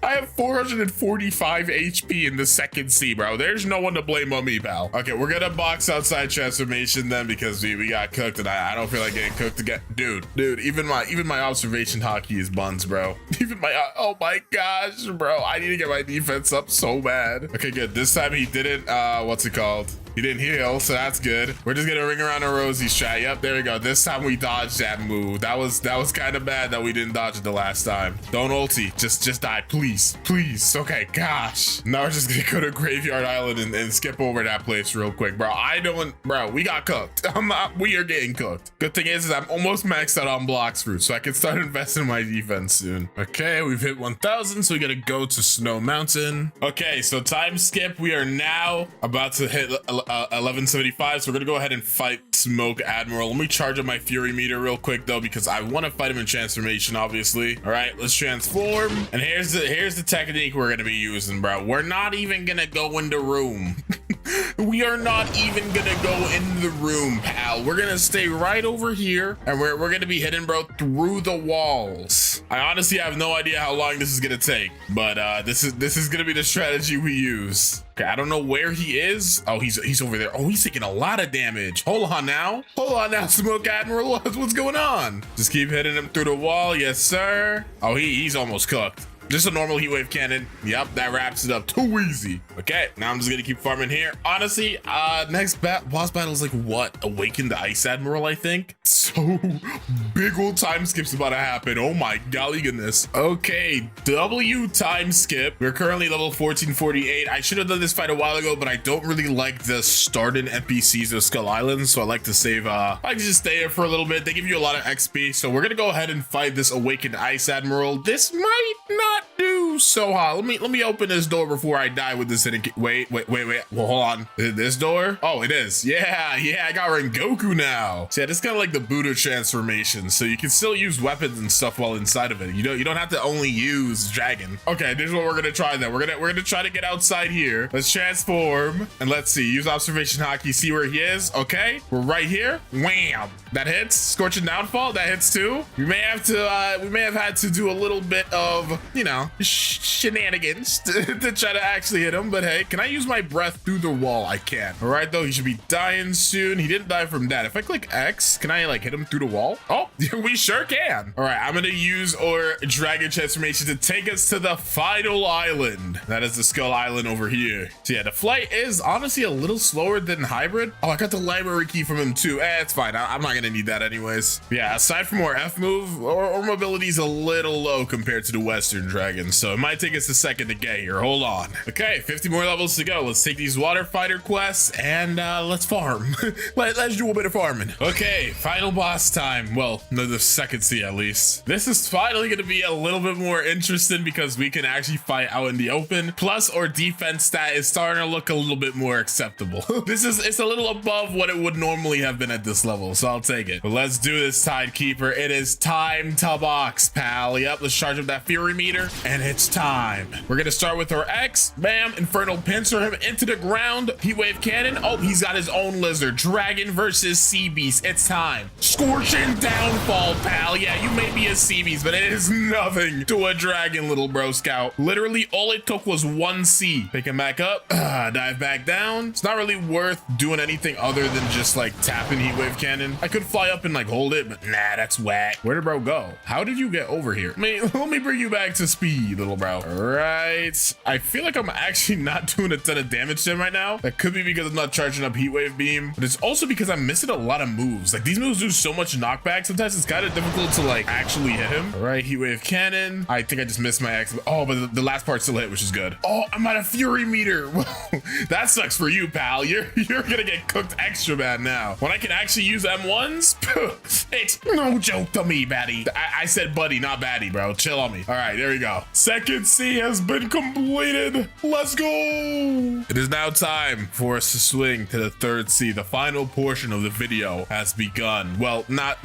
I have 445 HP in the second C, bro. There's no one to blame on me, pal. Okay, we're gonna box outside transformation then because we got cooked, and I don't feel like getting cooked again. Dude, even my observation hockey is buns, bro. Even my oh my gosh, bro. I need to get my defense up so bad. Okay, good. This time he didn't what's it called? He didn't heal, so that's good. We're just gonna ring around a Rosie strat. Yep, there we go. This time we dodged that move. That was kind of bad that we didn't dodge it the last time. Don't ulti. Just die, please. Please. Okay, gosh. Now we're just gonna go to Graveyard Island and skip over that place real quick, bro. Bro, we got cooked. We are getting cooked. Good thing is I'm almost maxed out on Blox fruit, so I can start investing in my defense soon. Okay, we've hit 1,000, so we gotta go to Snow Mountain. Okay, so time skip. We are now about to hit 1175, so we're gonna go ahead and fight Smoke Admiral. Let me charge up my fury meter real quick though, because I want to fight him in transformation, obviously. All right, let's transform. And here's the technique we're gonna be using, bro. We're not even gonna go in the room. We are not even gonna go in the room, pal. We're gonna stay right over here, and we're gonna be hitting, bro, through the walls. I honestly have no idea how long this is gonna take, but this is gonna be the strategy we use. Okay, I don't know where he is. Oh, he's over there. Oh, he's taking a lot of damage. Hold on now, Smoke Admiral. What's going on? Just keep hitting him through the wall. Yes, sir. Oh, he's almost cooked. Just a normal heat wave cannon. Yep, that wraps it up too easy. Okay, now I'm just gonna keep farming here. Honestly, next boss battle is like what? Awaken the Ice Admiral, I think. So big old time skip's about to happen. Oh my golly goodness. Okay, W time skip. We're currently level 1448. I should have done this fight a while ago, but I don't really like the starting NPCs of Skull Island, so I like to save. I like to just stay here for a little bit. They give you a lot of XP, so we're gonna go ahead and fight this Awakened Ice Admiral. This might not do so hot. Let me open this door before I die with this hidden. Wait. Well, hold on. This door? Oh, it is. Yeah. I got Rengoku now. So yeah, this is kind of like the Buddha transformation. So you can still use weapons and stuff while inside of it. You don't have to only use dragon. Okay, this is what we're gonna try then. We're gonna try to get outside here. Let's transform and let's see. Use observation hockey. See where he is. Okay, we're right here. Wham! That hits. Scorching downfall. That hits too. We may have had to do a little bit of, you know, shenanigans to try to actually hit him. But hey, can I use my breath through the wall? I can. All right, though, he should be dying soon. He didn't die from that. If I click X, can I like hit him through the wall? Oh, we sure can. All right, I'm gonna use our dragon transformation to take us to the final island. That is the Skull Island over here. So yeah, the flight is honestly a little slower than hybrid. Oh, I got the library key from him too. It's fine. I'm not gonna need that anyways. But yeah, aside from our F move, our mobility is a little low compared to the Western dragon, so it might take us a second to get here. Hold on. Okay, 50 more levels to go. Let's take these water fighter quests and let's farm. Let's do a bit of farming. Okay, final boss time. Well, no, the second C at least. This is finally going to be a little bit more interesting because we can actually fight out in the open. Plus, our defense stat is starting to look a little bit more acceptable. It's a little above what it would normally have been at this level, so I'll take it. But let's do this, Tidekeeper. It is time to box, pal. Yep, let's charge up that fury meter, and it's time. We're gonna start with our X. Bam, infernal pincer him into the ground. Heat wave cannon. Oh, he's got his own lizard. Dragon versus sea beast. It's time. Scorching downfall, pal. Yeah, you may be a sea beast, but it is nothing to a dragon, little bro scout. Literally, all it took was one C. Pick him back up. Dive back down. It's not really worth doing anything other than just like tapping heat wave cannon. I could fly up and like hold it, but nah, that's whack. Where did bro go? How did you get over here? Let me bring you back to speed, little bro. All right. I feel like I'm actually not doing a ton of damage to him right now. That could be because I'm not charging up heat wave beam, but it's also because I'm missing a lot of moves. Like these moves do so much knockback. Sometimes it's kind of difficult to like actually hit him. All right, heat wave cannon. I think I just missed my X. Oh, but the last part still hit, which is good. Oh, I'm at a fury meter. That sucks for you, pal. You're gonna get cooked extra bad now. When I can actually use M1s, it's no joke to me, baddie. I said buddy, not baddie, bro. Chill on me. All right, there we go. Second second sea has been completed. Let's go. It is now time for us to swing to the third sea. The final portion of the video has begun. Well, not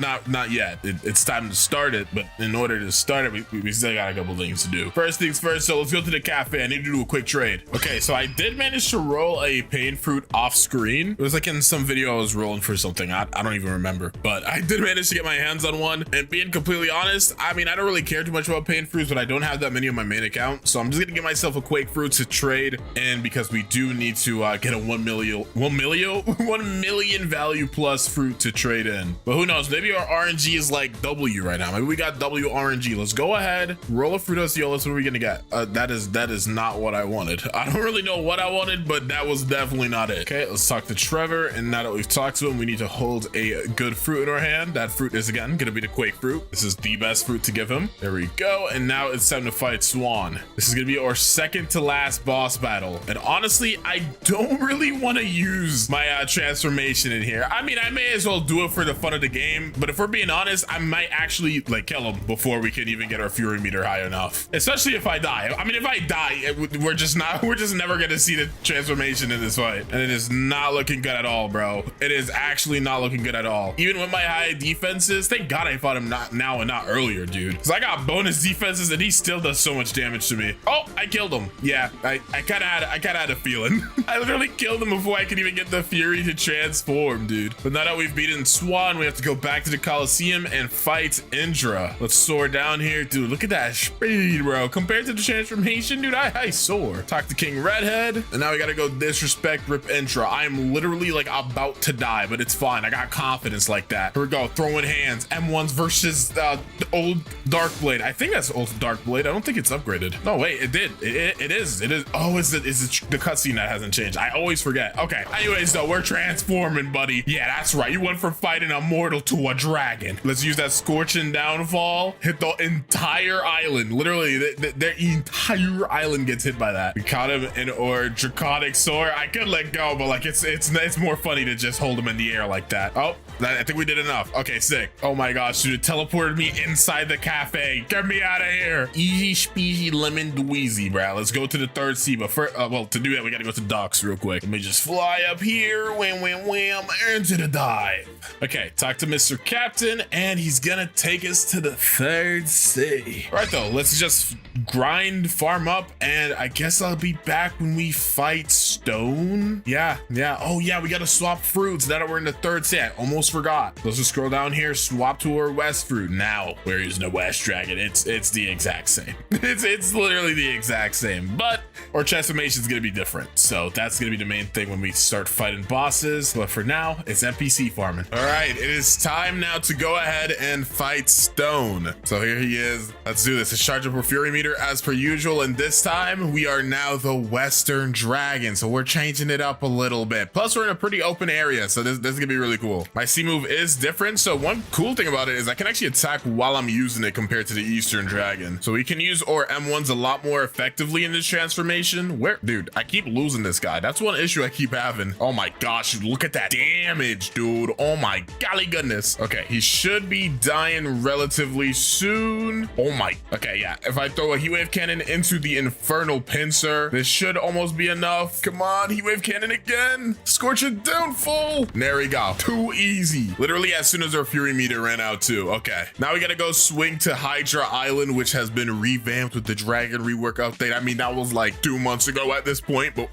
yet. It's time to start it, but in order to start it, we still got a couple things to do. First things first, so let's go to the cafe. I need to do a quick trade. Okay, so I did manage to roll a pain fruit off screen. It was like in some video I was rolling for something. I don't even remember, but I did manage to get my hands on one. And being completely honest, I mean, I don't really care too much about pain fruits, but I don't have that many on my main account. So I'm just gonna get myself a Quake fruit to trade. And because we do need to get a 1 million value plus fruit to trade in. But who knows? Maybe our RNG is like W right now. Maybe we got W RNG. Let's go ahead, roll a fruit Osceola. What are we gonna get? That is not what I wanted. I don't really know what I wanted, but that was definitely not it. Okay, let's talk to Trevor. And now that we've talked to him, we need to hold a good fruit in our hand. That fruit is again gonna be the Quake fruit. This is the best fruit to give him. There we go. And now it's time to fight Swan. This is gonna be our second to last boss battle. And honestly, I don't really want to use my transformation in here. I mean, I may as well do it for the fun of the game, but if we're being honest, I might actually like kill him before we can even get our fury meter high enough. Especially if I die. I mean, if I die, we're just never gonna see the transformation in this fight. And it is not looking good at all, bro. It is actually not looking good at all. Even with my high defenses, thank God I fought him now and not earlier, dude. Because I got bonus defenses and he still does so much damage to me. Oh, I killed him. Yeah, I kind of had a feeling. I literally killed him before I could even get the fury to transform, dude. But now that we've beaten Swan, we have to go back to the Colosseum and fight Indra. Let's soar down here. Dude, look at that speed, bro. Compared to the transformation, dude, I soar. Talk to King Redhead. And now we gotta go disrespect Rip Indra. I'm literally like about to die, but it's fine. I got confidence like that. Here we go, throwing hands. M1s versus the old Dark Blade. I think that's old Dark Blade. I don't think it's upgraded. No, wait, it did. It is. Oh, is it the cutscene that hasn't changed? I always forget. Okay. Anyways, though, we're transforming, buddy. Yeah, that's right. You went from fighting a mortal to a dragon. Let's use that scorching downfall. Hit the entire island. Literally, their entire island gets hit by that. We caught him in our draconic sword. I could let go, but like it's more funny to just hold him in the air like that. Oh, I think we did enough. Okay, sick. Oh my gosh, dude, it teleported me inside the cafe. Get me out of here. Easy speedy lemon dweezy, bro. Let's go to the third sea, but first, well, to do that, we gotta go to docks real quick. Let me just fly up here, wham, into the dive. Okay, talk to Mr. Captain, and he's gonna take us to the third sea. All right, though, let's just grind, farm up, and I guess I'll be back when we fight Stone. Yeah. Oh, yeah, we gotta swap fruits now that we're in the third sea. I almost forgot. Let's just scroll down here, swap to our West fruit. Now, we're using the West Dragon. It's the exact same. It's literally the exact same, but our transformation is gonna be different. So that's gonna be the main thing when we start fighting bosses. But for now, it's NPC farming. All right, it is time now to go ahead and fight Stone. So here he is. Let's do this. Let's charge up our fury meter as per usual, and this time we are now the Western Dragon. So we're changing it up a little bit. Plus, we're in a pretty open area, so this is gonna be really cool. My C move is different. So one cool thing about it is I can actually attack while I'm using it compared to the Eastern Dragon. So we can use our M1s a lot more effectively in this transformation. Dude, I keep losing this guy. That's one issue I keep having. Oh my gosh, look at that damage, dude. Oh my golly goodness. Okay, he should be dying relatively soon. Oh my. Okay, yeah. If I throw a heat wave cannon into the infernal pincer, this should almost be enough. Come on, heat wave cannon again. Scorching downfall. There we go. Too easy. Literally as soon as our fury meter ran out too. Okay, now we gotta go swing to Hydra Island, which has been revamped with the dragon rework update. I mean, that was like 2 months ago at this point, but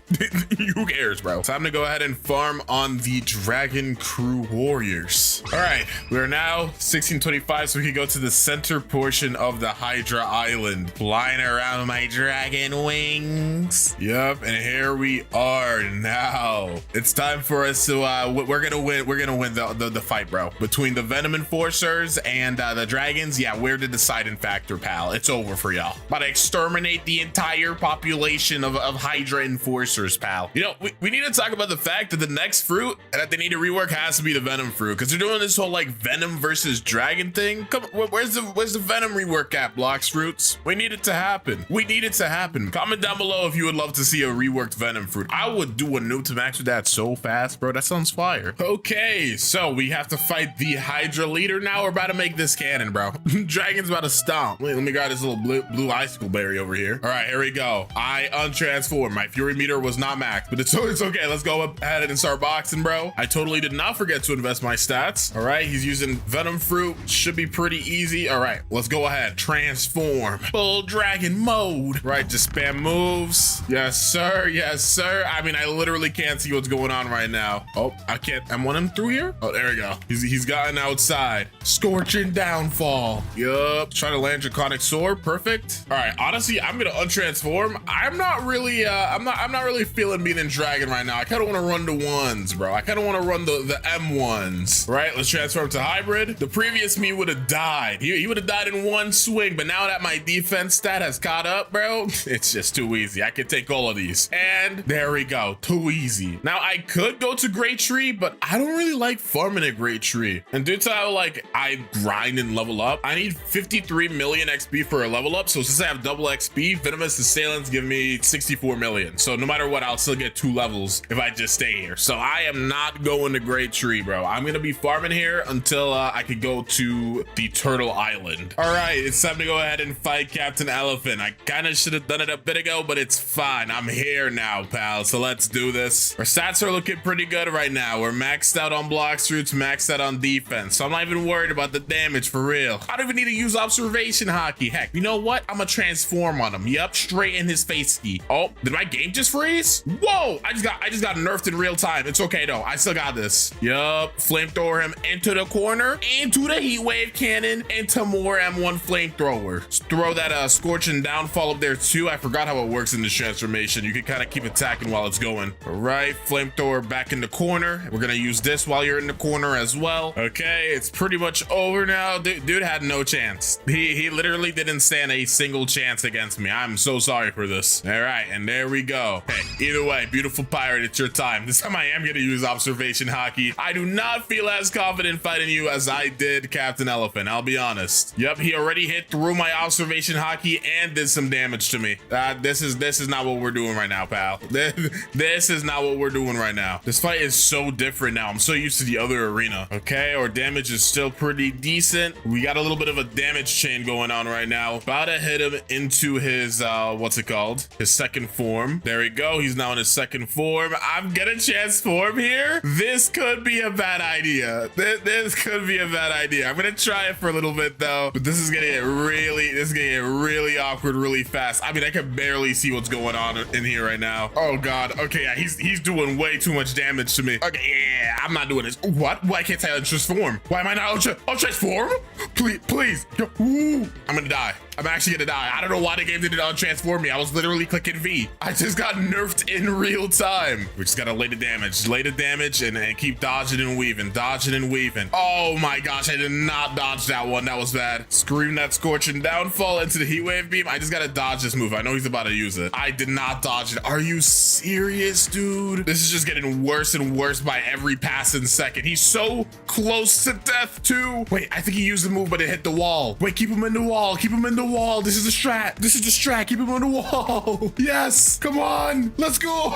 who cares, bro? Time to go ahead and farm on the Dragon Crew Warriors. All right, we're now 1625, so we can go to the center portion of the Hydra Island, flying around my dragon wings. Yep, and here we are now. It's time for us to we're gonna win the fight, bro, between the Venom Enforcers and the dragons. Yeah, we're the deciding factor, pal. It's over for y'all. About to exterminate the entire population formation of Hydra enforcers, pal. You know, we need to talk about the fact that the next fruit that they need to rework has to be the venom fruit, because they're doing this whole like venom versus dragon thing. Come on, where's the venom rework at, Blox fruits? We need it to happen. We need it to happen. Comment down below if you would love to see a reworked venom fruit. I would do a Noob to max with that so fast, bro. That sounds fire. Okay, so we have to fight the Hydra leader now. We're about to make this cannon, bro. Dragon's about to stomp. Wait, let me grab this little blue icicle berry over here. All right, here we go. I untransform. My fury meter was not maxed, but it's okay. Let's go ahead and start boxing, bro. I totally did not forget to invest my stats. All right, he's using venom fruit. Should be pretty easy. All right, let's go ahead. Transform. Full dragon mode. Right, just spam moves. Yes, sir. Yes, sir. I mean, I literally can't see what's going on right now. Oh, I can't. I'm running through here. Oh, there we go. He's gotten outside. Scorching downfall. Yup. Try to land draconic sword. Perfect. All right. Honestly, I'm gonna untransform. I'm not really. I'm not really feeling being in dragon right now. I kind of want to run the ones, bro. I kind of want to run the M1s. Right. Let's transform to hybrid. The previous me would have died. He would have died in one swing. But now that my defense stat has caught up, bro, it's just too easy. I can take all of these. And there we go. Too easy. Now I could go to Great Tree, but I don't really like farming a Great Tree. And due to how like I grind and level up, I need 53 million XP for a level up. So since I have double XP, venomous assailants give me 64 million. So no matter what, I'll still get 2 levels if I just stay here. So I am not going to Great Tree, bro. I'm gonna be farming here until I could go to the Turtle Island. All right, it's time to go ahead and fight Captain Elephant. I kind of should have done it a bit ago, but it's fine. I'm here now, pal. So let's do this. Our stats are looking pretty good right now. We're maxed out on Blox fruits, maxed out on defense. So I'm not even worried about the damage for real. I don't even need to use observation hockey. Heck, you know what? I'm gonna transform on him. Yep, straight in his face ski. Oh, did my game just freeze? Whoa! I just got nerfed in real time. It's okay though. I still got this. Yup, flamethrower him into the corner, into the heat wave cannon, into more M1 flamethrower. Throw that scorching downfall up there too. I forgot how it works in this transformation. You can kind of keep attacking while it's going. All right, flamethrower back in the corner. We're gonna use this while you're in the corner as well. Okay, it's pretty much over now. Dude had no chance. He literally didn't stand a single chance against me. I'm so sorry for this. All right, and there we go. Hey, either way, beautiful pirate, it's your time. This time I am gonna use observation hockey. I do not feel as confident fighting you as I did Captain Elephant. I'll be honest. Yep, he already hit through my observation hockey and did some damage to me. This is not what we're doing right now, pal. This is not what we're doing right now. This fight is so different now. I'm so used to the other arena. Okay, our damage is still pretty decent. We got a little bit of a damage chain going on right now. About to hit him into his what's it called? His second form. There we go. He's now in his second form. I'm gonna transform here. This could be a bad idea. This could be a bad idea. I'm gonna try it for a little bit though, but this is gonna get really awkward really fast. I mean, I can barely see what's going on in here right now. Oh god. Okay, yeah, he's doing way too much damage to me. Okay, yeah, I'm not doing this. What? Why can't I transform? Why am I not transform? Please. Ooh, I'm gonna die. I'm actually gonna die. I don't know why the game didn't transform me. I was literally clicking V. I just got nerfed in real time. We just gotta lay the damage and keep dodging and weaving, Oh my gosh, I did not dodge that one. That was bad. Scream that scorching downfall into the heat wave beam. I just gotta dodge this move. I know he's about to use it. I did not dodge it. Are you serious, dude? This is just getting worse and worse by every passing second. He's so close to death too. Wait, I think he used the move, but it hit the wall. Wait, keep him in the wall. Wall. This is the strat. Keep him on the wall. Yes. Come on. Let's go.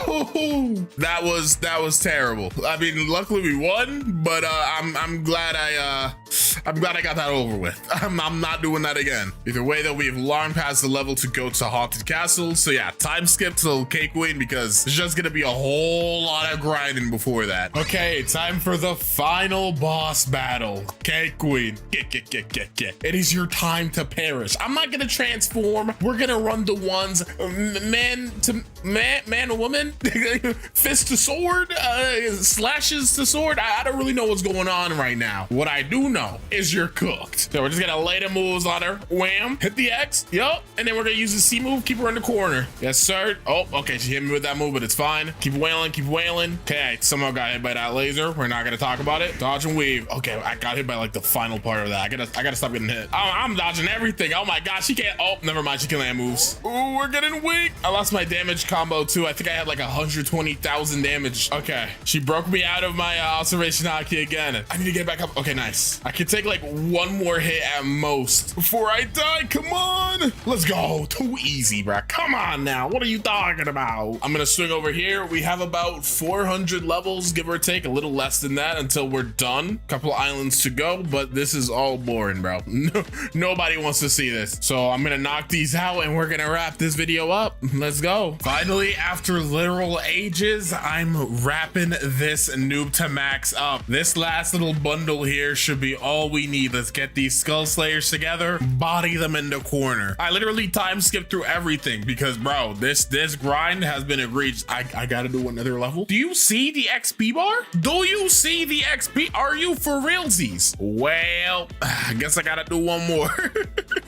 That was terrible. I mean, luckily we won, but I'm glad I got that over with. I'm not doing that again. Either way, though, we've long passed the level to go to Haunted Castle. So yeah, time skip till Cake Queen because there's just gonna be a whole lot of grinding before that. Okay, time for the final boss battle. Cake Queen, get. It is your time to perish. I'm not gonna transform. We're gonna run the ones, man to woman, fist to sword, slashes to sword. I don't really know what's going on right now. What I do know is you're cooked. So we're just gonna lay the moves on her. Wham, hit the X, yup, and then we're gonna use the C move, keep her in the corner. Yes, sir. Oh, okay, she hit me with that move, but it's fine. Keep wailing, keep wailing. Okay, somehow got hit by that laser. We're not gonna talk about it. Dodge and weave. Okay, I got hit by like the final part of that. I gotta stop getting hit. Oh, I'm dodging everything. Oh my gosh, she can't. Oh, never mind, she can land moves. Ooh, we're getting weak. I lost my damage combo too. I think I had like 120,000 damage. Okay, she broke me out of my observation haki again. I need to get back up. Okay, nice. I can take like one more hit at most before I die. Come on, let's go. Too easy, bro. Come on now. What are you talking about? I'm gonna swing over here. We have about 400 levels, give or take, a little less than that until we're done. Couple islands to go, but this is all boring, bro. Nobody wants to see this. So I'm gonna knock these out and we're gonna wrap this video up. Let's go. Finally, after literal ages, I'm wrapping this noob to max up. This last little bundle here should be all we need. Let's get these skull slayers together, body them in the corner. I literally time skipped through everything because, bro, this grind has been egregious. I gotta do another level. Do you see the XP bar? Do you see the XP? Are you for realsies? Well, I guess I gotta do one more.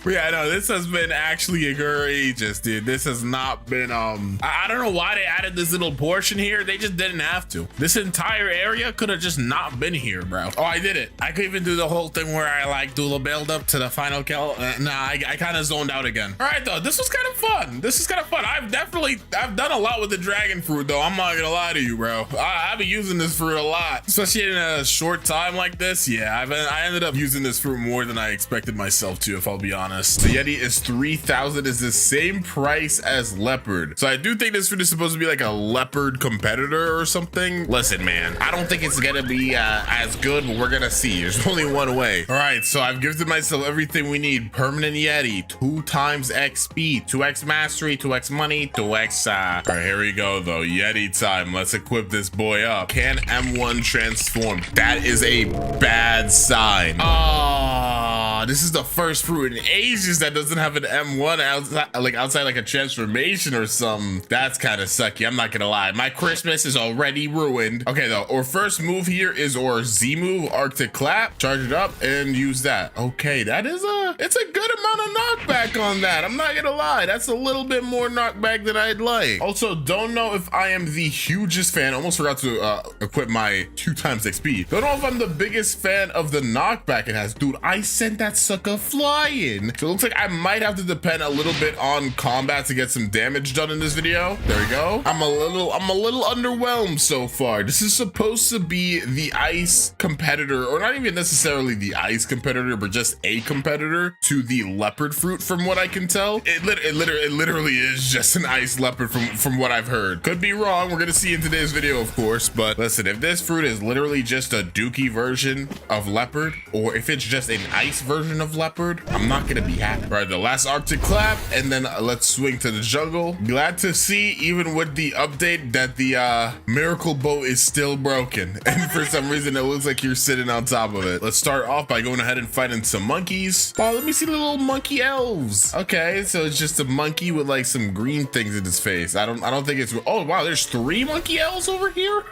Yeah, I know this has been actually egregious, dude. This has not been I don't know why they added this little portion here. They just didn't have to. This entire area could have just not been here, bro. Oh, I did it. I could even do the whole thing where I like do the build up to the final kill. Nah, I kind of zoned out again. All right, though, this was kind of fun. This is kind of fun. I've done a lot with the dragon fruit, though. I'm not gonna lie to you, bro. I've been using this fruit a lot, especially in a short time like this. Yeah, I ended up using this fruit more than I expected myself to, if I'll be honest. The Yeti is 3,000, is the same price as Leopard. So I do think this fruit is supposed to be like a Leopard competitor or something. Listen, man, I don't think it's gonna be as good, but we're gonna see. There's only one way. All right, so I've gifted myself everything we need. Permanent Yeti, 2 times XP, 2x mastery, 2x money, 2x all right, here we go though. Yeti time. Let's equip this boy up. Can M1 transform? That is a bad sign. Oh, this is the first fruit in ages that doesn't have an M1 outside like a transformation or something. That's kind of sucky. I'm not gonna lie. My Christmas is already ruined. Okay though, our first move here is our Z move, Arctic Clap. Charge it up and use that. Okay, that is it's a good amount of knockback on that. I'm not gonna lie. That's a little bit more knockback than I'd like. Also, don't know if I am the hugest fan. Almost forgot to equip my 2 times XP. Don't know if I'm the biggest fan of the knockback it has. Dude, I sent that sucker flying. So it looks like I might have to depend a little bit on combat to get some damage done in this video. There we go. I'm a little underwhelmed so far. This is supposed to be the ice competitor, or not even necessarily the ice competitor, but just a competitor to the leopard fruit from what I can tell. It literally is just an ice leopard from what I've heard. Could be wrong. We're gonna see in today's video, of course, but listen, if this fruit is literally just a dookie version of leopard, or if it's just an ice version of leopard, I'm not gonna be happy. All right, the last Arctic Clap, and then let's swing to the jungle. Glad to see, even with the update, that the miracle boat is still broken, and for some reason it looks like you're sitting on top of it. Let's start off by going ahead and fighting some monkeys. Oh, let me see the little monkey elves. Okay, so it's just a monkey with like some green things in his face. I don't think it's, oh wow, there's 3 monkey elves over here.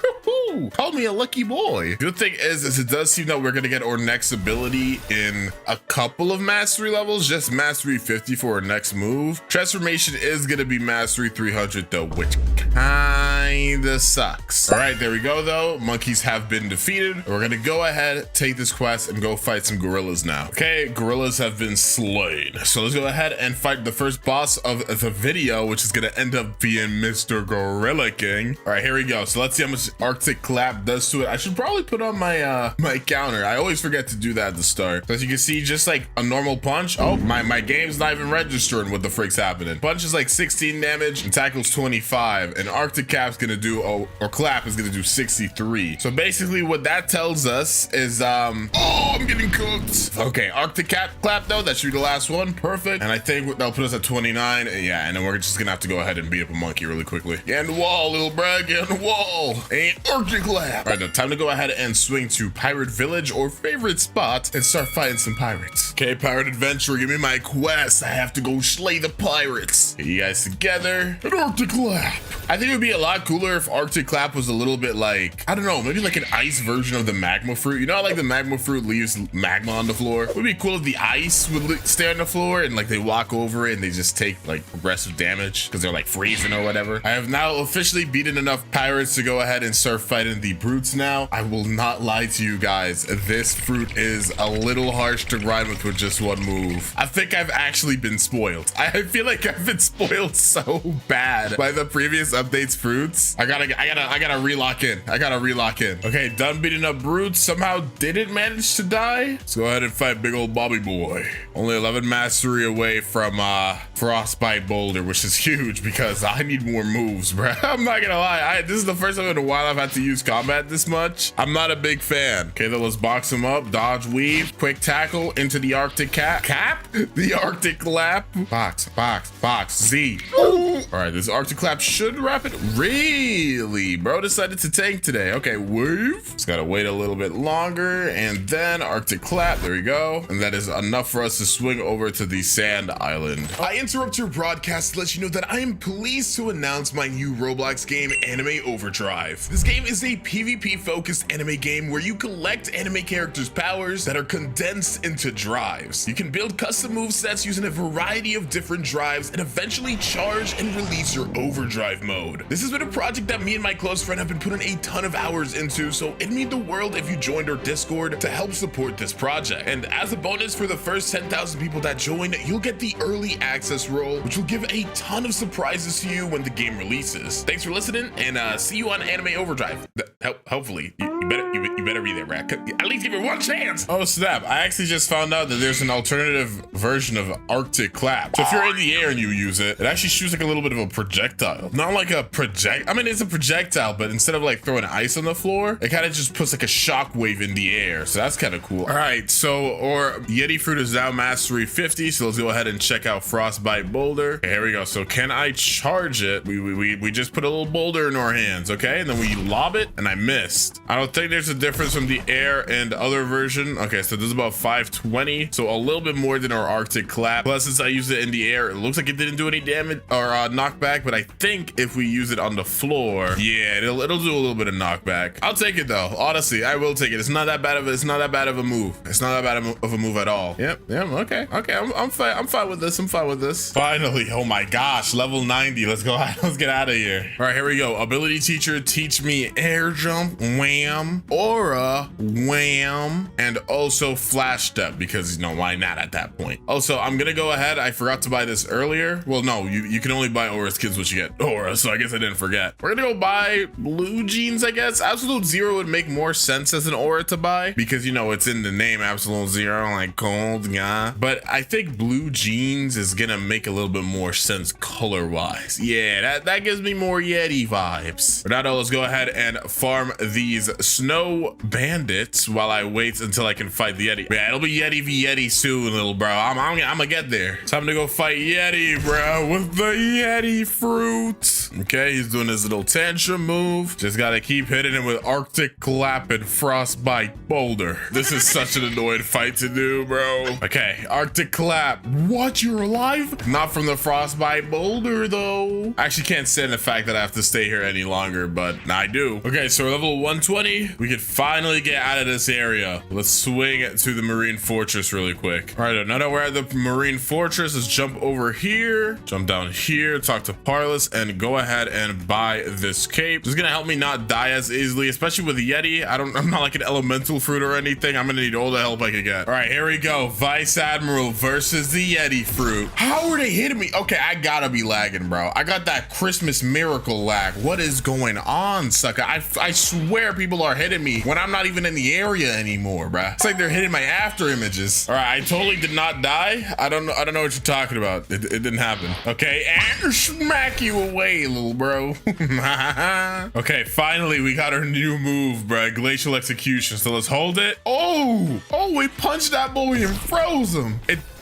Call me a lucky boy. Good thing is it does seem that we're gonna get our next ability in a couple of mastery levels, just mastery 50 for our next move. Transformation is gonna be mastery 300 though, which kinda sucks. All right, there we go though. Monkeys have been defeated. We're gonna go ahead, take this quest, and go fight some gorillas now. Okay, gorillas have been slain. So let's go ahead and fight the first boss of the video, which is gonna end up being Mr. Gorilla King. All right, here we go. So let's see how much Arctic Clap does to it. I should probably put on my my counter. I always forget to do that at the start. So as you can see, just like a normal punch. Oh, my game's not even registering what the frick's happening. Punch is like 16 damage and tackles 25, and Arctic Cap's gonna do, or Clap is gonna do 63. So basically what that tells us is oh, I'm getting cooked. Okay, Arctic Clap though, that should be the last one. Perfect. And I think that'll put us at 29. Yeah, and then we're just gonna have to go ahead and beat up a monkey really quickly. Get on the wall, little bro, get on the wall. And Arctic Clap. All right, now time to go ahead and swing to Pirate Village, or favorite spot, and start fighting some pirates. Okay, pirate adventurer, give me my quest. I have to go slay the pirates. Get you guys together. An Arctic Clap. I think it would be a lot cooler if Arctic Clap was a little bit like, I don't know, maybe like an ice version of the magma fruit. You know how like the magma fruit leaves magma on the floor? It would be cool if the ice would stay on the floor and like they walk over it and they just take like progressive damage because they're like freezing or whatever. I have now officially beaten enough pirates to go ahead and start fighting the brutes now. I will not lie to you guys. This fruit is a little harsh to grind with just one move. I think I've actually been spoiled. I feel like I've been spoiled so bad by the previous updates fruits. I gotta relock in. I gotta relock in. Okay, done beating up brutes. Somehow didn't manage to die. Let's go ahead and fight big old Bobby boy. Only 11 mastery away from Frostbite Boulder, which is huge because I need more moves, bro. I'm not gonna lie. This is the first time in a while I've had to use combat this much. I'm not a big fan. Okay, then let's box him up. Dodge, weave, quick tackle into the Arctic cap. The Arctic Clap. Box, Z. All right, this Arctic Clap should wrap it. Really? Bro decided to tank today. Okay, wave. Just gotta wait a little bit longer and then Arctic Clap. There we go. And that is enough for us to swing over to the Sand Island. I interrupt your broadcast to let you know that I am pleased to announce my new Roblox game, Anime Overdrive. This game is a PvP focused anime game where you collect anime characters' powers that are condensed into drives. You can build custom move sets using a variety of different drives and eventually charge and release your overdrive mode. This has been a project that me and my close friend have been putting a ton of hours into, so it'd mean the world if you joined our Discord to help support this project. And as a bonus for the first 10,000 people that join, you'll get the early access role, which will give a ton of surprises to you when the game releases. Thanks for listening, and see you on Anime Overdrive. Hopefully. You better be there, Brad. At least give it one chance. Oh snap, I actually just found out that there's an alternative version of Arctic Clap. So if you're in the air and you use it, it actually shoots like a little bit of a projectile. Not like a I mean, it's a projectile, but instead of like throwing ice on the floor, it kind of just puts like a shockwave in the air. So that's kind of cool. All right, so Yeti fruit is now mastery 50. So let's go ahead and check out Frostbite Boulder. Okay, here we go. So can I charge it? We just put a little boulder in our hands, okay? And then we lob it and I missed. I don't think there's a difference from the air and other version. Okay, so this is about 520. So a little bit more than our Arctic Clap. Plus, since I used it in the air, it looks like it didn't do any damage or knockback, but I think if we use it on the floor, yeah, it'll do a little bit of knockback. I'll take it though. Honestly, I will take it. It's not that bad of a move. It's not that bad of a move at all. Yep. Okay. I'm fine with this. I'm fine with this. Finally, oh my gosh, level 90. Let's go. Let's get out of here. All right, here we go. Ability teacher, teach me air jump, wham, aura, wham, and also flash step because why not at that point? Also, I'm gonna go ahead. I forgot to buy this earlier. Well, no, you can only buy aura skins once you get aura, so I guess I didn't forget. We're gonna go buy blue jeans, I guess. Absolute Zero would make more sense as an aura to buy because it's in the name, Absolute Zero, like cold, yeah. But I think blue jeans is gonna make a little bit more sense color wise. Yeah, that gives me more Yeti vibes. But now let's go ahead and farm these snow bandits while I wait until I can fight the Yeti. Yeah, it'll be Yeti v Yeti soon, little bro. I'm gonna get there. Time to go fight Yeti, bro, with the Yeti fruit. Okay, he's doing his little tantrum move. Just gotta keep hitting him with Arctic Clap and Frostbite Boulder. This is such an annoying fight to do, bro. Okay, Arctic Clap. What, you're alive? Not from the Frostbite Boulder, though. I actually can't stand the fact that I have to stay here any longer, but I do. Okay, so we're level 120. We can finally get out of this area. Let's swing to the Marine Fortress really quick. All right, now that we're at the Marine Fortress, let's jump over here, jump down here, talk to Parlous, and go ahead and buy this cape. This is gonna help me not die as easily, especially with the Yeti. I'm not like an elemental fruit or anything. I'm gonna need all the help I can get. All right, here we go. Vice Admiral versus the Yeti fruit. How are they hitting me? Okay, I gotta be lagging, bro. I got that Christmas miracle lag. What is going on, sucker? I swear people are hitting me when I'm not even in the area anymore, bro. It's like they're hitting my after images. All right, I totally did not die. I don't know what you're talking about. It didn't happen. Okay, and smack you away, little bro. Okay, finally we got our new move, bro. Glacial execution. So let's hold it. Oh, we punched that boy and froze him.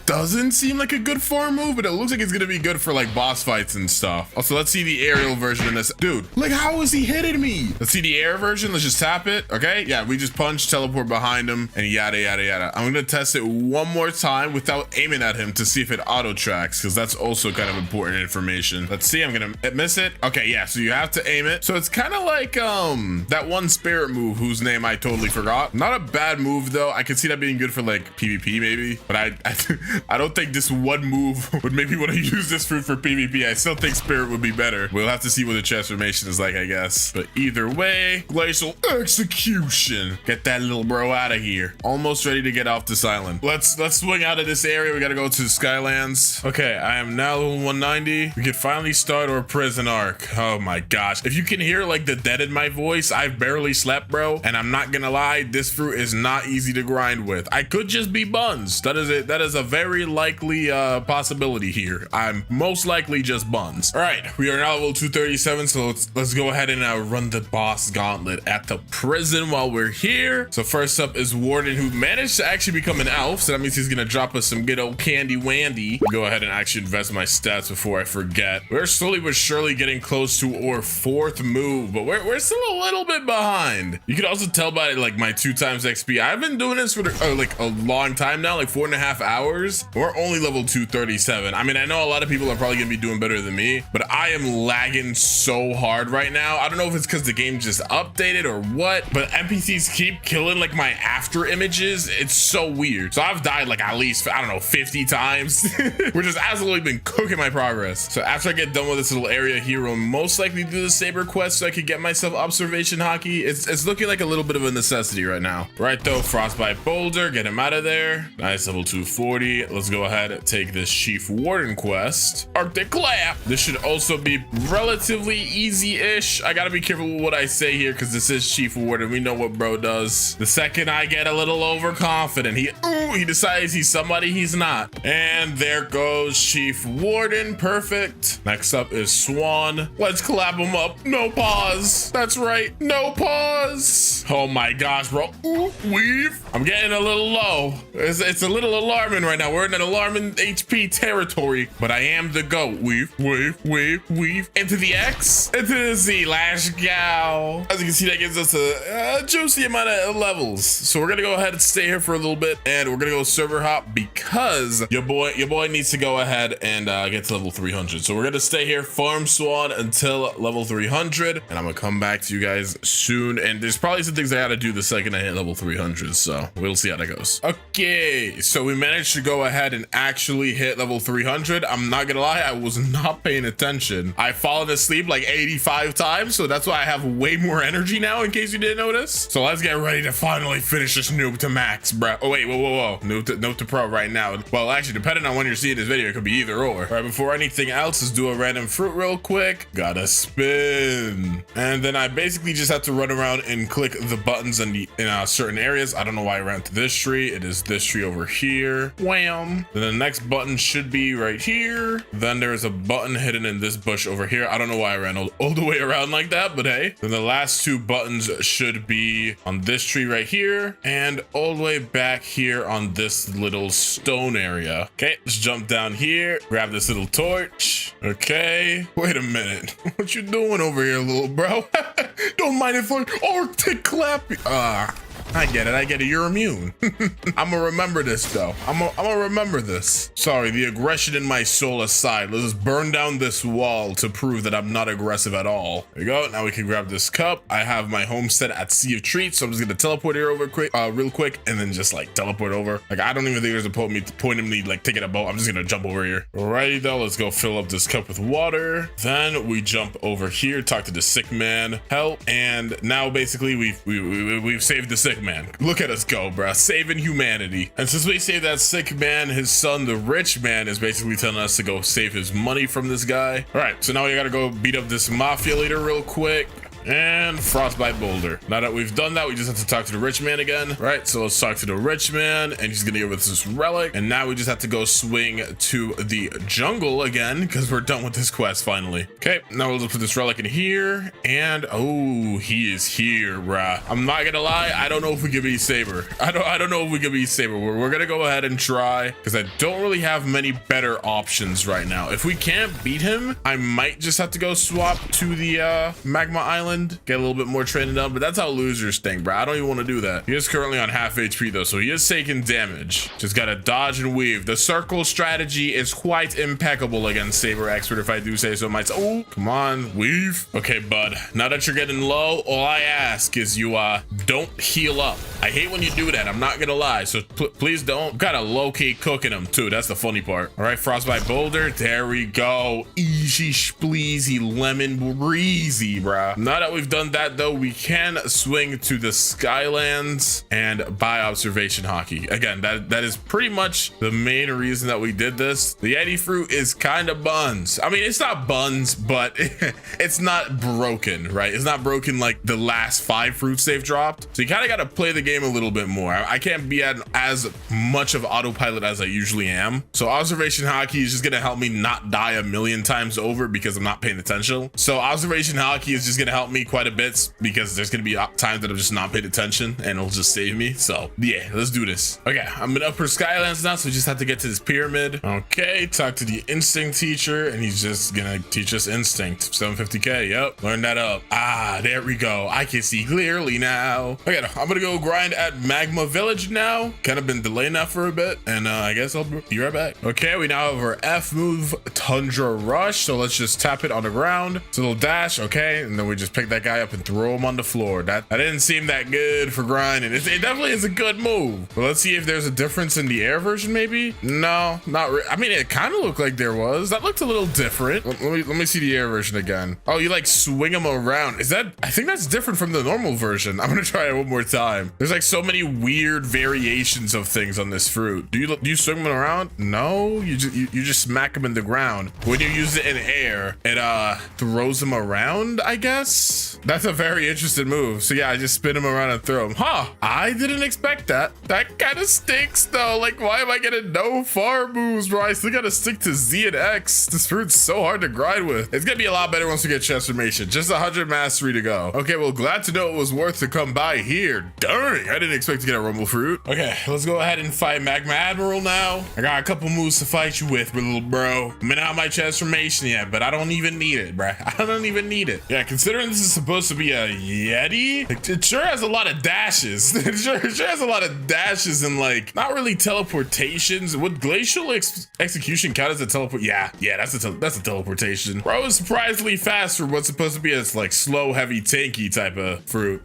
doesn't seem like a good farm move, but it looks like it's gonna be good for like boss fights and stuff. Also, let's see the aerial version of this. Dude, like how is he hitting me? Let's see the air version. Let's just tap it. Okay, yeah, we just punch, teleport behind him, and yada yada yada. I'm gonna test it one more time without aiming at him to see if it auto tracks, because that's also kind of important information. Let's see. I'm gonna miss it. Okay, yeah, so you have to aim it. So it's kind of like that one spirit move whose name I totally forgot. Not a bad move though. I could see that being good for like PvP maybe, but I don't think this one move would make me want to use this fruit for PvP. I still think spirit would be better. We'll have to see what the transformation is like, I guess. But either way, glacial execution. Get that little bro out of here. Almost ready to get off this island. Let's swing out of this area. We gotta go to Skylands. Okay, I am now level 190. We can finally start our prison arc. Oh my gosh. If you can hear like the dead in my voice, I've barely slept, bro. And I'm not gonna lie, this fruit is not easy to grind with. I could just be buns. That is a very likely possibility here. I'm most likely just buns. All right, we are now level 237, so let's go ahead and run the boss gauntlet at the prison while we're here. So first up is Warden, who managed to actually become an elf, so that means he's gonna drop us some good old candy wandy. Go ahead and actually invest my stats before I forget. We're slowly but surely getting close to our 4th move, but we're still a little bit behind. You can also tell by like my 2 times XP. I've been doing this for like a long time now, like 4.5 hours. We're only level 237. I mean, I know a lot of people are probably gonna be doing better than me, but I am lagging so hard right now. I don't know if it's because the game just updated or what, but NPCs keep killing like my after images. It's so weird. So I've died like at least, I don't know, 50 times, which has absolutely been cooking my progress. So after I get done with this little area here, we'll most likely do the Saber quest so I could get myself observation haki. It's looking like a little bit of a necessity right now. Right though, frostbite boulder, get him out of there. Nice, level 240. Let's go ahead and take this Chief Warden quest. Arctic Clap. This should also be relatively easy-ish. I gotta be careful with what I say here because this is Chief Warden. We know what bro does. The second I get a little overconfident, he decides he's somebody he's not. And there goes Chief Warden. Perfect. Next up is Swan. Let's clap him up. No pause. That's right. No pause. Oh my gosh, bro. Ooh, weave. I'm getting a little low. It's a little alarming right now. We're in an alarming HP territory, but I am the GOAT. Weave, weave, weave, weave. Into the X, into the Z. Let's go. As you can see, that gives us a juicy amount of levels. So we're gonna go ahead and stay here for a little bit, and we're gonna go server hop because your boy needs to go ahead and get to level 300. So we're gonna stay here, farm Swan until level 300, and I'm gonna come back to you guys soon. And there's probably some things I gotta do the second I hit level 300, so we'll see how that goes. Okay, so we managed to go ahead and actually hit level 300. I'm not gonna lie, I was not paying attention. I've fallen asleep like 85 times, so that's why I have way more energy now, in case you didn't notice. So let's get ready to finally finish this noob to max, bro. Oh wait, whoa. Noob to pro right now. Well, actually, depending on when you're seeing this video, it could be either or. All right, before anything else, let's do a random fruit real quick. Gotta spin. And then I basically just have to run around and click the buttons in certain areas. I don't know why I ran to this tree. It is this tree over here. Wham. Then the next button should be right here. Then there's a button hidden in this bush over here. I don't know why I ran all the way around like that, but hey. Then the last 2 buttons should be on this tree right here and all the way back here on this little stone area. Okay, let's jump down here, grab this little torch. Okay, wait a minute. What you doing over here, little bro? Don't mind if I Arctic clap. I get it. You're immune. I'm gonna remember this though. I'm gonna remember this. Sorry, the aggression in my soul aside, let's just burn down this wall to prove that I'm not aggressive at all. There we go. Now we can grab this cup. I have my homestead at Sea of Treats, so I'm just gonna teleport here over real quick, and then just like teleport over. Like I don't even think there's a point of me like taking a boat. I'm just gonna jump over here. Alrighty though, let's go fill up this cup with water. Then we jump over here, talk to the sick man, help, and now basically we've saved the sick man. Look at us go, bruh, saving humanity. And since we saved that sick man, his son, the rich man, is basically telling us to go save his money from this guy. All right, so now we gotta go beat up this mafia leader real quick. and frostbite boulder. Now that we've done that, we just have to talk to the rich man again. Right, so let's talk to the rich man, and he's gonna give us this relic. And now we just have to go swing to the jungle again because we're done with this quest finally. Okay, now we'll just put this relic in here, and oh, he is here, bruh. I'm not gonna lie, I don't know if we can beat Saber. I don't know if we can beat Saber. We're gonna go ahead and try because I don't really have many better options right now. If we can't beat him, I might just have to go swap to the Magma Island, get a little bit more training done, but that's how losers think, bro. I don't even want to do that. He is currently on half HP though, so he is taking damage. Just gotta dodge and weave. The circle strategy is quite impeccable against Saber Expert, if I do say so myself. Oh, come on, weave. Okay, bud, now that you're getting low, all I ask is you don't heal up. I hate when you do that, I'm not gonna lie, so please don't. I'm kind of low-key cooking him too, that's the funny part. All right, frostbite boulder, there we go. Easy spleezy lemon breezy, bruh. Now that we've done that though, we can swing to the Skylands and buy observation haki. Again, that is pretty much the main reason that we did this. The Yeti fruit is kind of buns. I mean, it's not buns, but it's not broken, right? It's not broken like the last 5 fruits they've dropped. So you kind of got to play the game a little bit more. I can't be at as much of autopilot as I usually am. So observation haki is just going to help me not die a million times over because I'm not paying attention. So observation haki is just going to help me quite a bit because there's going to be times that I'm just not paying attention and it'll just save me. So yeah, let's do this. Okay, I'm in upper Skylands now, so we just have to get to this pyramid. Okay, talk to the instinct teacher and he's just gonna teach us instinct. 750k, yep, learn that up. Ah, there we go. I can see clearly now. Okay, I'm gonna go grind at Magma Village now. Kind of been delaying that for a bit, and I guess I'll be right back. Okay, we now have our F move, Tundra Rush, so let's just tap it on the ground. It's a little dash, okay, and then we just pick that guy up and throw him on the floor. That didn't seem that good for grinding. It definitely is a good move, but let's see if there's a difference in the air version. Maybe no, not really. I mean, it kind of looked like there was. That looked a little different. Let me see the air version again. Oh, you like swing them around. Is that? I think that's different from the normal version. I'm gonna try it one more time. There's like so many weird variations of things on this fruit. Do you swing them around? No, you just smack them in the ground. When you use it in air, it throws them around, I guess. That's a very interesting move. So yeah, I just spin them around and throw them. Huh, I didn't expect that. That kind of stinks though. Like, why am I getting no far moves, bro? I still gotta stick to Z and X. This fruit's so hard to grind with. It's gonna be a lot better once we get transformation. Just 100 mastery to go. Okay, well, glad to know it was worth to come by here. Dang, I didn't expect to get a rumble fruit. Okay, let's go ahead and fight Magma Admiral now. I got a couple moves to fight you with, little bro. I'm not my transformation yet, but I don't even need it, bro. I don't even need it. Yeah, considering this is supposed to be a Yeti, it sure has a lot of dashes. It sure has a lot of dashes and like not really teleportations. Would glacial execution count as a teleport? Yeah, that's a teleportation. Bro is surprisingly fast for what's supposed to be a like slow, heavy, tanky type of fruit.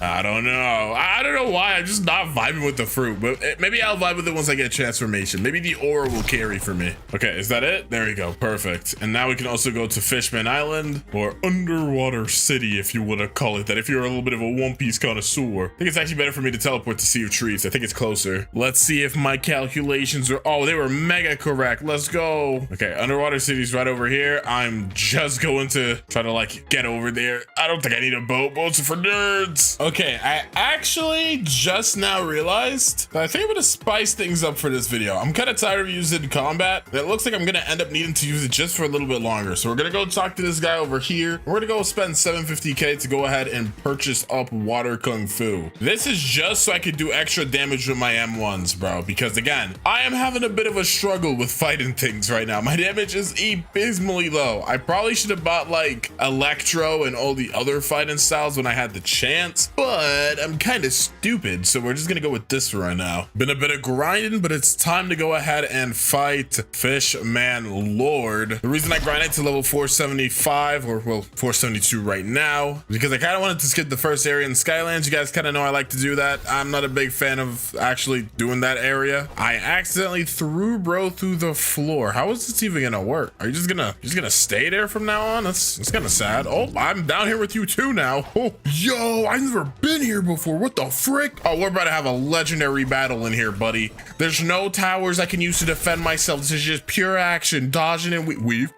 I don't know. I don't know why. I'm just not vibing with the fruit, but maybe I'll vibe with it once I get transformation. Maybe the aura will carry for me. Okay, is that it? There we go. Perfect. And now we can also go to Fishman Island or underwater city, if you want to call it that. If you're a little bit of a One Piece connoisseur, I think it's actually better for me to teleport to Sea of Trees. I think it's closer. Let's see if my calculations are, oh, they were mega correct. Let's go. Okay, underwater city's right over here. I'm just going to try to like get over there. I don't think I need a boat. Boats are for nerds. Okay, I actually just now realized that I think I'm gonna spice things up for this video. I'm kind of tired of using combat. It looks like I'm gonna end up needing to use it just for a little bit longer. So we're gonna go talk to this guy over here. We're gonna go spend 750k to go ahead and purchase up water kung fu. This is just so I could do extra damage with my M1s, bro, because again, I am having a bit of a struggle with fighting things right now. My damage is abysmally low. I probably should have bought like Electro and all the other fighting styles when I had the chance, but I'm kind of stupid, so we're just gonna go with this for right now. Been a bit of grinding, but it's time to go ahead and fight Fishman Lord. The reason I grinded to level 475, or well, 472 right now, because I kind of wanted to skip the first area in Skylands. You guys kind of know I like to do that. I'm not a big fan of actually doing that area. I accidentally threw bro through the floor. How is this even gonna work? Are you just gonna stay there from now on? That's kind of sad. Oh, I'm down here with you too now. Oh, yo, I've never been here before. What the frick? Oh, we're about to have a legendary battle in here, buddy. There's no towers I can use to defend myself. This is just pure action, dodging and weave.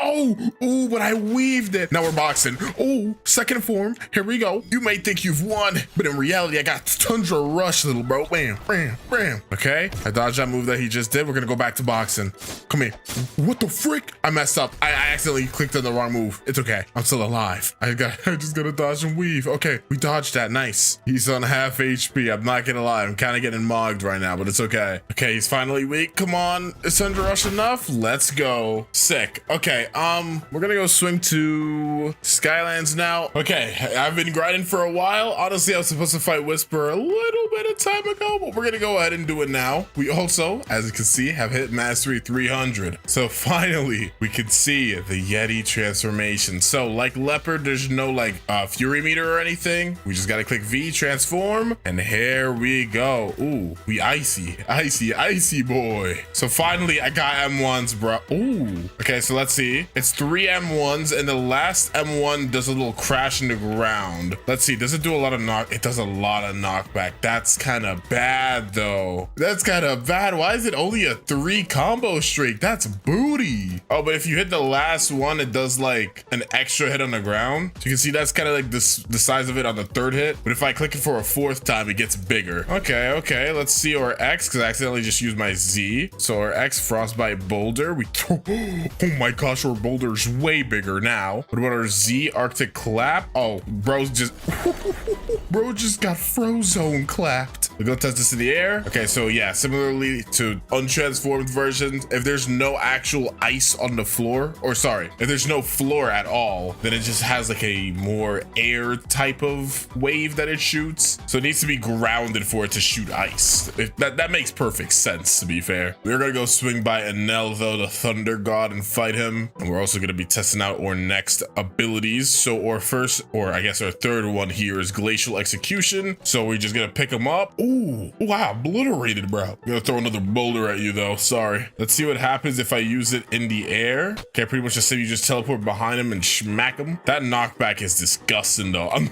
Oh, ooh, but I weaved it. Now we're boxing. boxing. Oh, second form. Here we go. You may think you've won, but in reality, I got Tundra Rush, little bro. Bam, bam, bam. Okay, I dodged that move that he just did. We're gonna go back to boxing. Come here. What the frick? I messed up. I accidentally clicked on the wrong move. It's okay. I'm still alive. I just gotta dodge and weave. Okay, we dodged that. Nice. He's on half HP. I'm not gonna lie. I'm kind of getting mogged right now, but it's okay. Okay, he's finally weak. Come on. Is Tundra Rush enough? Let's go. Sick. Okay, we're gonna go swing to Skylands now. Okay, I've been grinding for a while. Honestly, I was supposed to fight Whisper a little bit of time ago, but we're gonna go ahead and do it now. We also, as you can see, have hit mastery 300. So finally, we can see the Yeti transformation. So like Leopard, there's no like fury meter or anything. We just gotta click V, transform, and here we go. Ooh, we icy boy. So finally, I got M1s, bro. Ooh. Okay, so let's see. It's 3 M1s, and the last M1 does a little crash in the ground. Let's see. Does it do a lot of knock? It does a lot of knockback. That's kind of bad, though. That's kind of bad. Why is it only a 3 combo streak? That's booty. Oh, but if you hit the last one, it does like an extra hit on the ground. So you can see that's kind of like the size of it on the 3rd hit. But if I click it for a 4th time, it gets bigger. Okay. Let's see our X, because I accidentally just used my Z. So our X, Frostbite Boulder. Oh my gosh, our boulder's way bigger now. What about our Z, Arctic Clap? Oh, bro just got Frozone clapped. We go test this in the air. Okay, so yeah, similarly to untransformed versions, if there's no actual ice on the floor, or sorry, if there's no floor at all, then it just has like a more air type of wave that it shoots. So it needs to be grounded for it to shoot ice. That makes perfect sense, to be fair. We're gonna go swing by Enel, though, the Thunder God, and fight him. And we're also gonna be testing out our next abilities. So our first, or I guess our 3rd one here, is Glacial Execution. So we're just gonna pick him up. Ooh, wow, obliterated, bro. I'm gonna throw another boulder at you, though. Sorry. Let's see what happens if I use it in the air. Okay, pretty much just say you just teleport behind him and smack him. That knockback is disgusting, though. I'm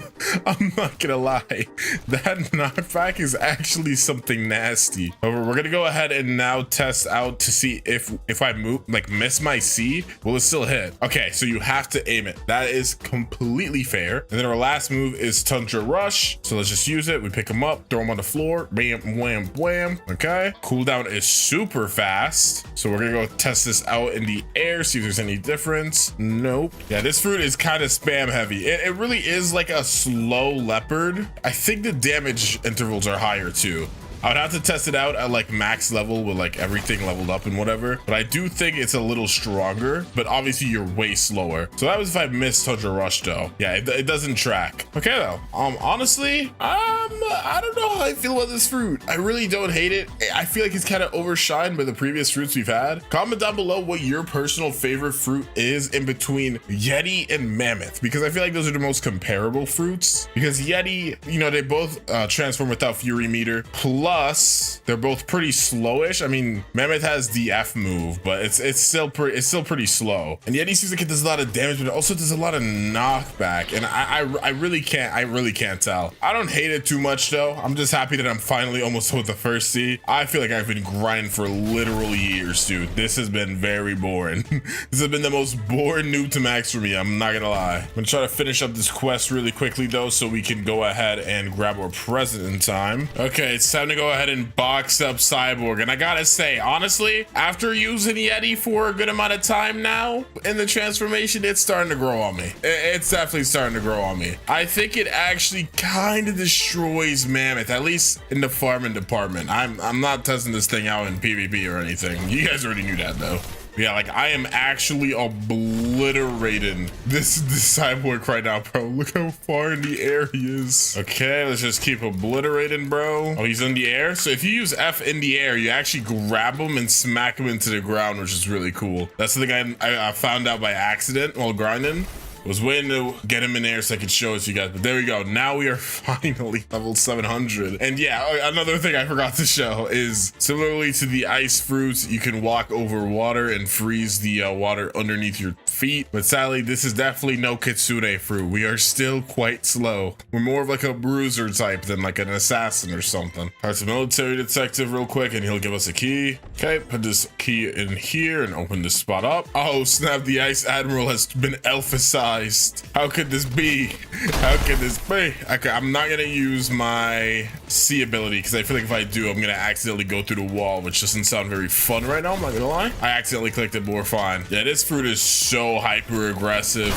not gonna lie. That knockback is actually something nasty. However, we're gonna go ahead and now test out to see if I move, like miss my C, will it still hit? Okay, so you have to aim it. That is completely fair. And then our last move is Tundra Rush. So let's just use it. We pick him up, throw him on the floor, bam, wham, wham. Okay, cooldown is super fast. So we're gonna go test this out in the air, see if there's any difference. Nope. Yeah, this fruit is kind of spam heavy. It really is like a slow Leopard. I think the damage intervals are higher too. I would have to test it out at like max level with like everything leveled up and whatever, but I do think it's a little stronger, but obviously you're way slower. So that was if I missed Tundra Rush though. Yeah, it doesn't track. Okay though, honestly, I don't know how I feel about this fruit. I really don't hate it. I feel like it's kind of overshined by the previous fruits we've had. Comment down below what your personal favorite fruit is in between Yeti and Mammoth, because I feel like those are the most comparable fruits, because Yeti, you know, they both transform without Fury Meter. Plus, they're both pretty slowish. I mean, Mammoth has the F move, but it's still pretty slow. And Yeti seems like it does a lot of damage, but it also does a lot of knockback. And I really can't tell. I don't hate it too much though. I'm just happy that I'm finally almost with the first C. I feel like I've been grinding for literal years, dude. This has been very boring. This has been the most boring noob to max for me. I'm not gonna lie. I'm gonna try to finish up this quest really quickly though, so we can go ahead and grab our present in time. Okay, it's time to go ahead and box up Cyborg. And I gotta say, honestly, after using Yeti for a good amount of time now in the transformation, it's starting to grow on me. It's definitely starting to grow on me. I think it actually kind of destroys Mammoth, at least in the farming department. I'm not testing this thing out in PvP or anything. You guys already knew that though. Yeah, like I am actually obliterating this Cyborg right now, bro. Look how far in the air he is. Okay, let's just keep obliterating, bro. Oh, he's in the air. So if you use F in the air, you actually grab him and smack him into the ground, which is really cool. That's the thing I found out by accident while grinding. Was waiting to get him in there so I could show it to you guys, but there we go. Now we are finally level 700. And yeah, another thing I forgot to show is similarly to the ice fruits, you can walk over water and freeze the water underneath your feet. But sadly, this is definitely no Kitsune fruit. We are still quite slow. We're more of like a bruiser type than like an assassin or something. All right, so military detective real quick, and he'll give us a key. Okay, put this key in here and open this spot up. Oh snap, the ice admiral has been alphasized. heist. How could this be? How could this be? Okay, I'm not gonna use my C ability because I feel like if I do, I'm gonna accidentally go through the wall, which doesn't sound very fun right now. I'm not gonna lie. I accidentally clicked it, but we're fine. Yeah, this fruit is so hyper aggressive.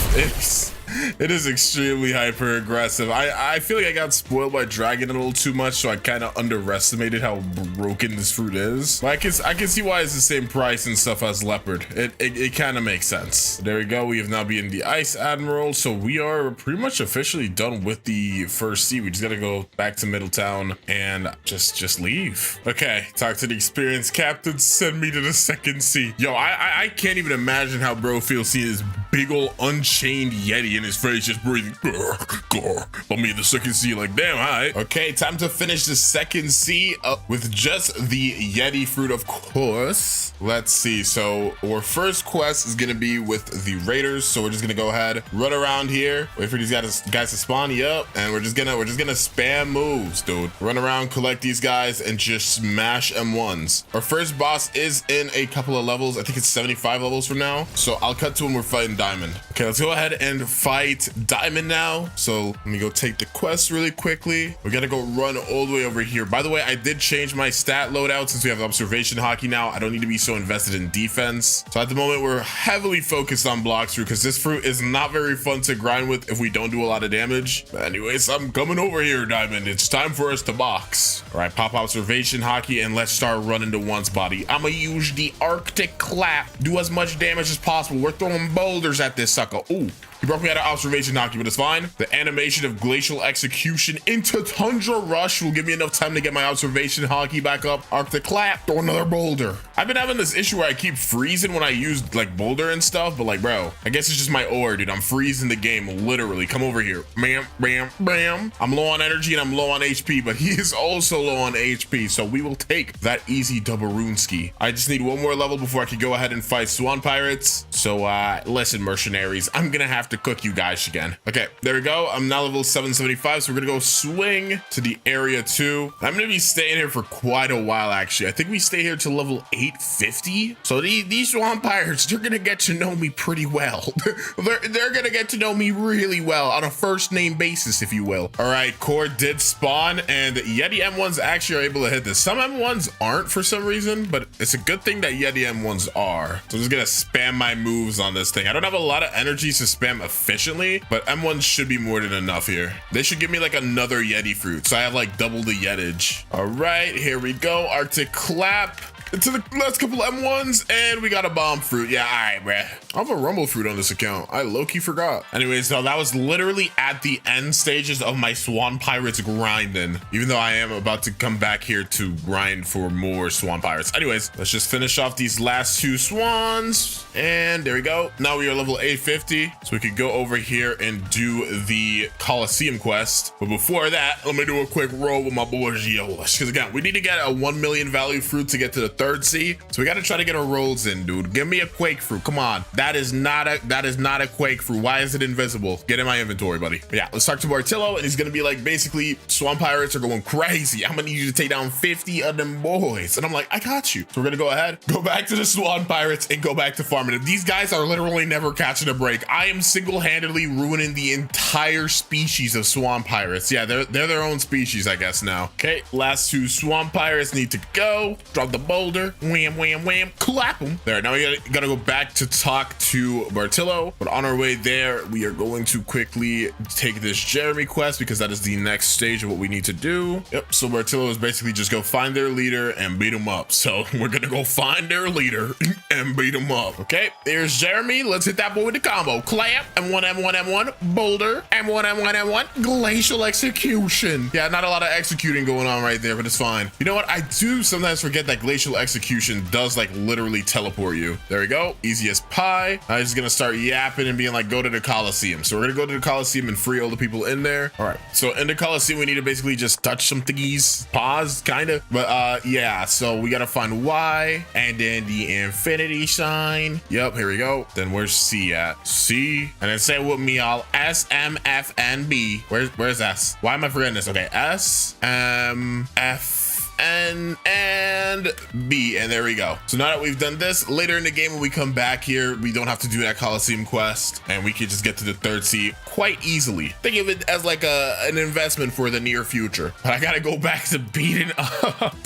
It is extremely hyper aggressive. I feel like I got spoiled by Dragon a little too much, so I kind of underestimated how broken this fruit is. But I can see why it's the same price and stuff as Leopard. It kind of makes sense. There we go. We have now been the Ice Admiral, so we are pretty much officially done with the first sea. We just gotta go back to Middletown and just leave. Okay, talk to the experienced captain. Send me to the second sea. Yo, I can't even imagine how bro feels seeing this big ol' unchained Yeti in his face just breathing. Let me in the second sea, like damn, all right. Okay, time to finish the second sea with just the Yeti fruit, of course. Let's see. So our first quest is gonna be with the raiders. So we're just gonna go ahead, run around here, wait for these guys to spawn. Yep, and we're just gonna spam moves, dude. Run around, collect these guys, and just smash M1s. Our first boss is in a couple of levels. I think it's 75 levels from now. So I'll cut to when we're fighting Diamond. Okay, let's go ahead and fight Diamond now. So let me go take the quest really quickly. We gotta go run all the way over here. By the way, I did change my stat loadout since we have observation hockey now. I don't need to be so invested in defense. So at the moment, we're heavily focused on Blox fruit because this fruit is not very fun to grind with if we don't do a lot of damage. But anyways, I'm coming over here, Diamond. It's time for us to box. All right, pop observation hockey and let's start running to one's body. I'm gonna use the Arctic clap. Do as much damage as possible. We're throwing boulders at this sucker. Ooh. He broke me out of observation hockey, but it's fine. The animation of glacial execution into Tundra Rush will give me enough time to get my observation hockey back up. Arctic clap, throw another boulder. I've been having this issue where I keep freezing when I use like boulder and stuff, but like, bro, I guess it's just my ore, dude. I'm freezing the game, literally. Come over here. Bam, bam, bam. I'm low on energy and I'm low on HP, but he is also low on HP, so we will take that easy Dubarunski. I just need one more level before I can go ahead and fight Swan pirates. So listen, mercenaries, I'm gonna have to cook you guys again. Okay, there we go. I'm now level 775, so we're gonna go swing to the area 2. I'm gonna be staying here for quite a while, actually. I think we stay here to level 850. So these Swan pirates, they're gonna get to know me pretty well. they're gonna get to know me really well on a first name basis, if you will. All right, core did spawn, and Yeti M1s actually are able to hit this. Some M1s aren't for some reason, but it's a good thing that Yeti M1s are. So I'm just gonna spam my moves on this thing. I don't have a lot of energy to spam efficiently, but M1 should be more than enough here. They should give me like another Yeti fruit, so I have like double the Yetage. All right, here we go. Arctic clap into the last couple M1s, and we got a bomb fruit. Yeah, all right, bruh. I have a rumble fruit on this account. I low-key forgot. Anyways, so that was literally at the end stages of my Swan Pirates grinding, even though I am about to come back here to grind for more Swan Pirates. Anyways, let's just finish off these last 2 Swans, and there we go. Now we are level 850, so we could go over here and do the Colosseum quest. But before that, let me do a quick roll with my boy Geolish, because again, we need to get a 1 million value fruit to get to the 3rd sea, so we got to try to get our rolls in, dude. Give me a quake fruit. Come on. That is not a quake fruit. Why is it invisible? Get in my inventory, buddy. But yeah, let's talk to Bartillo, and he's gonna be like, basically, Swan pirates are going crazy. I'm gonna need you to take down 50 of them boys. And I'm like, I got you. So we're gonna go ahead, go back to the Swan pirates, and go back to farming. These guys are literally never catching a break. I am single-handedly ruining the entire species of Swan pirates. Yeah, they're their own species, I guess now. Okay, last 2 Swan pirates need to go. Drop the boulder. Wham, wham, wham. Clap them. There, now we gotta go back to talk to Bartillo. But on our way there, we are going to quickly take this Jeremy quest because that is the next stage of what we need to do. Yep, so Bartillo is basically just go find their leader and beat him up. So we're gonna go find their leader and beat him up. Okay, there's Jeremy. Let's hit that boy with the combo. Clap, M1, M1, M1, boulder, M1, M1, M1, glacial execution. Yeah, not a lot of executing going on right there, but it's fine. You know what? I do sometimes forget that glacial execution does like literally teleport you. There we go. Easy as pie. I'm just gonna start yapping and being like, go to the Colosseum. So we're gonna go to the Colosseum and free all the people in there. All right. So in the Colosseum, we need to basically just touch some thingies, pause, kind of. But yeah, so we gotta find Y and then the infinity sign. Yep, here we go. Then where's C at? C. And then say it with me, all S, M, F, N, B. Where's S? Why am I forgetting this? Okay, S, M, F, N, and B, and there we go. So now that we've done this, later in the game when we come back here, we don't have to do that Colosseum quest, and we can just get to the third sea quite easily. Think of it as like an investment for the near future. But I gotta go back to beating up.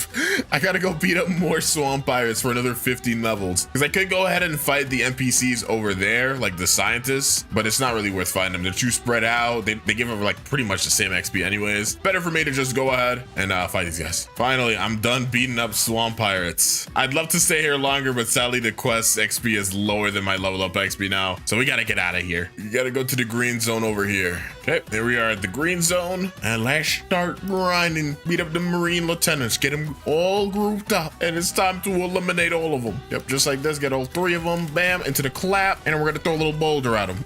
I gotta go beat up more Swan pirates for another 15 levels. Because I could go ahead and fight the NPCs over there, like the scientists, but it's not really worth fighting them. They're too spread out. They give them like pretty much the same XP anyways. Better for me to just go ahead and fight these guys. Finally, I'm done beating up Swan pirates. I'd love to stay here longer, but sadly the quest XP is lower than my level up XP now. So we gotta get out of here. You gotta go to the green zone over here. Okay, there we are at the green zone. And let's start grinding. Beat up the Marine lieutenants. Get them all grouped up. And it's time to eliminate all of them. Yep, just like this. Get all 3 of them. Bam, into the clap. And we're gonna throw a little boulder at them.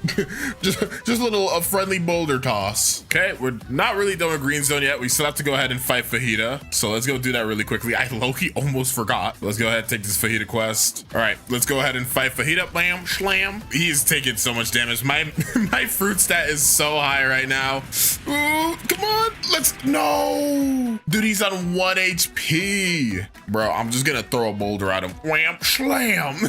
just a friendly boulder toss. Okay, we're not really done with green zone yet. We still have to go ahead and fight Fajita. So let's go do that really quickly. I low-key almost forgot. Let's go ahead and take this Fajita quest. All right, let's go ahead and fight Fajita. Bam, slam. He's taking so much damage. My fruit stat is so high right now. Ooh, come on. No. Dude, he's on 1 HP. Bro, I'm just gonna throw a boulder at him. Wham, slam.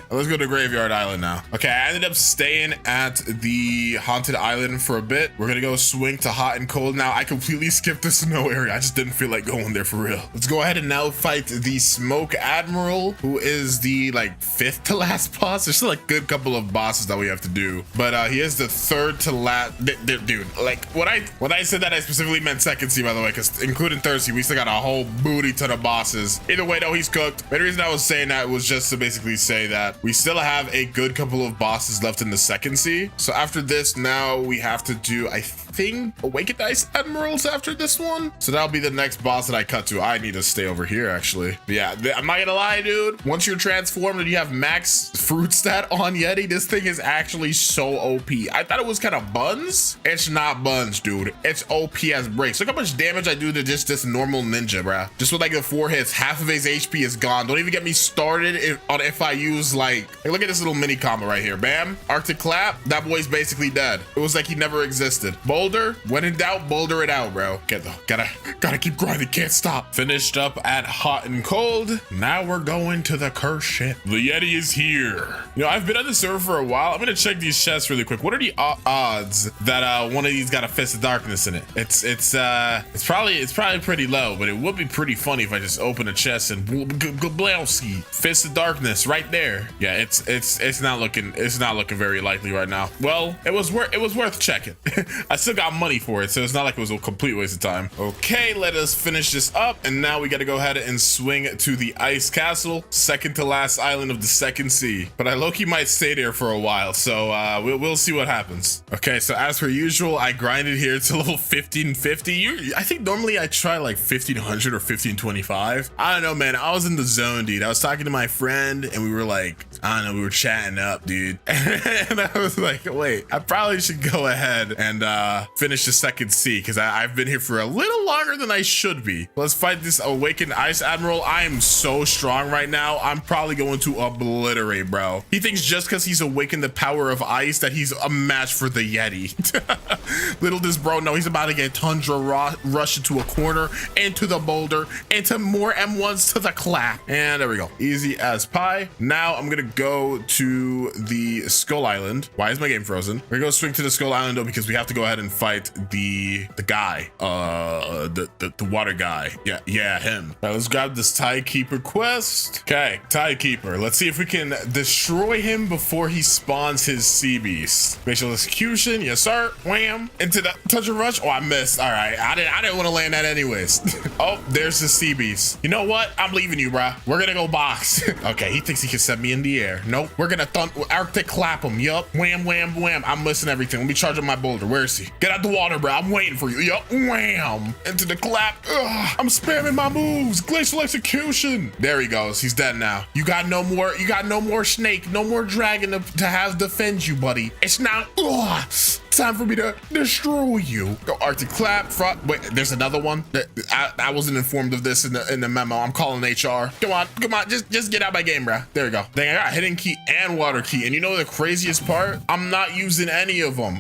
Let's go to Graveyard Island now. Okay, I ended up staying at the Haunted Island for a bit. We're gonna go swing to Hot and Cold now. I completely skipped the snow area. I just didn't feel like going there for real. Let's go ahead and now fight the Smoke Admiral, who is the like 5th to last boss. There's still like a good couple of bosses that we have to do, but he is the 3rd to last. Dude, like when I said that, I specifically meant second sea, by the way, because including third sea, we still got a whole booty ton of bosses. Either way though, he's cooked. The reason I was saying that was just to basically say that we still have a good couple of bosses left in the second sea. So after this, now we have to do, I think, Awaken Ice Admirals after this one. So that'll be the next boss that I cut to. I need to stay over here actually. But yeah, I'm not gonna lie, dude. Once you're transformed and you have max fruit stat on Yeti, this thing is actually so OP. I thought it was kind of buns. It's not buns, dude. It's OP as breaks. Look how much damage I do to just this normal ninja, bruh. Just with like the 4 hits, half of his HP is gone. Don't even get me started if I use like, hey, look at this little mini combo right here. Bam, Arctic Clap. That boy's basically dead. It was like he never existed. Boulder, when in doubt, boulder it out, bro. Okay though, gotta keep grinding, can't stop. Finished up at Hot and Cold. Now we're going to the cursed ship. The Yeti is here. You know, I've been on the server for a while. I'm gonna check these chests really quick. What are the odds that one of these got a Fist of Darkness in it? It's probably pretty low, but it would be pretty funny if I just open a chest and Blowski, Fist of Darkness right there. Yeah, it's not looking very likely right now. Well, it was worth checking. I still got money for it, so it's not like it was a complete waste of time. Okay, let us finish this up, and now we got to go ahead and swing to the Ice Castle, 2nd to last island of the second sea. But I low-key might stay there for a while, so we'll see what happens. Okay, so as per usual, I grinded here to level 1550. I think normally I try like 1500 or 1525. I don't know, man. I was in the zone, dude. I was talking to my friend, and we were like, I don't know, we were chatting up, dude. And I was like, wait, I probably should go ahead and finish the second sea, because I've been here for a little longer than I should be. Let's fight this Awakened Ice Admiral. I am so strong right now. I'm probably going to obliterate, bro. He thinks just because he's awakened the power of ice that he's a match for the Yeti. Little does bro know he's about to get Tundra rush into a corner, into the boulder, into more M1s to the clap. And there we go. Easy as pie. Now I'm gonna go to the Skull Island. Why is my game frozen? We're gonna go swing to the Skull Island though, because we have to go ahead and fight the guy, the water guy. Yeah, him. All right, let's grab this Tide Keeper quest. Okay, Tide Keeper. Let's see if we can destroy him before he spawns his sea beast. Facial execution, yes sir. Wham! Into the touch and rush. Oh, I missed. All right, I didn't want to land that anyways. Oh, there's the sea beast. You know what? I'm leaving you, bruh. We're gonna go box. Okay, he thinks he can set me in the air. Nope. We're gonna Arctic clap him. Yup. Wham, wham, wham. I'm missing everything. Let me charge up my boulder. Where is he? Get out the water, bro. I'm waiting for you. Yup. Wham. Into the clap. Ugh. I'm spamming my moves. Glacial execution. There he goes. He's dead now. You got no more snake, no more dragon to have defend you, buddy. It's now time for me to destroy you. Go Arctic Clap. Wait, there's another one. I wasn't informed of this in the memo. I'm calling HR. Come on. Just get out my game, bro. There we go. Dang, I got hidden key and water key. And you know the craziest part? I'm not using any of them.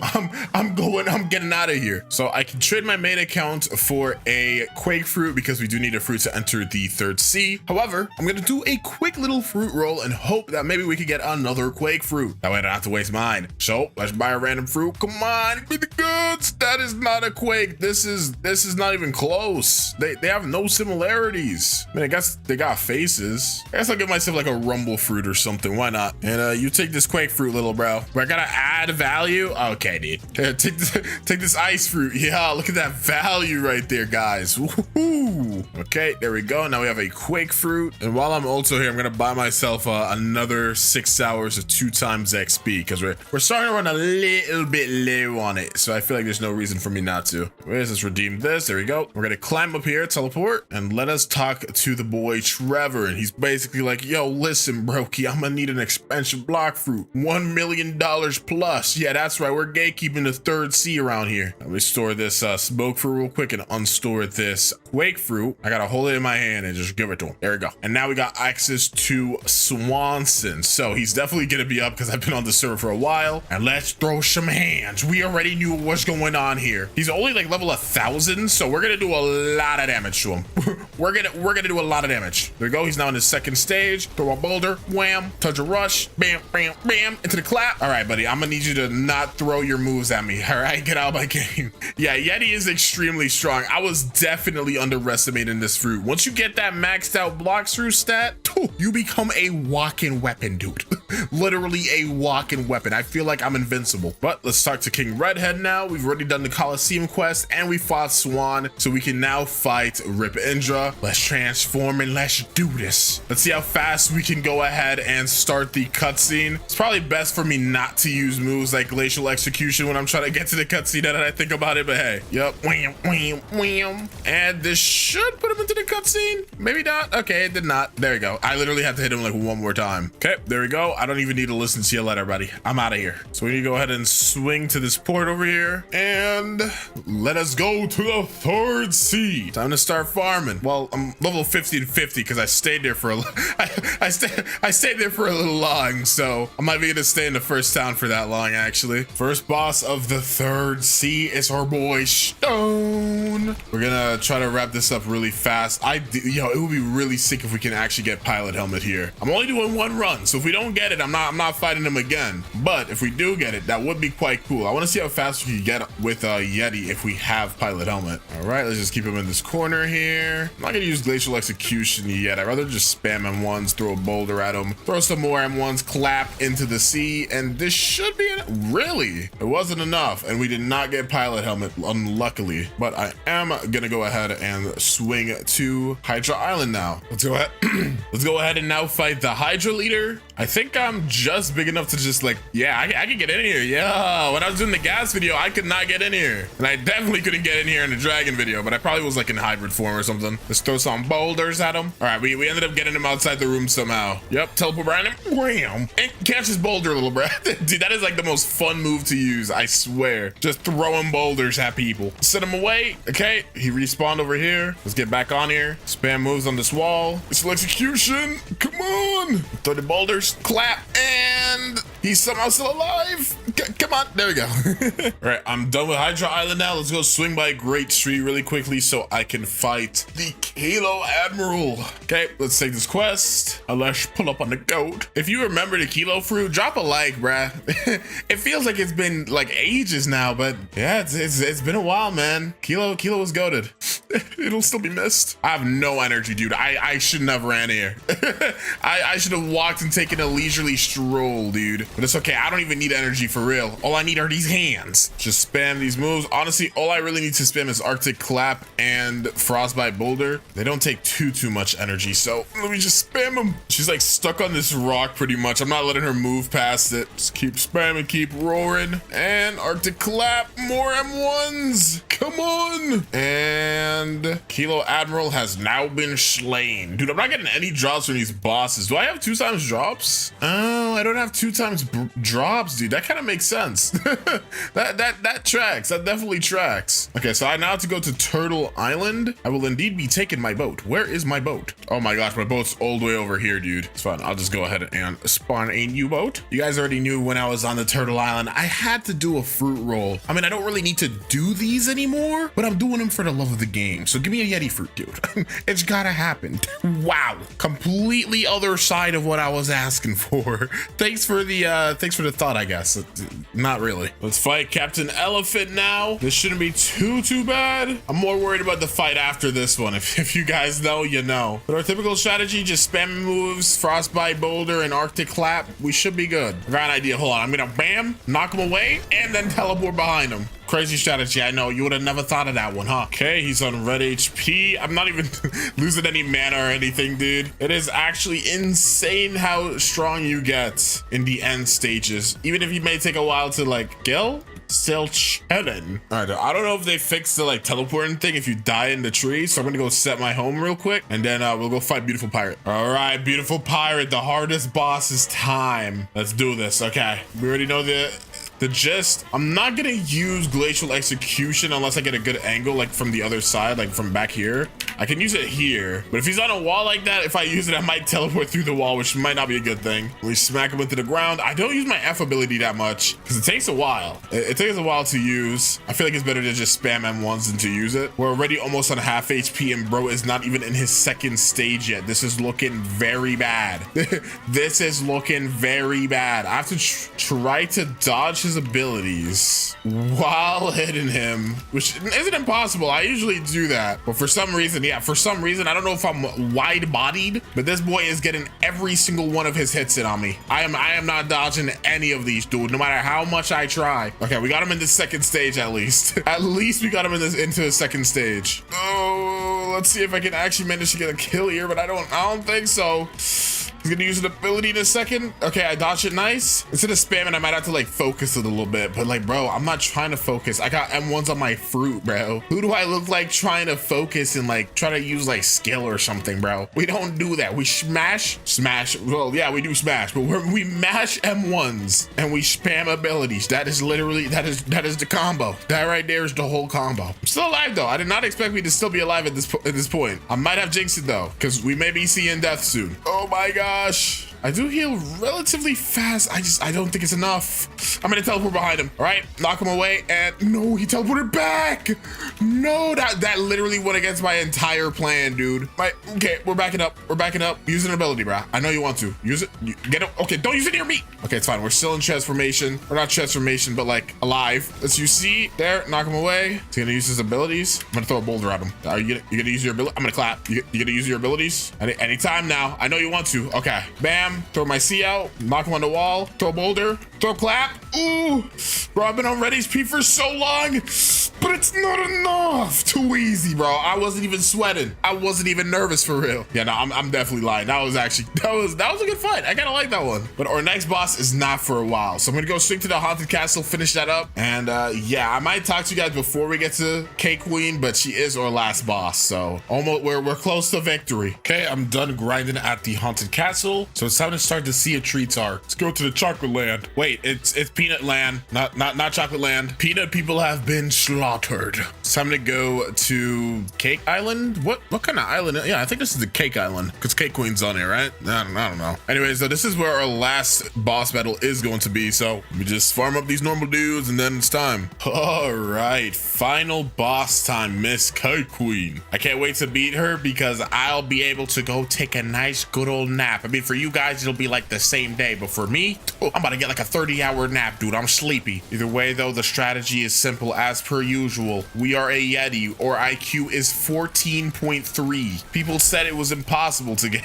I'm getting out of here. So I can trade my main account for a Quake fruit because we do need a fruit to enter the third sea. However, I'm gonna do a quick little fruit roll and hope that maybe we could get another Quake fruit. That way I don't have to waste mine. So let's buy a random fruit. Come on, give me the goods. That is not a Quake. This is not even close. They have no similarities. I mean, I guess they got faces. I guess I'll give myself like a rumble fruit or something. Why not? And you take this Quake fruit, little bro. But I gotta add value. Okay, dude. Take this ice fruit. Yeah, look at that value right there, guys. Woohoo. Okay, there we go. Now we have a Quake fruit. And while I'm also here, I'm gonna buy myself another 6 hours of 2 times XP because we're starting to run a little bit low on it. So I feel like there's no reason for me not to. Let's redeem this. There we go. We're gonna climb up here, teleport, and let us talk to the boy Trevor. And he's basically like, yo, listen, brokey, I'm gonna need an expensive block fruit. $1 million plus. Yeah, that's right. We're gatekeeping the third sea around here. Let me store this smoke fruit real quick and unstore this Quake fruit. I gotta hold it in my hand and just give it to him. There we go. And now we got access to Swanson. So he's definitely gonna be up because I've been on the server for a while. And let's throw some hands. We already knew what's going on here. He's only like level 1,000, so we're gonna do a lot of damage to him. we're gonna do a lot of damage. There we go. He's now in his second stage. Throw a boulder. Wham. Touch a rush. Bam, bam, bam. Into the clap. All right, buddy. I'm gonna need you to not throw your moves at me. All right, get out of my game. Yeah, Yeti is extremely strong. I was definitely underestimating this fruit. Once you get that maxed out Blox fruit stat, you become a walking weapon, dude. Literally a walking weapon. I feel like I'm invincible. But let's talk to King Redhead now. We've already done the Colosseum quest and we fought Swan, so we can now fight Rip Indra. Let's transform and let's do this. Let's see how fast we can go ahead and start the cutscene. It's probably best for me not to use moves like Glacial Execution when I'm trying to get to the cutscene now that I think about it, but hey. Yep. Wham, wham, wham. And this should put him into the cutscene. Maybe not. Okay, it did not. There we go. I literally have to hit him like one more time. Okay, there we go. I don't even need to listen to your letter, buddy. I'm out of here. So we need to go ahead and swing to this port over here and let us go to the third sea. Time to start farming. Well, I'm level 50 and 50 because I stayed there for I stayed there for a little long, so I might be gonna stay in the first town for that long actually. First boss of the third sea is our boy Stone. We're gonna try to wrap this up really fast. Yo, it would be really sick if we can actually get pilot helmet here. I'm only doing one run, so if we don't get it, I'm not fighting him again. But if we do get it, that would be quite cool. I want to see how fast we can get with Yeti if we have pilot helmet. All right, let's just keep him in this corner here. I'm not gonna use Glacial Execution yet. I'd rather just spam M1s, throw a boulder at him, throw some more M1s, clap into the sea, and this should be really. It wasn't enough, and we did not get pilot helmet, unluckily. But I am gonna go ahead and swing to Hydra Island now. Let's go ahead. Let's go ahead and now fight the Hydra leader. I think I'm just big enough to just like, yeah, I can get in here. Yeah, when I was doing the gas video, I could not get in here. And I definitely couldn't get in here in the dragon video, but I probably was like in hybrid form or something. Let's throw some boulders at him. All right, we ended up getting him outside the room somehow. Yep, teleport around him. Wham. And catch his boulder, little bro. Dude, that is like the most fun move to use, I swear. Just throwing boulders at people. Set him away. Okay, he respawned over here. Let's get back on here. Spam moves on this wall. It's an execution. Come on. Throw the boulders. Clap. And he's somehow still alive. Come on. There we go. All right, I'm done with Hydra Island now. Let's go swing by Great Tree really quickly so I can fight the Kilo Admiral. Okay, let's take this quest. Let's pull up on the goat. If you remember the Kilo fruit, drop a like, bruh. It feels like it's been like ages now, but yeah, it's been a while, man. Kilo was goated. It'll still be missed. I have no energy, dude. I shouldn't have ran here. I should have walked and taken a leisurely stroll, dude. But it's okay. I don't even need energy for real. All I need are these hands. Just spam these moves. Honestly, all I really need to spam is Arctic Clap and Frostbite Boulder. They don't take too much energy, so let me just spam them. She's like stuck on this rock pretty much. I'm not letting her move past it. Just keep spamming, keep roaring. And Arctic Clap, more M1s. Come on. And And Kilo Admiral has now been slain. Dude, I'm not getting any drops from these bosses. Do I have 2 times drops? Oh, I don't have 2 times drops, dude. That kind of makes sense. that tracks. That definitely tracks. Okay, so I now have to go to Turtle Island. I will indeed be taking my boat. Where is my boat? Oh my gosh, my boat's all the way over here, dude. It's fine. I'll just go ahead and spawn a new boat. You guys already knew when I was on the Turtle Island, I had to do a fruit roll. I mean, I don't really need to do these anymore, but I'm doing them for the love of the game. So give me a Yeti fruit, dude. It's gotta happen. Wow. Completely other side of what I was asking for. Thanks for the thought, I guess. Not really. Let's fight Captain Elephant now. This shouldn't be too bad. I'm more worried about the fight after this one. If you guys know, you know. But our typical strategy, just spam moves, Frostbite Boulder, and Arctic Clap. We should be good. I got an idea. Hold on. I'm gonna bam, knock him away, and then teleport behind him. Crazy strategy, I know. You would have never thought of that one, huh? Okay, he's on red HP. I'm not even losing any mana or anything, dude. It is actually insane how strong you get in the end stages. Even if you may take a while to like kill, still chilling. All right, I don't know if they fixed the like teleporting thing if you die in the tree, so I'm gonna go set my home real quick, and then we'll go fight Beautiful Pirate. All right, Beautiful Pirate, the hardest boss is time. Let's do this. Okay, we already know the gist. I'm not gonna use Glacial Execution unless I get a good angle, like from the other side, like from back here. I can use it here, but if he's on a wall like that, if I use it, I might teleport through the wall, which might not be a good thing. We smack him into the ground. I don't use my F ability that much because it takes a while. It takes a while to use. I feel like it's better to just spam M1s than to use it. We're already almost on half HP, and bro is not even in his second stage yet. This is looking very bad. This is looking very bad. I have to try to dodge his abilities while hitting him, which isn't impossible. I usually do that, but for some reason, I don't know if I'm wide-bodied, but this boy is getting every single one of his hits in on me. I am not dodging any of these, dude, no matter how much I try. Okay, we got him in the second stage at least. At least we got him into the second stage. Oh, let's see if I can actually manage to get a kill here, but I don't think so. He's gonna use an ability in a second. Okay, I dodged it nice. Instead of spamming, I might have to like focus it a little bit, but like, bro, I'm not trying to focus. I got M1s on my fruit, bro. Who do I look like trying to focus and like try to use like skill or something, bro? We don't do that. We smash. Well, yeah, we do smash, but we mash M1s and we spam abilities. That is literally, that is the combo. That right there is the whole combo. I'm still alive though. I did not expect me to still be alive at this point. I might have jinxed it though, because we may be seeing death soon. Oh my God. I do heal relatively fast. I don't think it's enough. I'm gonna teleport behind him. All right, knock him away, and no, he teleported back. No, that literally went against my entire plan, dude. Right, okay, we're backing up. Use an ability, bro. I know you want to use it. Get it. Okay, don't use it near me. Okay, it's fine. We're still in transformation. We're not transformation, but like alive. Let's use C there. Knock him away. He's gonna use his abilities. I'm gonna throw a boulder at him. Are you gonna use your ability? I'm gonna clap. You gonna use your abilities? Anytime now. I know you want to. Okay, bam. Throw my C out, knock him on the wall, throw a boulder, throw a clap. Ooh, bro, I've been on red HP for so long, but it's not enough. Too easy, bro. I wasn't even sweating. I wasn't even nervous for real. Yeah, no, I'm definitely lying. That was a good fight. I kind of like that one. But our next boss is not for a while, so I'm gonna go straight to the haunted castle, finish that up, and yeah, I might talk to you guys before we get to Cake Queen, but she is our last boss, so almost we're close to victory. Okay, I'm done grinding at the haunted castle, so it's time to start to see a treats are. Let's go to the chocolate land. Wait, it's peanut land, not chocolate land. Peanut people have been slaughtered. It's time to go to Cake Island. What kind of island? Yeah, I think this is the Cake Island because Cake Queen's on here, right? I don't know. Anyways, so this is where our last boss battle is going to be. So we just farm up these normal dudes and then it's time. All right, final boss time, Miss Cake Queen. I can't wait to beat her because I'll be able to go take a nice good old nap. I mean, for you guys, it'll be like the same day, but for me, I'm about to get like a 30-hour nap, dude. I'm sleepy. Either way though, the strategy is simple as per usual. We are a Yeti. Our IQ is 14.3. People said it was impossible to get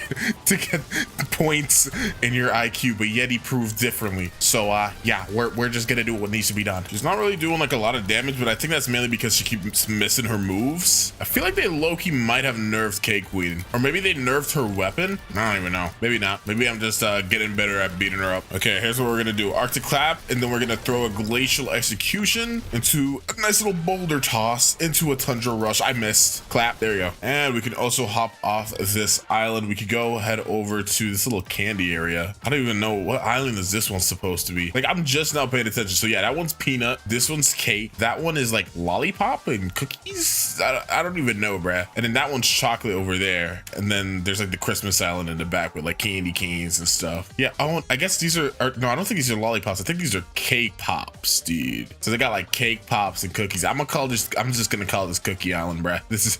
points in your IQ, but Yeti proved differently. So yeah, we're just gonna do what needs to be done. She's not really doing like a lot of damage, but I think that's mainly because she keeps missing her moves. I feel like they low-key might have nerfed Cake Queen, or maybe they nerfed her weapon. I don't even know. Maybe not. Maybe I'm just getting better at beating her up. Okay, here's what we're gonna do. Arctic clap, and then we're gonna throw a glacial execution into a nice little boulder toss into a tundra rush. I missed. Clap. There you go. And we can also hop off this island. We could go head over to this little candy area. I don't even know what island is this one supposed to be. Like, I'm just now paying attention. So yeah, that one's peanut. This one's cake. That one is like lollipop and cookies. I don't even know, bruh. And then that one's chocolate over there. And then there's like the Christmas island in the back with like candy canes and stuff. Yeah, I guess these are no, I don't think these are lollipops. I think these are cake pops, dude. So they got like cake pops and cookies. I'm just gonna call this Cookie Island, bruh. This is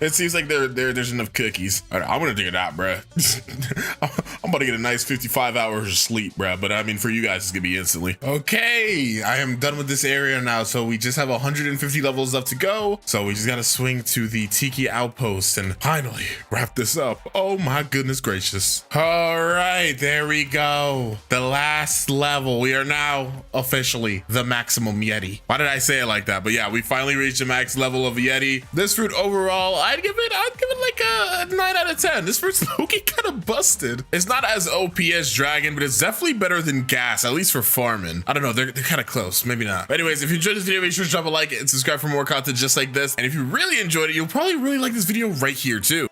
it seems like there's enough cookies. All right, I'm gonna dig it out, bruh. I'm about to get a nice 55 hours of sleep, bruh. But I mean, for you guys, it's gonna be instantly. Okay, I am done with this area now. So we just have 150 levels left to go. So we just gotta swing to the Tiki Outpost and finally wrap this up. Oh my goodness gracious. All right, there we go. The last level. We are now officially the maximum Yeti. Why did I say it like that? But yeah, we finally reached the max level of Yeti. This fruit overall, I'd give it like a 9 out of 10. This fruit's low-key kind of busted. It's not as OP as Dragon, but it's definitely better than Gas, at least for farming. I don't know, they're kind of close, maybe not. But anyways, if you enjoyed this video, make sure to drop a like and subscribe for more content just like this. And if you really enjoyed it, you'll probably really like this video right here too.